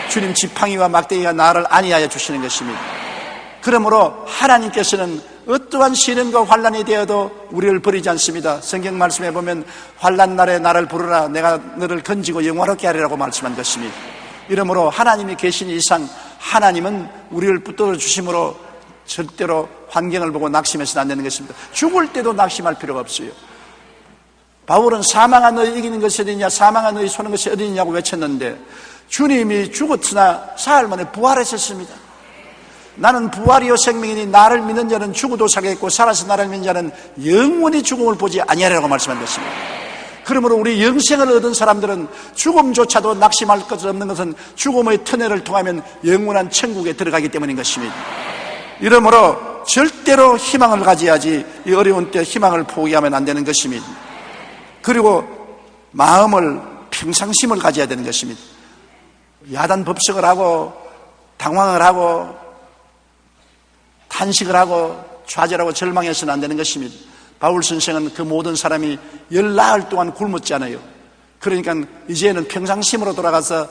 주님 지팡이와 막대기가 나를 안위하여 주시는 것입니다. 그러므로 하나님께서는 어떠한 시련과 환난이 되어도 우리를 버리지 않습니다. 성경 말씀에 보면 환난 날에 나를 부르라 내가 너를 건지고 영화롭게 하리라고 말씀한 것입니다. 이러므로 하나님이 계신 이상 하나님은 우리를 붙들어 주심으로 절대로 환경을 보고 낙심해서는 안 되는 것입니다. 죽을 때도 낙심할 필요가 없어요. 바울은 사망아 너희 이기는 것이 어디냐, 사망아 너희 소는 것이 어디냐고 외쳤는데 주님이 죽었으나 사흘 만에 부활하셨습니다. 나는 부활이요 생명이니 나를 믿는 자는 죽어도 살겠고 살아서 나를 믿는 자는 영원히 죽음을 보지 아니하리라고 말씀한 것입니다. 그러므로 우리 영생을 얻은 사람들은 죽음조차도 낙심할 것 없는 것은 죽음의 터널을 통하면 영원한 천국에 들어가기 때문인 것입니다. 이러므로 절대로 희망을 가져야지 이 어려운 때 희망을 포기하면 안 되는 것입니다. 그리고 마음을 평상심을 가져야 되는 것입니다. 야단 법석을 하고 당황을 하고 탄식을 하고 좌절하고 절망해서는 안 되는 것입니다. 바울 선생은 그 모든 사람이 10나흘 동안 굶었잖아요. 그러니까 이제는 평상심으로 돌아가서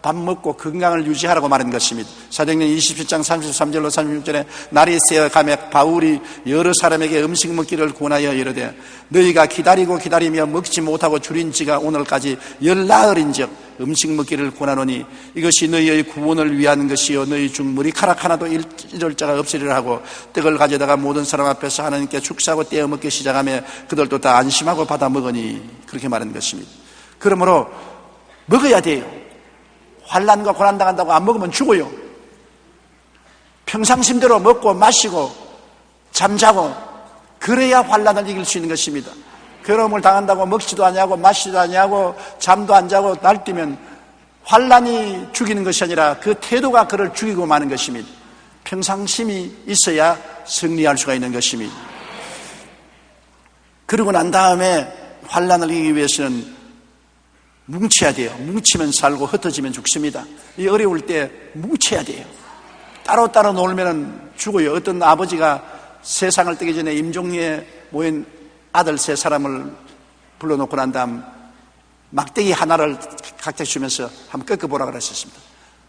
밥 먹고 건강을 유지하라고 말한 것입니다. 사도행전 27장 33절로 36절에 날이 새어가며 바울이 여러 사람에게 음식 먹기를 권하여 이르되 너희가 기다리고 기다리며 먹지 못하고 줄인 지가 오늘까지 10나흘인즉 음식 먹기를 권하노니 이것이 너희의 구원을 위한 것이요 너희 중 머리카락 하나도 잃을 자가 없으리라 하고 떡을 가져다가 모든 사람 앞에서 하나님께 축사하고 떼어 먹기 시작하며 그들도 다 안심하고 받아 먹으니 그렇게 말한 것입니다. 그러므로 먹어야 돼요. 환난과 고난 당한다고 안 먹으면 죽어요. 평상심대로 먹고 마시고 잠자고 그래야 환난을 이길 수 있는 것입니다. 괴로움을 당한다고 먹지도 아니하고 마시지도 아니하고 잠도 안 자고 날뛰면 환난이 죽이는 것이 아니라 그 태도가 그를 죽이고 마는 것입니다. 평상심이 있어야 승리할 수가 있는 것입니다. 그러고 난 다음에 환난을 이기기 위해서는 뭉쳐야 돼요. 뭉치면 살고 흩어지면 죽습니다. 이 어려울 때 뭉쳐야 돼요. 따로따로 놀면 죽어요. 어떤 아버지가 세상을 뜨기 전에 임종리에 모인 아들 3사람을 불러놓고 난 다음 막대기 하나를 각자 주면서 한번 꺾어보라 그랬었습니다.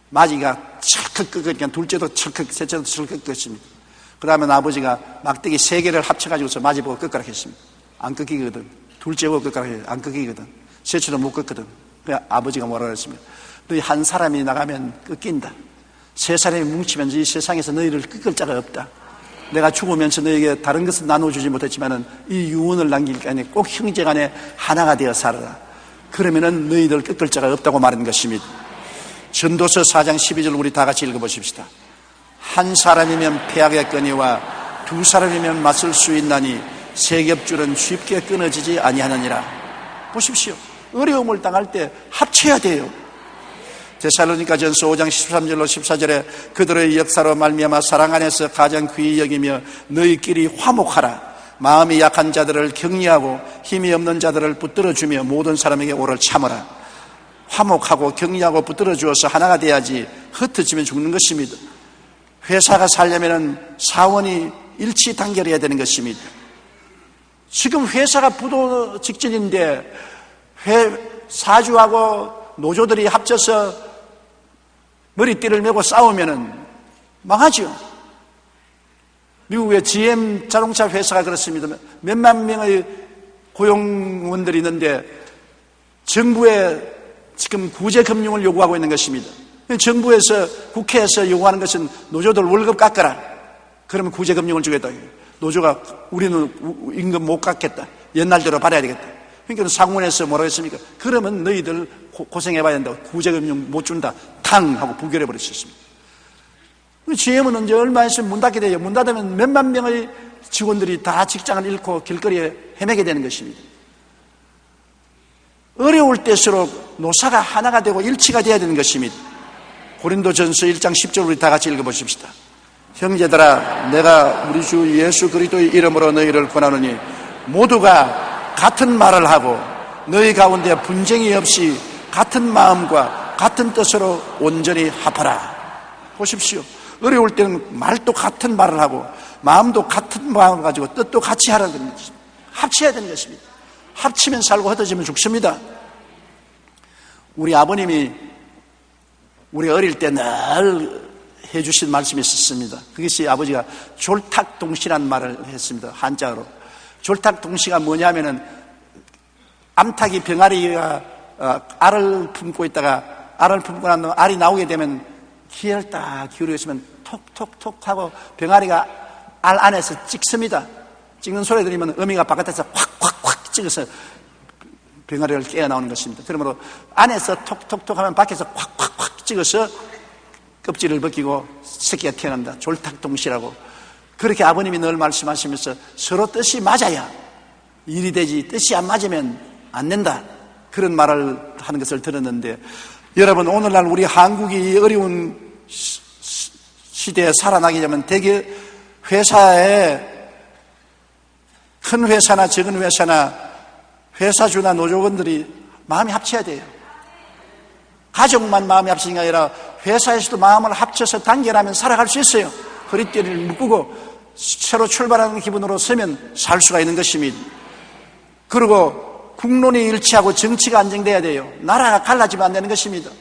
마지가 철컥 꺾으니까 둘째도 철컥, 셋째도 철컥 꺾었습니다. 그 다음에 아버지가 막대기 3개를 합쳐가지고서 마지 보고 꺾으라 했습니다. 안 꺾이거든. 둘째 보고 꺾으라 했습니다. 안 꺾이거든. 셋째도 못 꺾거든. 그래서 아버지가 뭐라 그랬습니까? 너희 한 사람이 나가면 꺾인다. 3사람이 뭉치면 이 세상에서 너희를 꺾을 자가 없다. 내가 죽으면서 너희에게 다른 것은 나눠주지 못했지만은 이 유언을 남길 게 아니라 꼭 형제간에 하나가 되어 살아라. 그러면은 너희들 꺾을 자가 없다고 말한 것입니다. 전도서 4장 12절 우리 다 같이 읽어보십시다. 한 사람이면 패하겠거니와 2사람이면 맞설 수 있나니 세 겹줄은 쉽게 끊어지지 아니하느니라. 보십시오. 어려움을 당할 때 합쳐야 돼요. 데살로니가전서 5장 13절로 14절에 그들의 역사로 말미암아 사랑 안에서 가장 귀히 여기며 너희끼리 화목하라. 마음이 약한 자들을 격려하고 힘이 없는 자들을 붙들어주며 모든 사람에게 오를 참으라. 화목하고 격려하고 붙들어주어서 하나가 돼야지 흩어지면 죽는 것입니다. 회사가 살려면 사원이 일치 단결해야 되는 것입니다. 지금 회사가 부도 직전인데 사주하고 노조들이 합쳐서 머리띠를 메고 싸우면은 망하죠. 미국의 GM 자동차 회사가 그렇습니다. 몇만 명의 고용원들이 있는데 정부에 지금 구제금융을 요구하고 있는 것입니다. 정부에서 국회에서 요구하는 것은 노조들 월급 깎아라. 그러면 구제금융을 주겠다. 노조가 우리는 임금 못 깎겠다. 옛날대로 받아야 되겠다. 그러니까 상원에서 뭐라고 했습니까? 그러면 너희들 고생해봐야 된다. 구제금융 못 준다. 탕! 하고 부결해버렸습니다. GM은 언제 얼마 있으면 문 닫게 돼요. 문 닫으면 몇만 명의 직원들이 다 직장을 잃고 길거리에 헤매게 되는 것입니다. 어려울 때일수록 노사가 하나가 되고 일치가 되어야 되는 것입니다. 고린도전서 1장 10절 우리 다 같이 읽어보십시다. 형제들아, 내가 우리 주 예수 그리스도의 이름으로 너희를 권하노니 모두가 같은 말을 하고 너희 가운데 분쟁이 없이 같은 마음과 같은 뜻으로 온전히 합하라. 보십시오. 어려울 때는 말도 같은 말을 하고 마음도 같은 마음을 가지고 뜻도 같이 하라는 것입니다. 합쳐야 되는 것입니다. 합치면 살고 흩어지면 죽습니다. 우리 아버님이 우리 어릴 때 늘 해주신 말씀이 있었습니다. 그것이 아버지가 졸탁동시라는 말을 했습니다. 한자어로. 졸탁동시가 뭐냐면은 암탉이 병아리가 알을 품고 있다가 알을 품고 난 알이 나오게 되면 기회를 딱 기울여 있으면 톡톡톡 하고 병아리가 알 안에서 찍습니다. 찍는 소리 들으면 어미가 바깥에서 콱콱콱 찍어서 병아리를 깨어 나오는 것입니다. 그러므로 안에서 톡톡톡 하면 밖에서 콱콱콱 찍어서 껍질을 벗기고 새끼가 태어난다. 졸탁동시라고. 그렇게 아버님이 늘 말씀하시면서 서로 뜻이 맞아야 일이 되지 뜻이 안 맞으면 안 된다. 그런 말을 하는 것을 들었는데 여러분, 오늘날 우리 한국이 어려운 시대에 살아나게 되면 대개 회사에 큰 회사나 작은 회사나 회사주나 노조원들이 마음이 합쳐야 돼요. 가족만 마음이 합치는 게 아니라 회사에서도 마음을 합쳐서 단결하면 살아갈 수 있어요. 허리띠를 묶고 새로 출발하는 기분으로 서면 살 수가 있는 것입니다. 그리고 국론이 일치하고 정치가 안정돼야 돼요. 나라가 갈라지면 안 되는 것입니다.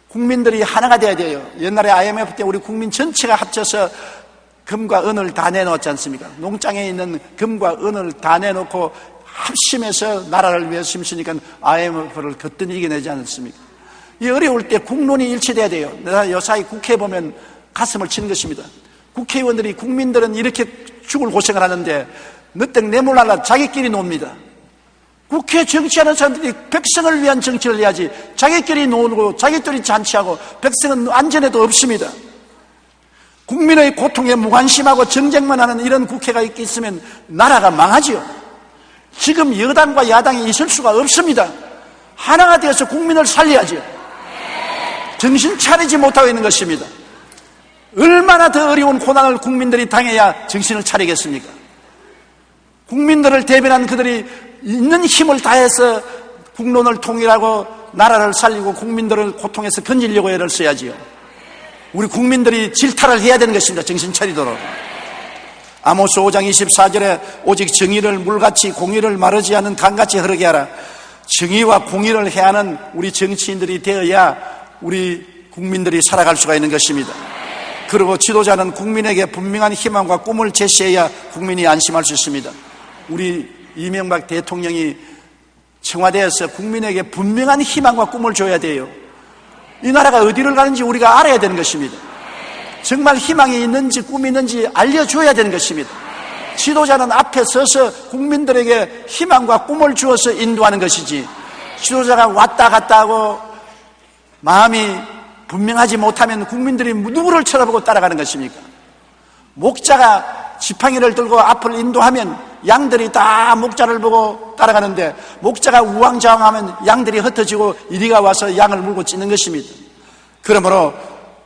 국민들이 하나가 돼야 돼요. 옛날에 IMF 때 우리 국민 전체가 합쳐서 금과 은을 다 내놓았지 않습니까? 농장에 있는 금과 은을 다 내놓고 합심해서 나라를 위해서 힘쓰니까 IMF를 거뜬히 이겨내지 않았습니까? 이 어려울 때 국론이 일치돼야 돼요. 내가 요사이 국회에 보면 가슴을 치는 것입니다. 국회의원들이 국민들은 이렇게 죽을 고생을 하는데 너땡 내몰라라 자기끼리 놉니다. 국회 정치하는 사람들이 백성을 위한 정치를 해야지 자기끼리 노고 자기끼리 잔치하고 백성은 안전에도 없습니다. 국민의 고통에 무관심하고 정쟁만 하는 이런 국회가 있으면 나라가 망하지요. 지금 여당과 야당이 있을 수가 없습니다. 하나가 되어서 국민을 살려야죠. 정신 차리지 못하고 있는 것입니다. 얼마나 더 어려운 고난을 국민들이 당해야 정신을 차리겠습니까? 국민들을 대변한 그들이 있는 힘을 다해서 국론을 통일하고 나라를 살리고 국민들을 고통에서 건지려고 애를 써야지요. 우리 국민들이 질타를 해야 되는 것입니다. 정신 차리도록. 아모스 5장 24절에 오직 정의를 물같이 공의를 마르지 않는 강같이 흐르게 하라. 정의와 공의를 해야 하는 우리 정치인들이 되어야 우리 국민들이 살아갈 수가 있는 것입니다. 그리고 지도자는 국민에게 분명한 희망과 꿈을 제시해야 국민이 안심할 수 있습니다. 우리 이명박 대통령이 청와대에서 국민에게 분명한 희망과 꿈을 줘야 돼요. 이 나라가 어디를 가는지 우리가 알아야 되는 것입니다. 정말 희망이 있는지 꿈이 있는지 알려줘야 되는 것입니다. 지도자는 앞에 서서 국민들에게 희망과 꿈을 주어서 인도하는 것이지, 지도자가 왔다 갔다 하고 마음이 분명하지 못하면 국민들이 누구를 쳐다보고 따라가는 것입니까? 목자가 지팡이를 들고 앞을 인도하면 양들이 다 목자를 보고 따라가는데, 목자가 우왕좌왕하면 양들이 흩어지고 이리가 와서 양을 물고 찢는 것입니다. 그러므로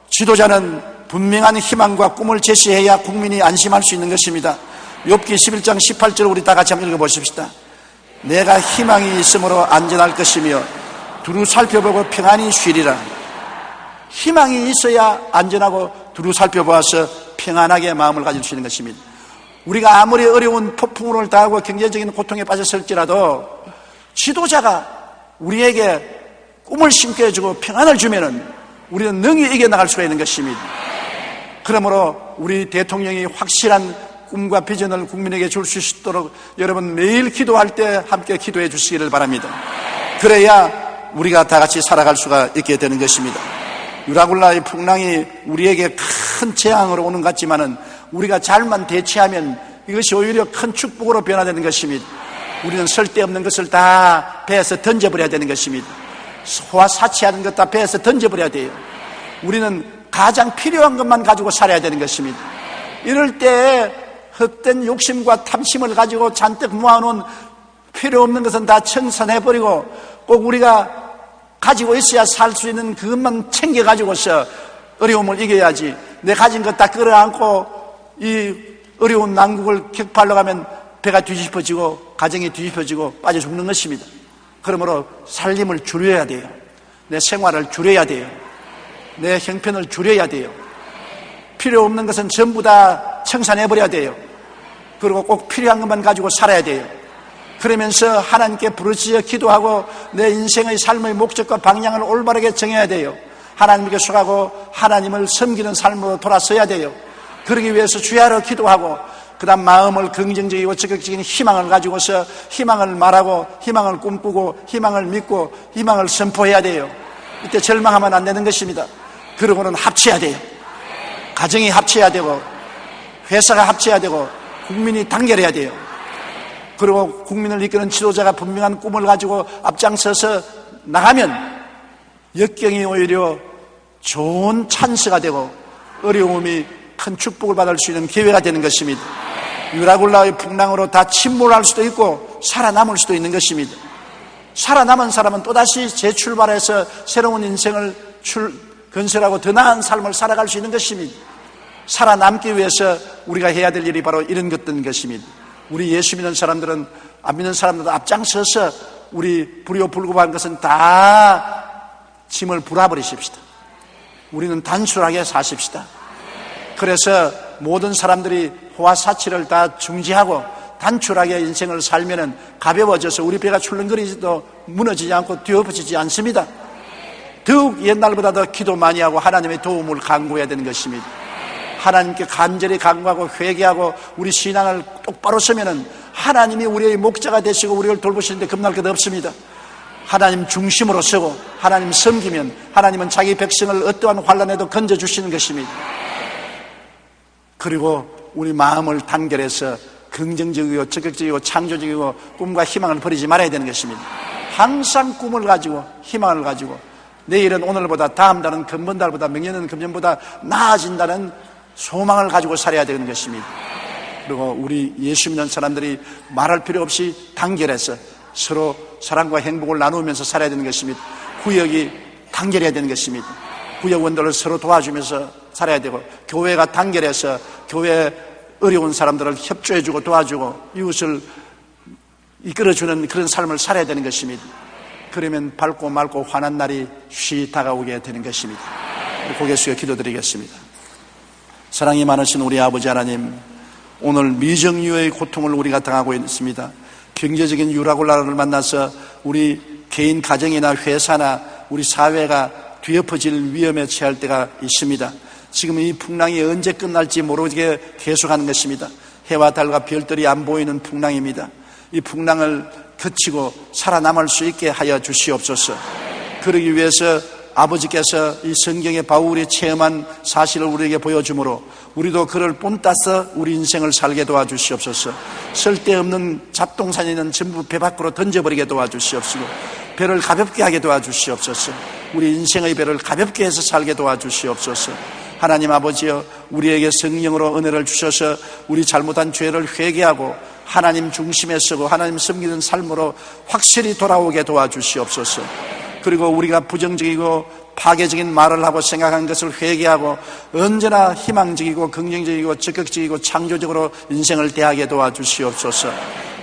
지도자는 분명한 희망과 꿈을 제시해야 국민이 안심할 수 있는 것입니다. 욥기 11장 18절 우리 다 같이 한번 읽어보십시다. 내가 희망이 있으므로 안전할 것이며 두루 살펴보고 평안히 쉬리라. 희망이 있어야 안전하고 두루 살펴보아서 평안하게 마음을 가질 수 있는 것입니다. 우리가 아무리 어려운 폭풍우를 당하고 경제적인 고통에 빠졌을지라도 지도자가 우리에게 꿈을 심게 해주고 평안을 주면은 우리는 능히 이겨나갈 수가 있는 것입니다. 그러므로 우리 대통령이 확실한 꿈과 비전을 국민에게 줄 수 있도록 여러분 매일 기도할 때 함께 기도해 주시기를 바랍니다. 그래야 우리가 다 같이 살아갈 수가 있게 되는 것입니다. 유라굴라의 풍랑이 우리에게 큰 재앙으로 오는 것 같지만은 우리가 잘만 대처하면 이것이 오히려 큰 축복으로 변화되는 것입니다. 우리는 쓸데없는 것을 다 배에서 던져버려야 되는 것입니다. 소화 사치하는 것 다 배에서 던져버려야 돼요. 우리는 가장 필요한 것만 가지고 살아야 되는 것입니다. 이럴 때 헛된 욕심과 탐심을 가지고 잔뜩 모아놓은 필요 없는 것은 다 청산해버리고 꼭 우리가 가지고 있어야 살 수 있는 그것만 챙겨가지고서 어려움을 이겨야지. 내 가진 것 다 끌어안고 이 어려운 난국을 격파하려 가면 배가 뒤집어지고 가정이 뒤집어지고 빠져 죽는 것입니다. 그러므로 살림을 줄여야 돼요. 내 생활을 줄여야 돼요. 내 형편을 줄여야 돼요. 필요 없는 것은 전부 다 청산해버려야 돼요. 그리고 꼭 필요한 것만 가지고 살아야 돼요. 그러면서 하나님께 부르짖어 기도하고 내 인생의 삶의 목적과 방향을 올바르게 정해야 돼요. 하나님께 속하고 하나님을 섬기는 삶으로 돌아서야 돼요. 그러기 위해서 주야로 기도하고 그 다음 마음을 긍정적이고 적극적인 희망을 가지고서 희망을 말하고 희망을 꿈꾸고 희망을 믿고 희망을 선포해야 돼요. 이때 절망하면 안 되는 것입니다. 그러고는 합쳐야 돼요. 가정이 합쳐야 되고 회사가 합쳐야 되고 국민이 단결해야 돼요. 그리고 국민을 이끄는 지도자가 분명한 꿈을 가지고 앞장서서 나가면 역경이 오히려 좋은 찬스가 되고 어려움이 큰 축복을 받을 수 있는 기회가 되는 것입니다. 유라굴라의 풍랑으로 다 침몰할 수도 있고 살아남을 수도 있는 것입니다. 살아남은 사람은 또다시 재출발해서 새로운 인생을 건설하고 더 나은 삶을 살아갈 수 있는 것입니다. 살아남기 위해서 우리가 해야 될 일이 바로 이런 것입니다. 우리 예수 믿는 사람들은 안 믿는 사람들도 앞장서서 우리 불효불급한 것은 다 짐을 불어버리십시다. 우리는 단순하게 사십시다. 그래서 모든 사람들이 호화사치를 다 중지하고 단출하게 인생을 살면은 가벼워져서 우리 배가 출렁거리지도 무너지지 않고 뒤엎어지지 않습니다. 더욱 옛날보다 더 기도 많이 하고 하나님의 도움을 간구해야 되는 것입니다. 하나님께 간절히 간구하고 회개하고 우리 신앙을 똑바로 서면은 하나님이 우리의 목자가 되시고 우리를 돌보시는데 겁날 것 없습니다. 하나님 중심으로 서고 하나님 섬기면 하나님은 자기 백성을 어떠한 환난에도 건져주시는 것입니다. 그리고 우리 마음을 단결해서 긍정적이고 적극적이고 창조적이고 꿈과 희망을 버리지 말아야 되는 것입니다. 항상 꿈을 가지고 희망을 가지고 내일은 오늘보다 다음 달은 금번 달보다 명년은 금년보다 나아진다는 소망을 가지고 살아야 되는 것입니다. 그리고 우리 예수 믿는 사람들이 말할 필요 없이 단결해서 서로 사랑과 행복을 나누면서 살아야 되는 것입니다. 구역이 단결해야 되는 것입니다. 구역원들을 서로 도와주면서 살아야 되고 교회가 단결해서 교회 어려운 사람들을 협조해주고 도와주고 이웃을 이끌어주는 그런 삶을 살아야 되는 것입니다. 그러면 밝고 맑고 환한 날이 쉬 다가오게 되는 것입니다. 고개 숙여 기도드리겠습니다. 사랑이 많으신 우리 아버지 하나님, 오늘 미정유의 고통을 우리가 당하고 있습니다. 경제적인 유라굴라를 만나서 우리 개인 가정이나 회사나 우리 사회가 뒤엎어질 위험에 처할 때가 있습니다. 지금 이 풍랑이 언제 끝날지 모르게 계속하는 것입니다. 해와 달과 별들이 안 보이는 풍랑입니다. 이 풍랑을 거치고 살아남을 수 있게 하여 주시옵소서. 그러기 위해서 아버지께서 이 성경에 바울이 체험한 사실을 우리에게 보여주므로 우리도 그를 본따서 우리 인생을 살게 도와주시옵소서. 쓸데없는 잡동사니는 전부 배 밖으로 던져버리게 도와주시옵시고 배를 가볍게 하게 도와주시옵소서. 우리 인생의 배를 가볍게 해서 살게 도와주시옵소서. 하나님 아버지여, 우리에게 성령으로 은혜를 주셔서 우리 잘못한 죄를 회개하고 하나님 중심에 서고 하나님 섬기는 삶으로 확실히 돌아오게 도와주시옵소서. 그리고 우리가 부정적이고 파괴적인 말을 하고 생각한 것을 회개하고 언제나 희망적이고 긍정적이고 적극적이고 창조적으로 인생을 대하게 도와주시옵소서.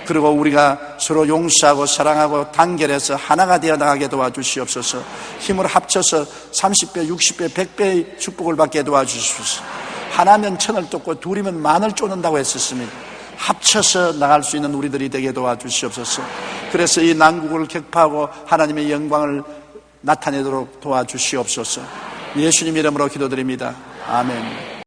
그리고 우리가 서로 용서하고 사랑하고 단결해서 하나가 되어 나가게 도와주시옵소서. 힘을 합쳐서 30배, 60배, 100배의 축복을 받게 도와주시옵소서. 하나면 천을 쫓고 둘이면 만을 쫓는다고 했었습니다. 합쳐서 나갈 수 있는 우리들이 되게 도와주시옵소서. 그래서 이 난국을 격파하고 하나님의 영광을 나타내도록 도와주시옵소서. 예수님 이름으로 기도드립니다. 아멘.